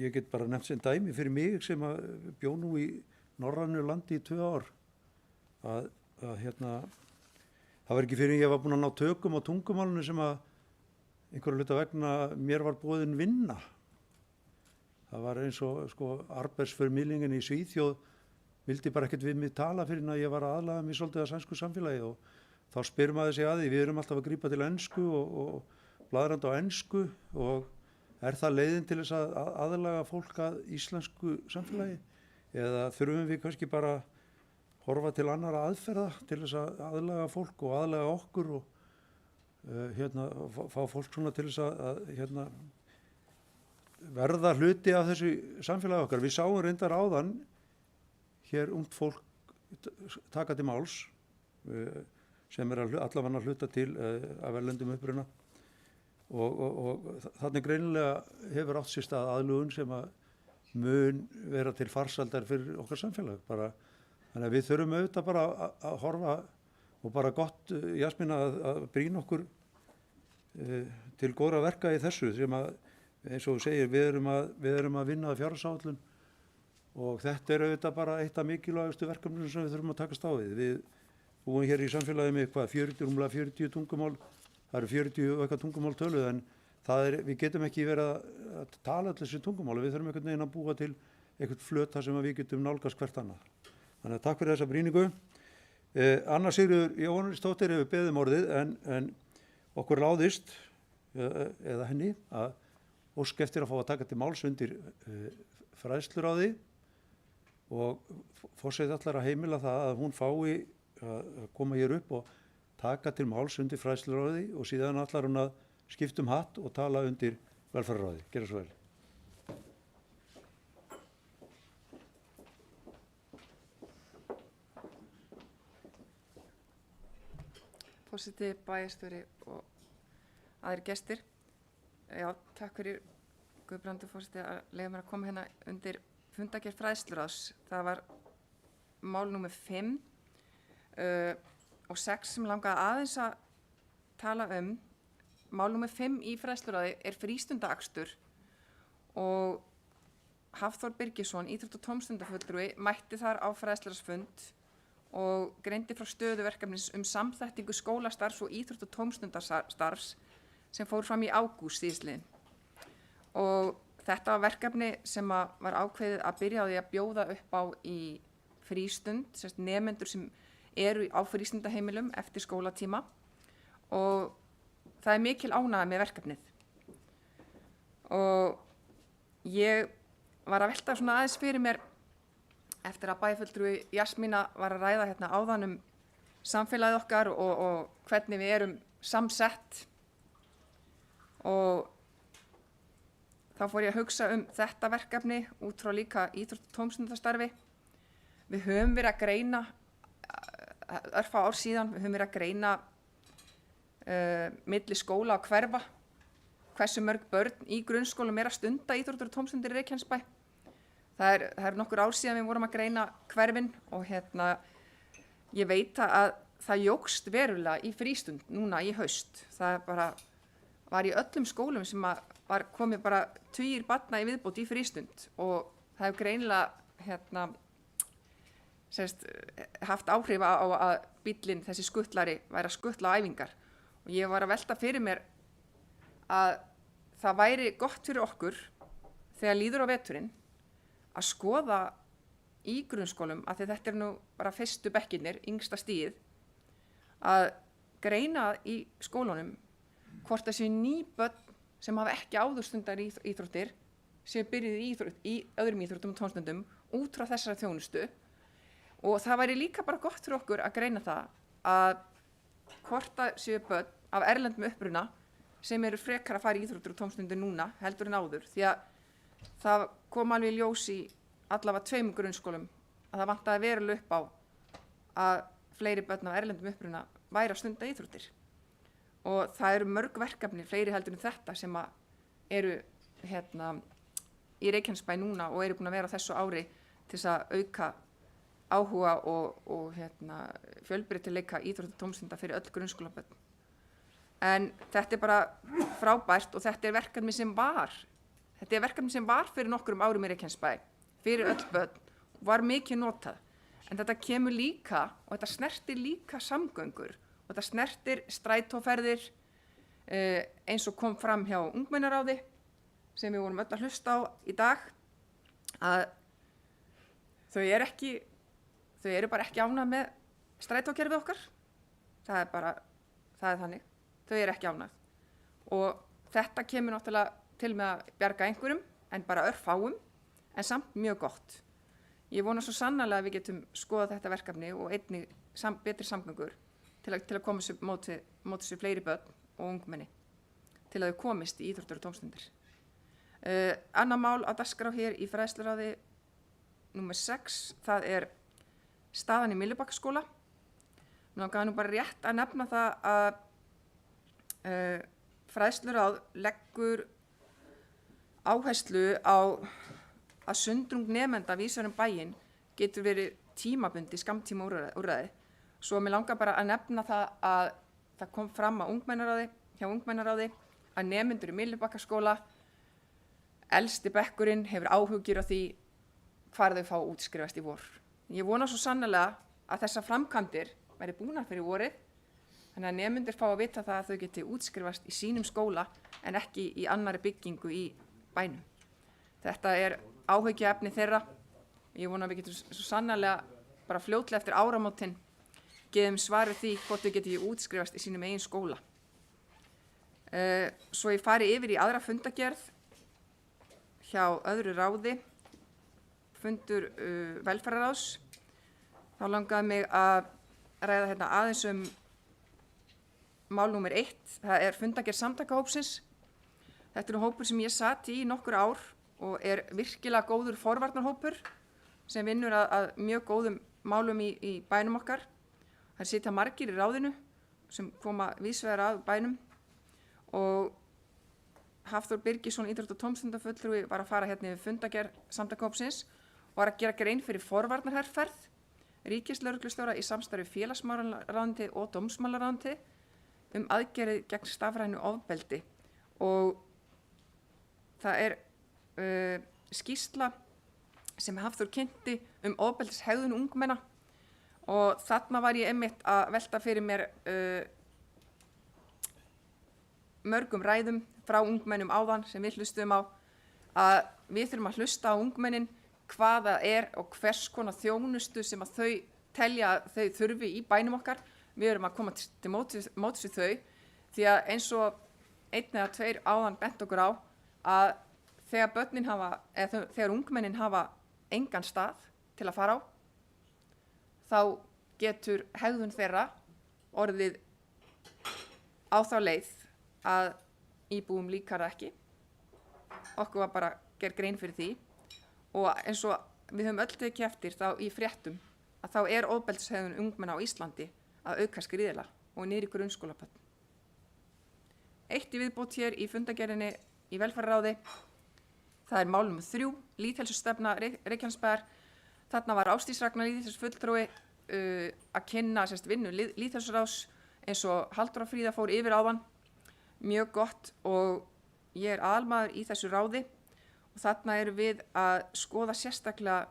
ég get bara nefnt sem dæmi fyrir mig sem að bjó nú í norrænu landi í 2 ár að það var ekki fyrir ég var búinn að ná tökum á tungumálinu sem að einhverju hluta vegna mér var boðin vinna. Það var eins og arbeidsförmidlingen í Svíþjóð vildi bara ekkert við mig tala fyrir en að ég var að aðlaga mig svolítið að sænsku samfélagi og þá spyr maður sig að því við erum alltaf að grípa til ensku og blaðrandi á ensku og er það leiðin til þess að aðlaga fólk að íslensku samfélagi eða þurfum við kannski bara horfa til annara aðferða til þess að aðlaga fólk og aðlaga okkur og fá fólk svona til þess að verða hluti af þessu samfélagi okkar. Við sáum reyndar áðan hér ungt fólk taka til máls sem allavega hluta til af erlendum uppruna og þannig greinilega hefur átt sér stað aðlugun sem að mun vera til farsaldar fyrir okkar samfélag bara. Þannig að við þurfum auðvitað bara að horfa og bara gott, Jasmín, að brýna okkur til góðra verka í þessu sem að, eins og þú segir, við erum að vinna að fjárhagsáætlun og þetta er auðvitað bara eitt af mikilvægustu verkefnum sem við þurfum að takast á við. Við búum hér í samfélagi með rúmlega 40 tungumál, það eru 40 og eitthvað tungumál töluð en við getum ekki verið að tala allir þessi tungumáli, við þurfum einhvern veginn að búa til einhvern flöta sem við getum nálgast hvert annað. Þannig að takk fyrir þessa brýningu. Anna Sigríður Jóhannesdóttir hefur beðið um orðið en okkur láðist, eða henni, að óska eftir að fá að taka til máls undir fræðsluráði og forseti ætlar að heimila það að hún fái að koma hér upp og taka til máls undir fræðsluráði og síðan ætlar hún að skipta hatt og tala undir velferðarráði. Gjörðu svo vel. Forseti, bæjarstjóri og aðrir gestir. Já, takk fyrir Guðbrandur forseti að leyfa mér að koma hérna undir fundargerð fræðsluráðs. Það var mál númer 5 og 6 sem langaði aðeins að tala um. Mál númer 5 í fræðsluráði er frístundaakstur og Hafþór Birgisson, íþrótta- og tómstundafulltrúi, mætti þar á fræðsluráðsfund og greindi frá stöðu verkefnis samþættingu skólastarfs og íþrótta- og tómstundastarfs sem fór fram í ágúst síðastliðinn. Og þetta var verkefni sem var ákveðið að byrja á því að bjóða upp á í frístund, nemendur sem eru á frístundaheimilum eftir skólatíma og það er mikil ánægja með verkefnið. Og ég var að velta svona aðeins fyrir mér eftir að bæjarfulltrúi Jasmína var að ræða hérna áðan samfélagið okkar og hvernig við erum samsett og þá fór ég að hugsa þetta verkefni út frá líka íþrótta- og tómstundastarfi. Við höfum verið að greina, örfá ár síðan, við höfum verið að greina milli skóla og hverfa, hversu mörg börn í grunnskólum að stunda íþróttir og tómstundir í Reykjanesbæ. Það er nokkur ár síðan við vorum að greina hverfin og ég veit að það jókst verulega í frístund núna í haust. Það bara var í öllum skólum sem var komið bara tugir barna í viðbót í frístund og það hefur greinilega haft áhrif á að bíllinn, þessi skuttlari, væri að skuttla á æfingar. Og ég var að velta fyrir mér að það væri gott fyrir okkur þegar líður á veturinn að skoða í grunnskólum, af því þetta nú bara fyrstu bekkirnir, yngsta stigið, að greina í skólunum hvort það séu ný börn sem hafa ekki áður stundar íþróttir séu byrjuð í öðrum íþróttum og tómstundum út frá þessari þjónustu. Og það væri líka bara gott fyrir okkur að greina það að hvort það séu börn af erlendum uppruna sem eru frekar að fara í íþróttir og tómstundir núna heldur en áður, því að það kom alveg í ljós í allavega 2 grunnskólum að það vantaði verulega upp á að fleiri börn af erlendum uppruna væri að stunda íþróttir. Og það eru mörg verkefni, fleiri heldur en þetta, sem eru í Reykjanesbæ núna og eru búin að vera þessu ári til þess að auka áhuga og fjölbreytileika íþrótta- og tómstunda fyrir öll grunnskólabörn. En þetta er bara frábært og þetta er verkefni sem var fyrir nokkrum árum í Reykjanesbæ, fyrir öll börn, var mikið notað. En þetta kemur líka, og þetta snertir líka samgöngur, og þetta snertir strætóferðir, eins og kom fram hjá ungmennaráði, sem við vorum öll að hlusta á í dag, að þau eru bara ekki ánægð með strætókerfið okkar. Það er þannig. Þau eru ekki ánægð. Og þetta kemur náttúrulega til með að bjarga einhverjum, en bara örfáum, en samt mjög gott. Ég vona svo sannarlega að við getum skoðað þetta verkefni og einnig betri samgöngur til að koma sér móti sér fleiri börn og ungmenni til að þau komist í íþróttir og tómstundir. Annað mál á dagskrá hér í fræðsluráði númer 6, það er staðan í Myllubakkaskóla. Mér langaði nú bara rétt að nefna það að fræðsluráð leggur áherslu á að sundrung nemenda vísar bæinn getur verið tímabundi skammtíma úrræði. Svo mér langar bara að nefna það að það kom fram að hjá ungmennaráði að nemendur í Myllubakkaskóla, elsti bekkurinn, hefur áhyggjur af því hvar þau fá útskrifast í vor. Ég vona svo sannarlega að þessar framkvæmdir verði búnar fyrir vorið, þannig að nemendur fá að vita það að þau geti útskrifast í sínum skóla en ekki í annari byggingu í bænum. Þetta er áhyggjuefni þeirra. Ég vona að við getum svo sannarlega bara fljótlega eftir áramótin gefum svar við því hvort þau geti útskrifast í sínum eigin skóla. Svo ég fari yfir í aðra fundagerð hjá öðru ráði, fundur velferðarráðs. Þá langaði mig að ræða hérna aðeins mál númer 1. Það er fundagerð samtakahópsins. Þetta er hópur sem ég sat í nokkur ár og er virkilega góður forvarnarhópur sem vinnur að mjög góðum málum í bænum okkar. Það sitja margir í ráðinu sem koma víðsvegar að bænum og Hafþór Birgisson, íþrótta- og tómstundafulltrúi, var að fara hérna yfir fundagerð samtakahópsins og var að gera grein fyrir forvarnarherferð ríkislögreglustjóra í samstarfi félagsmálaráðuneytið og dómsmálaráðuneytið aðgerðir gegn stafrænu ofbeldi. Og það er skýrsla sem Hafþór kynnti ofbeldishegðun ungmenna og þarna var ég einmitt að velta fyrir mér mörgum ræðum frá ungmennum áðan sem við hlustuðum á, að við þurfum að hlusta á ungmennin hvað það er og hvers konar þjónustu sem að þau telja að þau þurfi í bænum okkar. Við erum að koma til móts við þau því að eins og 1 eða 2 áðan bent okkur á að þegar ungmennin hafa engan stað til að fara á, þá getur hegðun þeirra orðið á þá leið að íbúum líkar það ekki. Okkur var bara gerð grein fyrir því og eins og við höfum öll tekið eftir þá í fréttum að þá er ofbeldishegðun ungmenna á Íslandi að aukast gríðarlega og niður í grunnskólabörn. Eitt í viðbót hér í fundagerðinni í velferðarráði, það er mál númer 3, lýðheilsustefna Reykjanesbæjar. Þarna var Ásdís Ragna lýðheilsufulltrúi að kynna vinnu lýðheilsuráðs eins og Halldóra Fríða fór yfir áðan. Mjög gott og ég er aðalmaður í þessu ráði og þarna erum við að skoða sérstaklega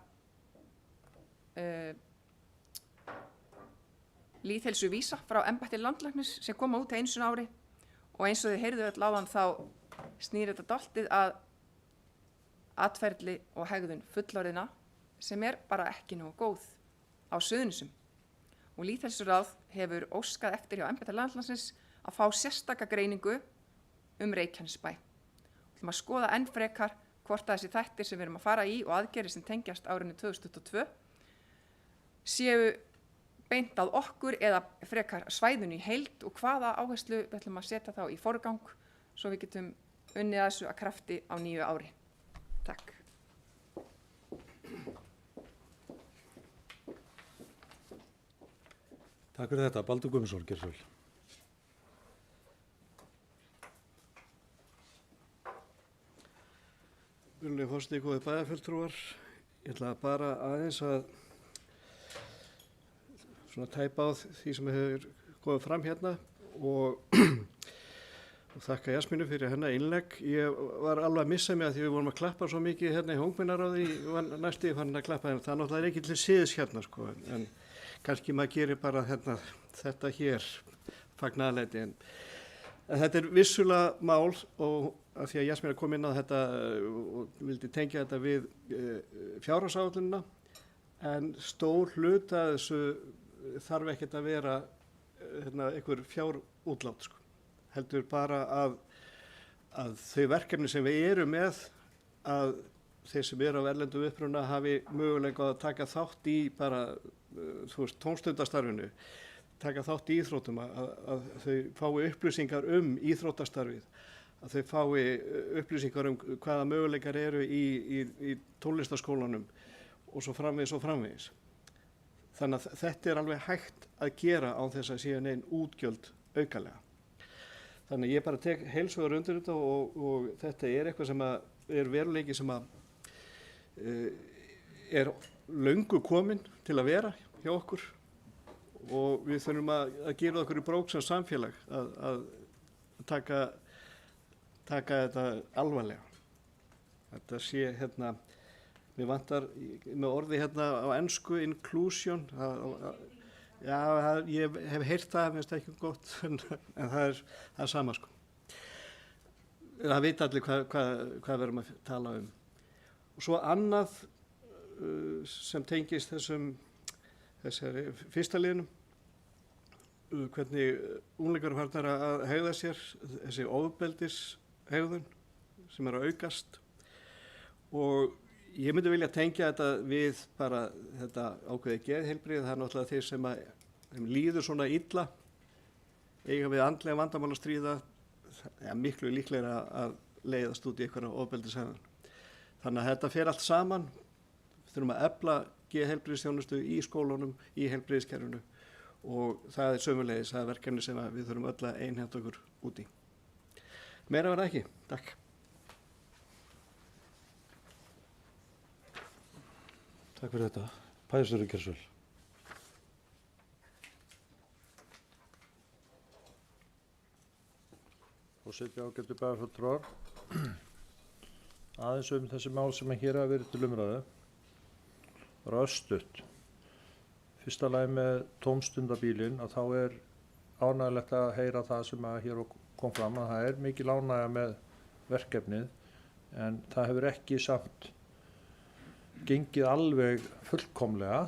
lýðheilsuvísa frá embætti landlæknis sem koma út einu sinni á ári og eins og þið heyrðu öll áðan þá snýr þetta dálítið að atferli og hegðun fullorðina sem er bara ekki nógu góð á Suðurnesjum. Og lýðheilsuráð hefur óskað eftir hjá embætti landlæknis að fá sérstaka greiningu Reykjanesbæ. Við ætlum að skoða enn frekar hvort að þessi þættir sem við erum að fara í og aðgerðir sem tengjast árinu 2022 séu beint að okkur eða frekar svæðinu í heild og hvaða áherslu við ætlum að setja þá í forgang svo við getum unnið að þessu að krafti á nýju ári. Takk. Takk fyrir þetta. Baldur Guðmundsson, gjörðu svo vel. Virðulegi forseti, góðir bæjarfulltrúar, ég ætla bara aðeins að tæpa á því sem hefur komið fram hérna og þakka Jasmínu fyrir hennar innlegg. Ég var alveg að missa mig að því við vorum að klappa svo mikið hérna í ungmennaráði næstu fann að klappa en það náttúrulega er ekki til siðis hérna en kannski maður gerir bara þetta hér fagnaðarlæti en þetta er vissulega mál og að því að Jasmín kom inn á þetta og vildi tengja þetta við fjárhagsáætlunina en stór hluta þessu þarf ekkert að vera einhver fjárútlát heldur bara að þau verkefni sem við erum með að þeir sem eru á erlendum uppruna hafi mögulega að taka þátt í bara tómstundastarfinu, taka þátt í íþróttum, að þau fái upplýsingar íþróttastarfið, að þau fái upplýsingar hvaða möguleikar eru í tónlistarskólanum og svo framvegis. Þannig að þetta alveg hægt að gera án þess að séu nein útgjöld aukalega. Þannig ég bara tek heilshugar undir þetta og þetta eitthvað sem veruleiki sem löngu kominn til að vera hjá okkur og við þurfum að gera okkur í brók sem samfélag að taka þetta alvarlega. Þetta sé mér vantar með orði á ensku inclusion. Já, ég hef heyrt það, finnst ekki gott, en það er sama sko. Það veit allir hvað við erum að tala um. Og svo annað sem tengist þessari fyrsta liðnum, hvernig unglingar farnar að hegða sér, þessi ofbeldishegðun sem að aukast. Og ég myndi vilja tengja þetta við bara þetta ákveði geðheilbrigði. Það náttúrulega þeir sem þeim líður svona illa, eiga við andlega vandamál að stríða, miklu líklega að leiðast út í einhverja ofbeldishegðun. Þannig að þetta fer allt saman. Við þurfum að efla geðheilbrigðisþjónustu í skólunum, í heilbrigðiskerfinu og það sömuleiðis, það verkefni sem við þurfum öll að einhenda okkur út í. Meira var það ekki. Takk. Takk fyrir þetta. Bæjarstjóri Geirsvel. Forseti, ágætu bæjarfulltrúar. Aðeins þessi mál sem hér hafa verið til umræðu var örstutt. Fyrsta lagi með tómstundabílinn að þá ánægilegt að heyra það sem hér kom fram að það mikil ánægja með verkefnið en það hefur ekki samt gengið alveg fullkomlega.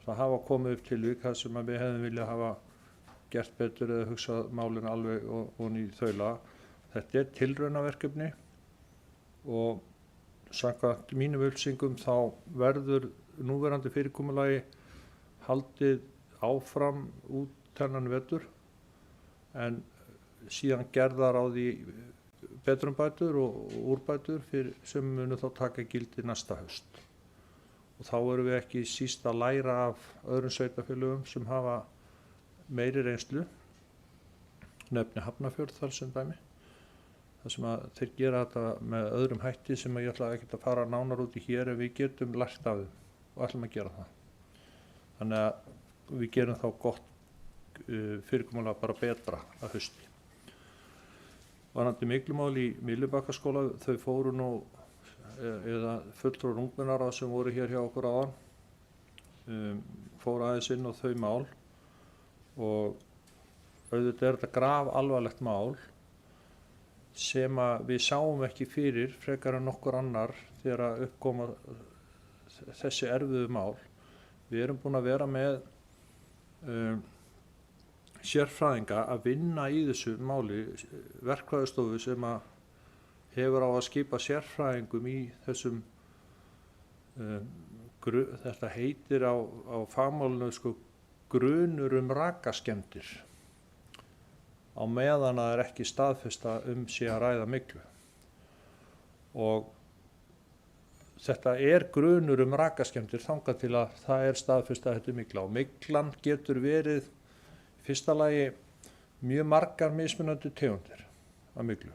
Það hafa komið upp tilvik þar sem við hefðum viljað hafa gert betur eða hugsað málin alveg og í þaula. Þetta tilraunaverkefni og samkvæmt mínum upplýsingum þá verður núverandi fyrirkomulagi haldið áfram út þennan vetur en síðan gerðar á því betrumbætur og úrbætur sem munu þá taka gildi næsta haust. Og þá erum við ekki síst að læra af öðrum sveitarfélögum sem hafa meiri reynslu, nefni Hafnarfjörð þar sem dæmi. Það sem að þeir gera þetta með öðrum hætti sem ég ætla ekki að fara nánar út í hér en við getum lært af þeim og ætlum að gera það. Þannig að við gerum þá gott fyrirkomulega bara betra að hausti. Varðandi Miklumál í Myllubakkaskóla, þau fóru nú, eða fulltrúar ungmennaráðs sem voru hér hjá okkur áðan, fóru aðeins inn á þau mál og auðvitað þetta grafalvarlegt mál sem að við sáum ekki fyrir frekar en nokkur annar þegar að uppkoma þessi erfiðu mál. Við erum búin að vera með sérfræðinga að vinna í þessu máli, verkfræðistofu sem að hefur á að skipa sérfræðingum í þessum, þetta heitir á fagmálinu grunur rakaskemmdir, á meðan að það ekki staðfesta sé að ræða myglu. Og þetta grunur rakaskemmdir þangað til að það staðfesta að þetta mygla. Og myglan getur verið fyrsta lagi mjög margar mismunandi tegundir af myglu.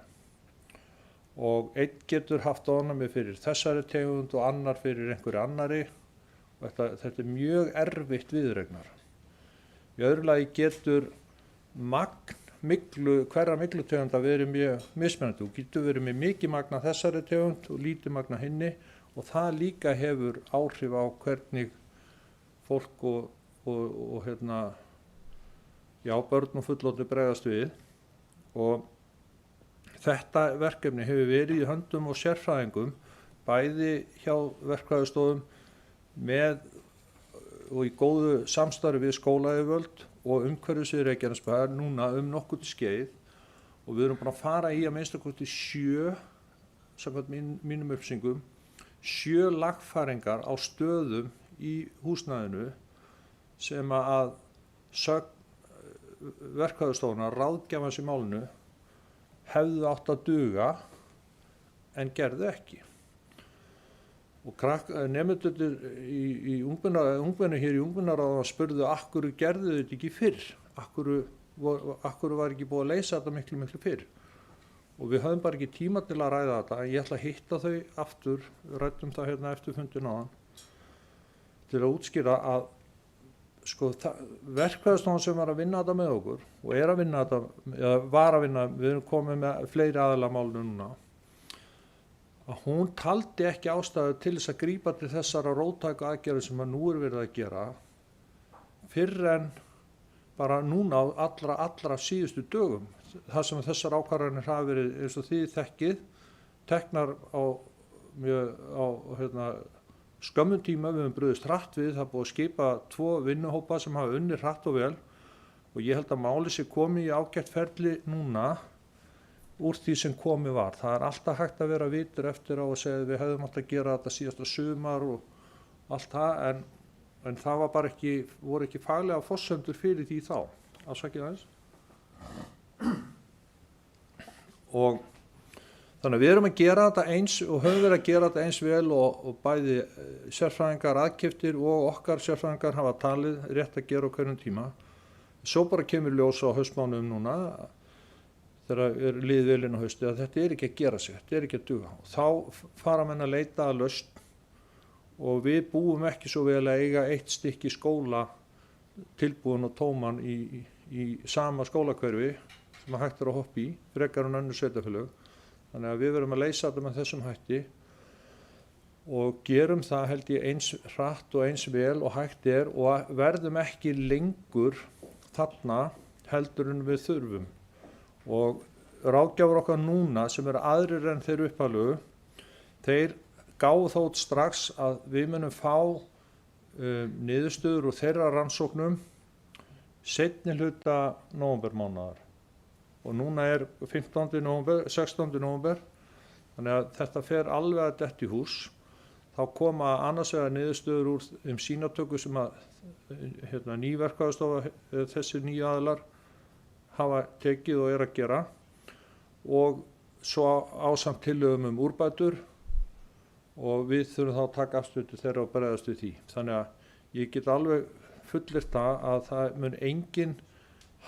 Og einn getur haft ofnæmi fyrir þessari tegund og annar fyrir einhverju annari. Og þetta mjög erfitt viðuregnar. Í öðru lagi getur magn hverra myglutegunda verið mjög mismunandi. Þú getur verið með mikið magn af þessari tegund og lítið magn af hinni og það líka hefur áhrif á hvernig fólk og börn og fullorðnir bregðast við. Og þetta verkefni hefur verið í höndum og sérfræðingum, bæði hjá verkfræðistofum og í góðu samstarfi við skólayfirvöld og umhverfissvið Reykjanesbæjar núna nokkurn skeið og við erum búin að fara í að minnsta kosti 7, samkvæmt mínum upplýsingum, 7 lagfæringar á stöðum í húsnæðinu sem að sögn verkfræðistofunnar ráðgjafans í málinu hefðu átt að duga en gerðu ekki. Og nemendurnir í ungmenni hér í ungmennaráðan spurðu akkur gerðu þetta ekki fyrr, akkur var ekki búið að leysa þetta miklu fyrr. Og við höfum bara ekki tíma til að ræða þetta, en ég ætla að hitta þau aftur, ræddum það hérna eftir fundin áðan, til að útskýra að sko, verkfræðistofan sem var að vinna þetta með okkur og er að vinna þetta, eða var að vinna, við erum komið með fleiri aðila málinu núna, að hún taldi ekki ástæðu til þess að grípa til þessara róttæku aðgerðir sem að nú er verið að gera fyrr en bara núna á allra síðustu dögum. Það sem þessar ákvarðanir hafa verið eins og þið þekkið, teknar á skömmum tíma, við höfum brugðist hratt við, það er búið að skipa 2 vinnuhópa sem hafa unnið hratt og vel og ég held að máli sé komið í ágætt ferli núna úr því sem komið var. Það er alltaf hægt að vera vitur eftir á að segja að við hefðum átt að gera þetta síðasta sumar og allt það, en það var bara ekki, voru ekki faglega forsöndur fyrir því þá. Afsakið aðeins. Og þannig að við erum að gera þetta eins og höfum verið að gera þetta eins vel og bæði sérfræðingar aðkeyptir og okkar sérfræðingar hafa talið rétt að gera á hverjum tíma. Svo bara kemur ljós á haustmánuðum núna, þegar er liðið vel inn á hausti, að þetta er ekki að gera sig, þetta er ekki að duga. Og þá fara menn að leita að lausn og við búum ekki svo vel að eiga eitt stykki skóla tilbúin og tóman í sama skólahverfi sem að hægt er að hoppa í, frekar en önnur sveitarfélög. Þannig að við verum að leysa þetta með þessum hætti og gerum það held ég eins hratt og eins vel og hægt er og verðum ekki lengur þarna heldur en við þurfum. Og ráðgjafar okkar núna sem eru aðrir en þeir upphaflegu, þeir gáðu þótt strax að við munum fá niðurstöður úr þeirra rannsóknum seinni hluta nóvembermánaðar. Og núna er 15. nóvember, 16. nóvember, þannig að þetta fer alveg að detta í hús. Þá koma annars vegar niðurstöður úr sýnatöku sem að ný verkfræðistofa, þessi nýju aðilar hafa tekið og er að gera og svo ásamt tillögum úrbætur og við þurfum þá að taka afstöðu þeirra og bregðast við því. Þannig að ég get alveg fullyrt að það mun enginn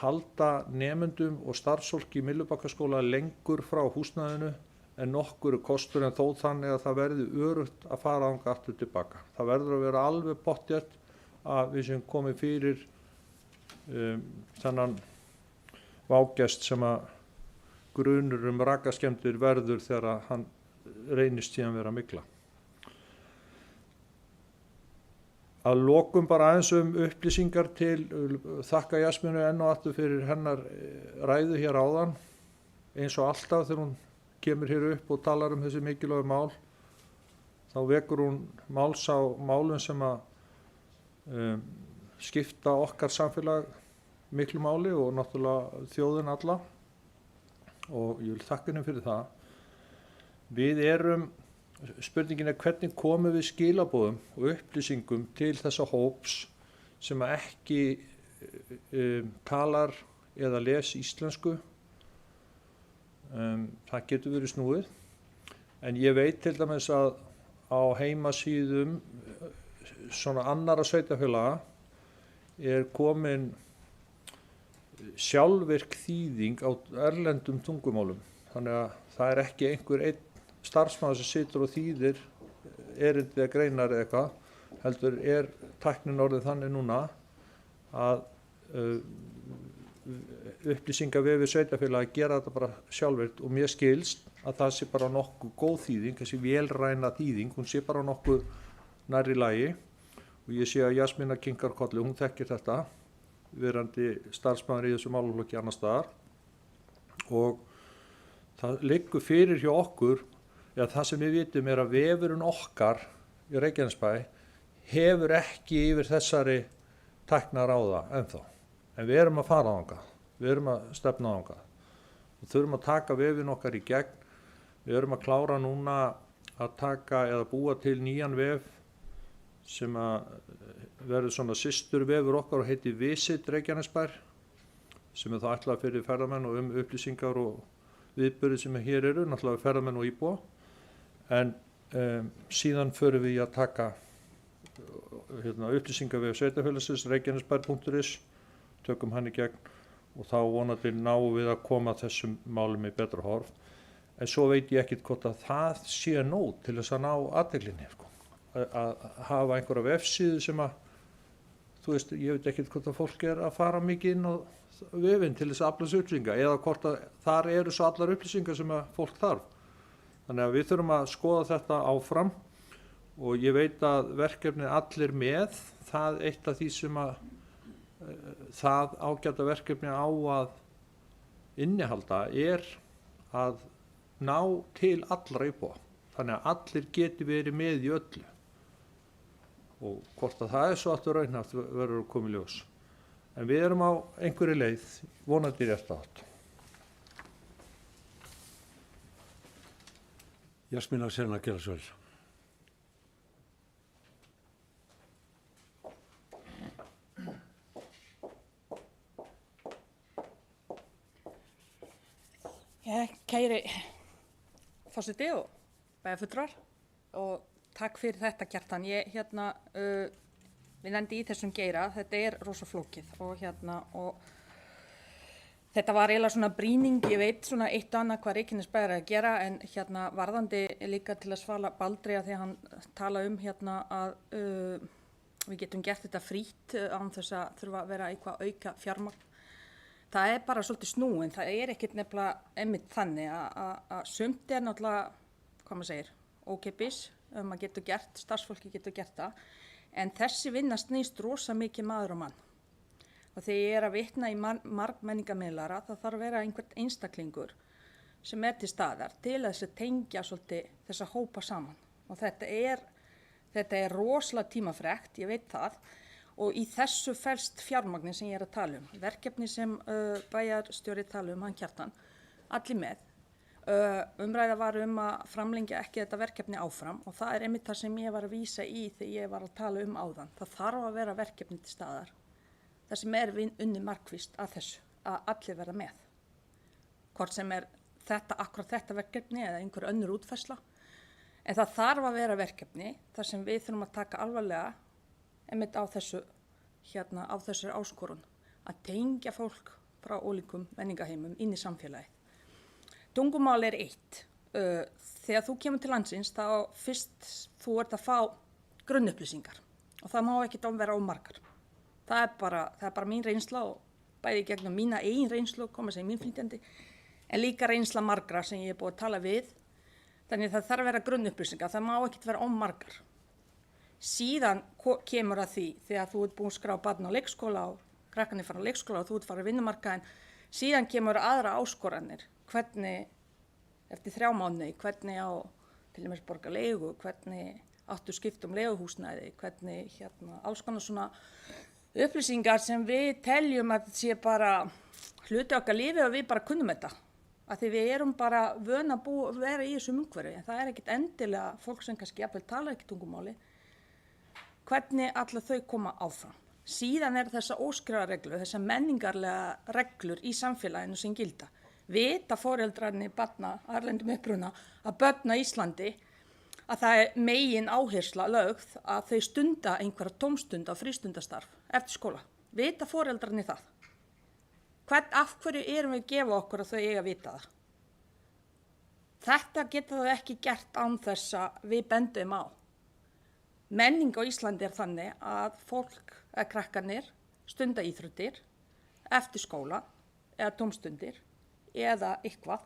halda nemendum og starfsfólki í Myllubakkaskóla lengur frá húsnæðinu en nokkur kostur en þó þannig að það verði öruggt að fara þangað aftur tilbaka. Það verður að vera alveg pottþétt að við sem komum fyrir þennan vágest sem að grunur rakaskemmdir verður þegar hann reynist síðan vera mygla. Að lokum bara aðeins upplýsingar til þakka Jasmínu enn og aftur fyrir hennar ræðu hér áðan. Eins og alltaf þegar hún kemur hér upp og talar þessi mikilvægu mál, þá vekur hún máls á málum sem að skipta okkar samfélag miklu máli og náttúrulega þjóðin alla og ég vil þakka henni fyrir það. Spurningin er hvernig komum við skilaboðum og upplýsingum til þessa hóps sem að ekki talar eða les íslensku. Það getur verið snúið, en ég veit til dæmis að á heimasíðum svona annarra sveitarfélaga er komin sjálfvirk þýðing á erlendum tungumálum. Þannig að það er ekki einhver einn starfsmaður sem situr og þýðir erindi eða greinar eða eitthvað, heldur er tæknin orðið þannig núna að upplýsingavefi sveitarfélaga gera þetta bara sjálfvirkt og mér skilst að það sé bara nokkuð góð þýðing, þessi vélræna þýðing, hún sé bara nokkuð nærri lagi og ég sé að Jasmína kinkar kolli, hún þekkir þetta, verandi starfsmaður í þessu málaflokki annar staðar og það liggur fyrir hjá okkur, eða það sem við vitum er að vefurinn okkar í Reykjanesbæ hefur ekki yfir þessari tækna ráða ennþá. En við erum að fara þangað, við erum að stefna þangað. Við þurfum að taka vefinn okkar í gegn, við erum að klára núna að taka eða búa til nýjan vef sem að verður svona systur vefur okkar og heitir Visit Reykjanesbær sem er þá ætlað fyrir ferðamenn og upplýsingar og viðburði sem hér eru, náttúrulega ferðamenn og íbúa, en síðan förum við að taka upplýsingar við sveitarfélagsins, reykjanesbær.is, tökum hann í gegn og þá vonandi náum við að koma þessum málum í betra horf. En svo veit ég ekkert hvort að það sé nóg til þess að ná athyglinni, sko. Að hafa einhverja vefsíðu sem að, þú veist, ég veit ekkert hvort að fólk að fara mikið inn á vefinn til þess að afla þessu upplýsingar eða hvort að þar eru svo allar upplýsingar sem að fólk þarf. Þannig að við þurfum að skoða þetta áfram og ég veit að verkefnið Allir með, það eitt af því sem að það ágæta verkefni á að innihalda að ná til allra íbúa. Þannig að allir geti verið með í öllu. Og hvort að það svo aftur raunhæft verður að koma í ljós. En við erum á einhverju leið, vonandi rétt átt. Jasmín Axelina Gjerasvöld. Kæri forseti og bæjarfulltrúar og takk fyrir þetta Kjartan. Við nefndi í þessum geira, þetta rosa flókið og þetta var eiginlega svona brýning, ég veit svona eitt og annað hvað Reykjanesbær að gera en varðandi líka til að svala Baldri að því að hann tala að við getum gert þetta frítt án þess að þurfa að vera eitthvað auka fjármagn. Það bara svolítið snúin, það ekkert nefnilega einmitt þannig að sumt náttúrulega, hvað maður segir, ókeypis, maður getur gert, starfsfólki getur gert það, en þessi vinna snýst rosa mikið maður og mann. Og þegar ég að vitna í margmenningamiðlara, það þarf að vera einhvern einstaklingur sem til staðar til þess að tengja svolítið þess að hópa saman. Og þetta rosalega tímafrekt, ég veit það, og í þessu felst fjármagnin sem ég að tala um. Verkefni sem bæjarstjóri tala um, hann Kjartan, Allir með. Umræða var að framlengja ekki þetta verkefni áfram og það einmitt það sem ég var að vísa í þegar ég var að tala um áðan. Það þarf að vera verkefni til staðar. Það sem unni markvisst að þessu, að allir verða með. Hvort sem akkurat þetta verkefni eða einhver önnur útfærsla. En það þarf að vera verkefni þar sem við þurfum að taka alvarlega einmitt á þessari áskorun að tengja fólk frá ólíkum menningaheimum inn í samfélagið. Tungumál eitt. Þegar þú kemur til landsins þá fyrst þú ert að fá grunnupplýsingar og það má ekki vera ómargar. Það bara mín reynsla og bæði gegnum mína eigin reynslu, koma sem mín flytjandi, en líka reynsla margra sem ég búið að tala við. Þannig það þarf að vera grunnupplýsingar, það má ekki vera ómargar. Síðan kemur að því þegar þú ert búin að skrá barn á leikskóla og krakkarnir fara á leikskóla og þú ert fara á vinnumarkaðinn, síðan kemur aðra áskoranir, hvernig eftir 3 mánuði, hvernig á til dæmis borga leigu, hvernig áttu skipt leiguhúsnæði, hvernig alls konar svona upplýsingar sem við teljum að sé bara hluti okkar lífi og við bara kunnum þetta. Að því við erum bara vön að vera í þessum umhverfi, en það ekkert endilega fólk sem kannski jafnvel tala ekki tungumáli. Hvernig allar þau koma áfram. Síðan þessar óskrifareglur, þessar menningarlega reglur í samfélaginu sem gilda. Vita foreldrarnir barna, erlendum uppruna, að börn á Íslandi, að það megin áhersla lögð að þau stunda einhverja tómstunda og frístundastarf eftir skóla. Vita foreldrarnir það. Af hverju erum við að gefa okkur að þau eiga að vita það? Þetta geta þau ekki gert án þess að við bendum á. Menning á Íslandi þannig að fólk, eða krakkarnir, stunda íþróttir eftir skóla eða tómstundir eða eitthvað.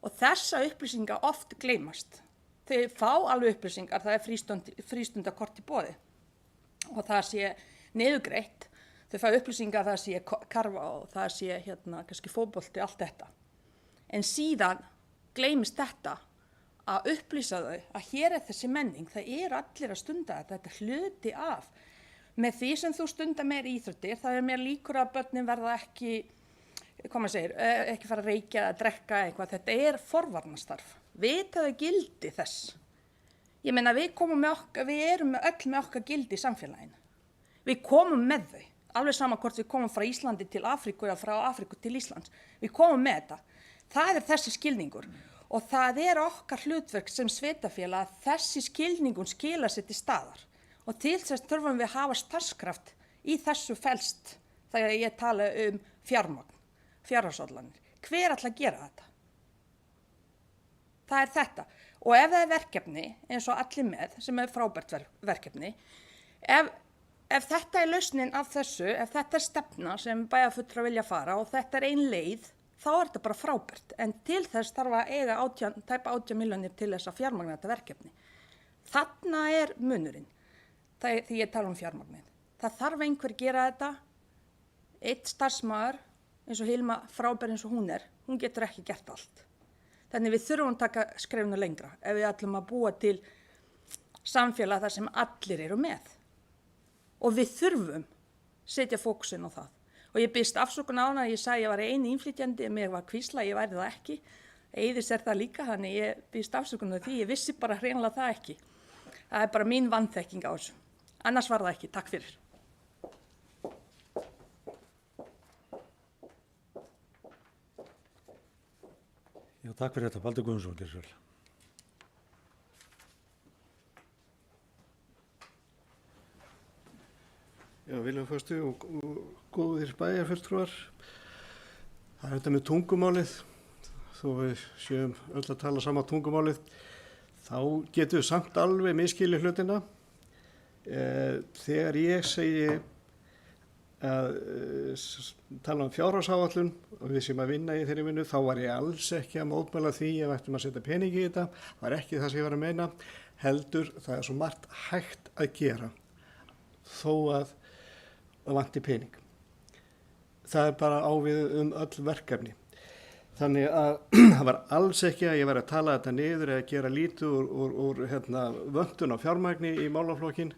Og þessa upplýsingar oft gleymast. Þau fá alveg upplýsingar, það frístundakort í boði og það sé niðurgreitt. Þau fá upplýsingar, það sé karfa og það sé kannski fótbolti, allt þetta. En síðan gleymist þetta að upplýsa þau að hér þessi menning, það allir að stunda þetta hluti af. Með því sem þú stundar meir íþróttir, það mér líkur að börnin verða ekki, ekki fara að reykja eða drekka eitthvað. Þetta forvarnastarf. Vitaðu gildi þess. Ég meina við erum öll með okkar gildi í samfélaginu. Við komum með þau. Alveg sama hvort við komum frá Íslandi til Afríku eða frá Afríku til Íslands. Við komum með þetta. Það er þessi skilningur og það er okkar hlutverk sem sveitafélag að þessi skilningun skila sér til staðar og til þess þurfum við að hafa starfskraft í þessu felst þegar ég tala fjármagn, fjárhagsaflanir. Hver ætla að gera þetta? Það er þetta og ef það er verkefni eins og allir með sem er frábært verkefni, ef þetta er lausnin af þessu, ef þetta er stefna sem bæjarfulltrúar vilja fara og þetta er ein leið, þá er þetta bara frábært. En til þess þarf að eiga tæpa 18 milljónir til þess að fjármagna þetta verkefni. Þarna er munurinn, því ég tala fjármagnið. Það þarf einhver gera þetta, eitt starfsmaður, eins og Hilma frábær eins og hún getur ekki gert allt. Þannig við þurfum að taka skrefinu lengra ef við ætlum að búa til samfélag þar sem allir eru með. Og við þurfum setja fókusinn á það. Og ég biðst afsökun á hana, ég sagði ég var eini innflytjandi, mér var hvísla, ég væri það ekki. Eiðis það líka, þannig ég biðst afsökun á því, ég vissi bara hreinlega það ekki. Það er bara mín vanþekking á þessu. Annars var það ekki, takk fyrir. Já, takk fyrir þetta, Baldur Guðmundsson, gerðu svo vel. Já, Viljaföstu og góðir bæjarfulltrúar. Það er þetta með tungumálið, þó við séum öll að tala sama tungumálið, þá getum við samt alveg miskilið hlutina. Þegar ég segi að tala fjárhagsáætlun og við sem að vinna í þeirri vinnu, þá var ég alls ekki að mótmæla því að við ættum að setja pening í þetta. Það var ekki það sem ég var að meina. Heldur, það er svo margt hægt að gera, þó að það vanti pening. Það er bara ávið öll verkefni. Þannig að það var alls ekki að ég væri að tala þetta niður eða gera lítið úr vöntun á fjármagni í málaflokkin.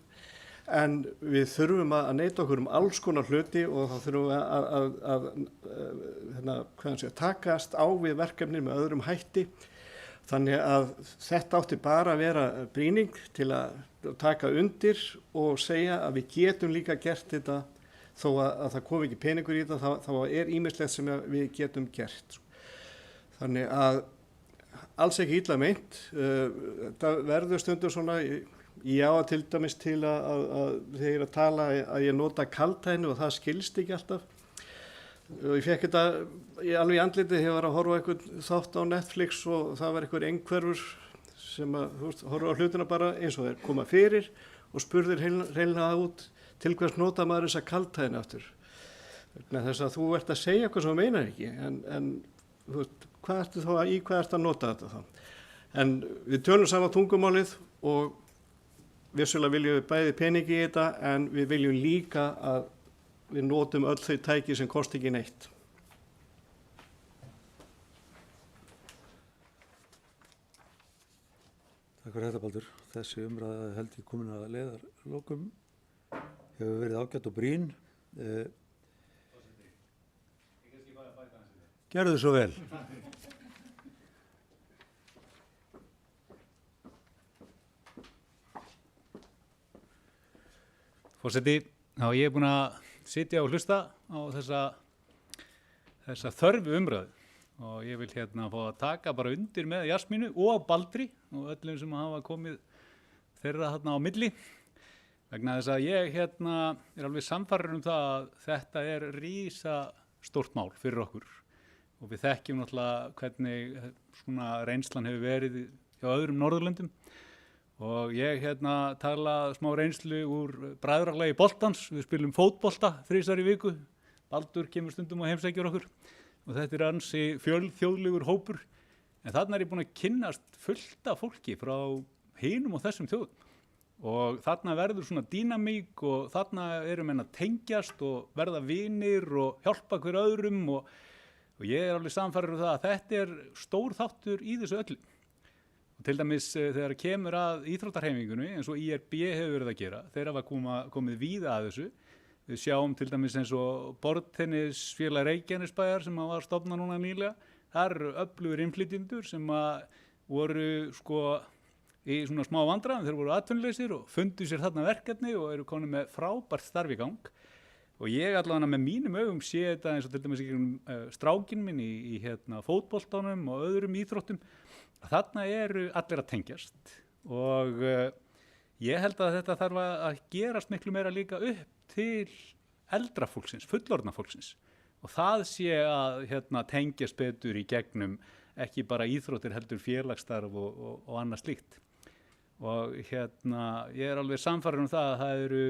En við þurfum að neita okkur alls konar hluti og þá þurfum við að takast á við verkefni með öðrum hætti. Þannig að þetta átti bara að vera brýning til að taka undir og segja að við getum líka gert þetta þó að það komi ekki peningur í þetta, þá er ýmislegt sem við getum gert. Þannig að alls ekki illa meint, það verður stundur svona. Ég á til dæmis til að þegar ég er að tala að ég nota kaldhæðni og það skilst ekki alltaf. Og ég fekk þetta alveg í andlitið þegar ég var að horfa einhvern þátt á Netflix og það var einhver einhverfur sem að horfa á hlutina bara eins og þeir koma fyrir og spurðir hreinlega út til hvers nota maður þessa kaldhæðni aftur. Þess að þú ert að segja eitthvað sem þú meinar ekki en hvað ertu þá í hvað ertu að nota þetta þá? En við tölum sama tungumálið og vissulega viljum við bæði peningi í þetta en við viljum líka að við notum öll þau tæki sem kosti ekki neitt. Takk fyrir þetta, Baldur. Þessi umræða held ég komin að leiðarlokum. Hefur verið ágætt og brýn. Gerðu svo vel. Forseti, ég er búinn að sitja og hlusta á þessa þörfu umræðu og ég vil fá að taka bara undir með Jasmínu og Baldri og öllum sem hafa komið þeirra á milli vegna þess að ég er alveg sannfærður það að þetta er rísa stórt mál fyrir okkur og við þekkjum náttúrulega hvernig svona reynslan hefur verið hjá öðrum Norðurlöndum. Og ég tala smá reynslu úr bræðralagi boltans, við spilum fótbolta 3 daga í viku, Baldur kemur stundum og heimsækjur okkur og þetta er ansi fjölþjóðlegur hópur en þarna er ég búinn að kynnast fullt af fólki frá hinum og þessum þjóðum og þarna verður svona dýnamík og þarna eru menn að tengjast og verða vinir og hjálpa hver öðrum og ég er alveg sannfærður það að þetta er stór þáttur í þessu öllu. Og til dæmis þegar kemur að íþróttarhreyfingunni eins og IRB hefur verið að gera, þeir hafa komið víða að þessu. Við sjáum til dæmis eins og borðtennisfélag Reykjanesbæjar sem var stofnað núna nýlega. Það eru öflugir innflytjendur sem voru í svona smá vandræðum, þeir voru atvinnuleysir og fundu sér þarna verkefni og eru komin með frábært starf í gang. Og ég allavega með mínum augum sé þetta eins og til dæmis strákinn minn í fótboltanum og öðrum íþróttum. Þarna eru allir að tengjast og ég held að þetta þarf að gerast miklu meira líka upp til eldra fólksins, fullorðna fólksins. Og það sé að tengjast betur í gegnum ekki bara íþróttir heldur félagsstarf og annað slíkt. Og ég alveg sannfærður það að það eru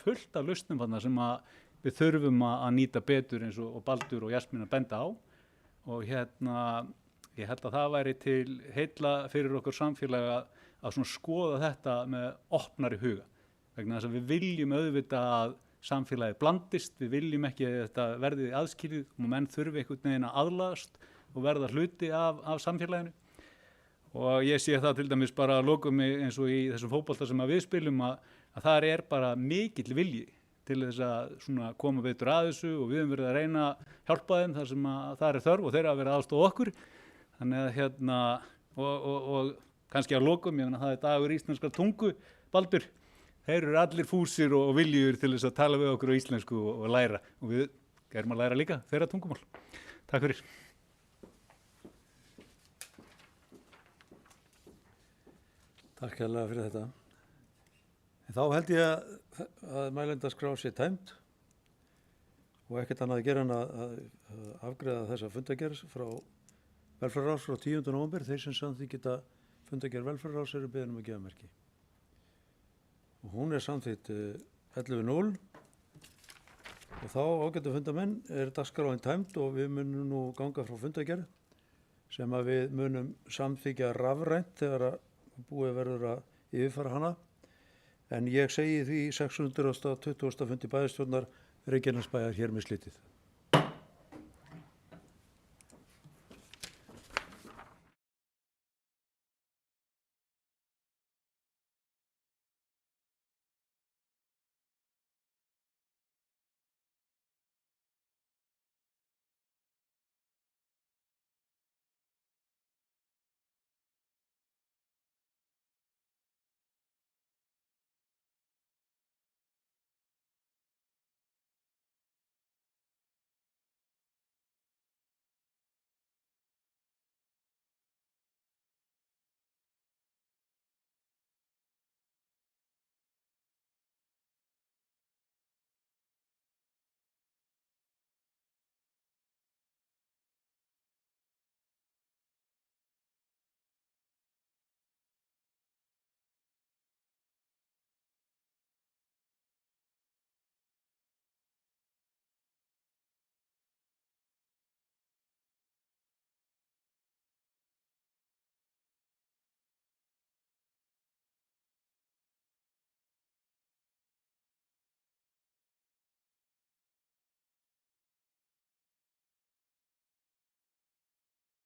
fullt af lausnum þarna sem við þurfum að nýta betur eins og Baldur og Jasmín að benda á. Og ég held að það væri til heilla fyrir okkur samfélag að svona skoða þetta með opnari huga. Vegna þess að við viljum auðvitað að samfélagið blandist, við viljum ekki að þetta verði aðskilið og menn þurfi einhvern veginn að aðlagast og verða hluti af samfélaginu. Og ég sé það til dæmis bara að lokum eins og í þessum fótbolta sem við spilum að það er bara mikill vilji til þess að svona koma betur að þessu og við höfum verið að reyna að hjálpa þeim þar sem það er þörf og þeir að vera aðstofa okkur. Þannig að og kannski að lokum, það er dagur íslenskrar tungu, Baldur, þeir eru allir fúsir og viljur til þess að tala við okkur á íslensku og læra og við erum að læra líka þeirra tungumál. Takk fyrir. Takk hérlega fyrir þetta. En þá held ég að mælendaskrá sé tæmd og ekkert annað að gera en að afgreiða þessa fundagerð frá velferðarráðs frá 10. nóvember. Þeir sem samþykkja fundagerð velferðarráðs eru beðin að gefa merki. Og hún samþykkt 11:0 og þá ágætu fundamenn dagskráin tæmd og við munum nú ganga frá fundagerð sem að við munum samþykkja rafrænt þegar að búið verður að yfirfara hana, en ég segi því 620. fundi bæjarstjórnar Reykjanesbæjar hér með slitið.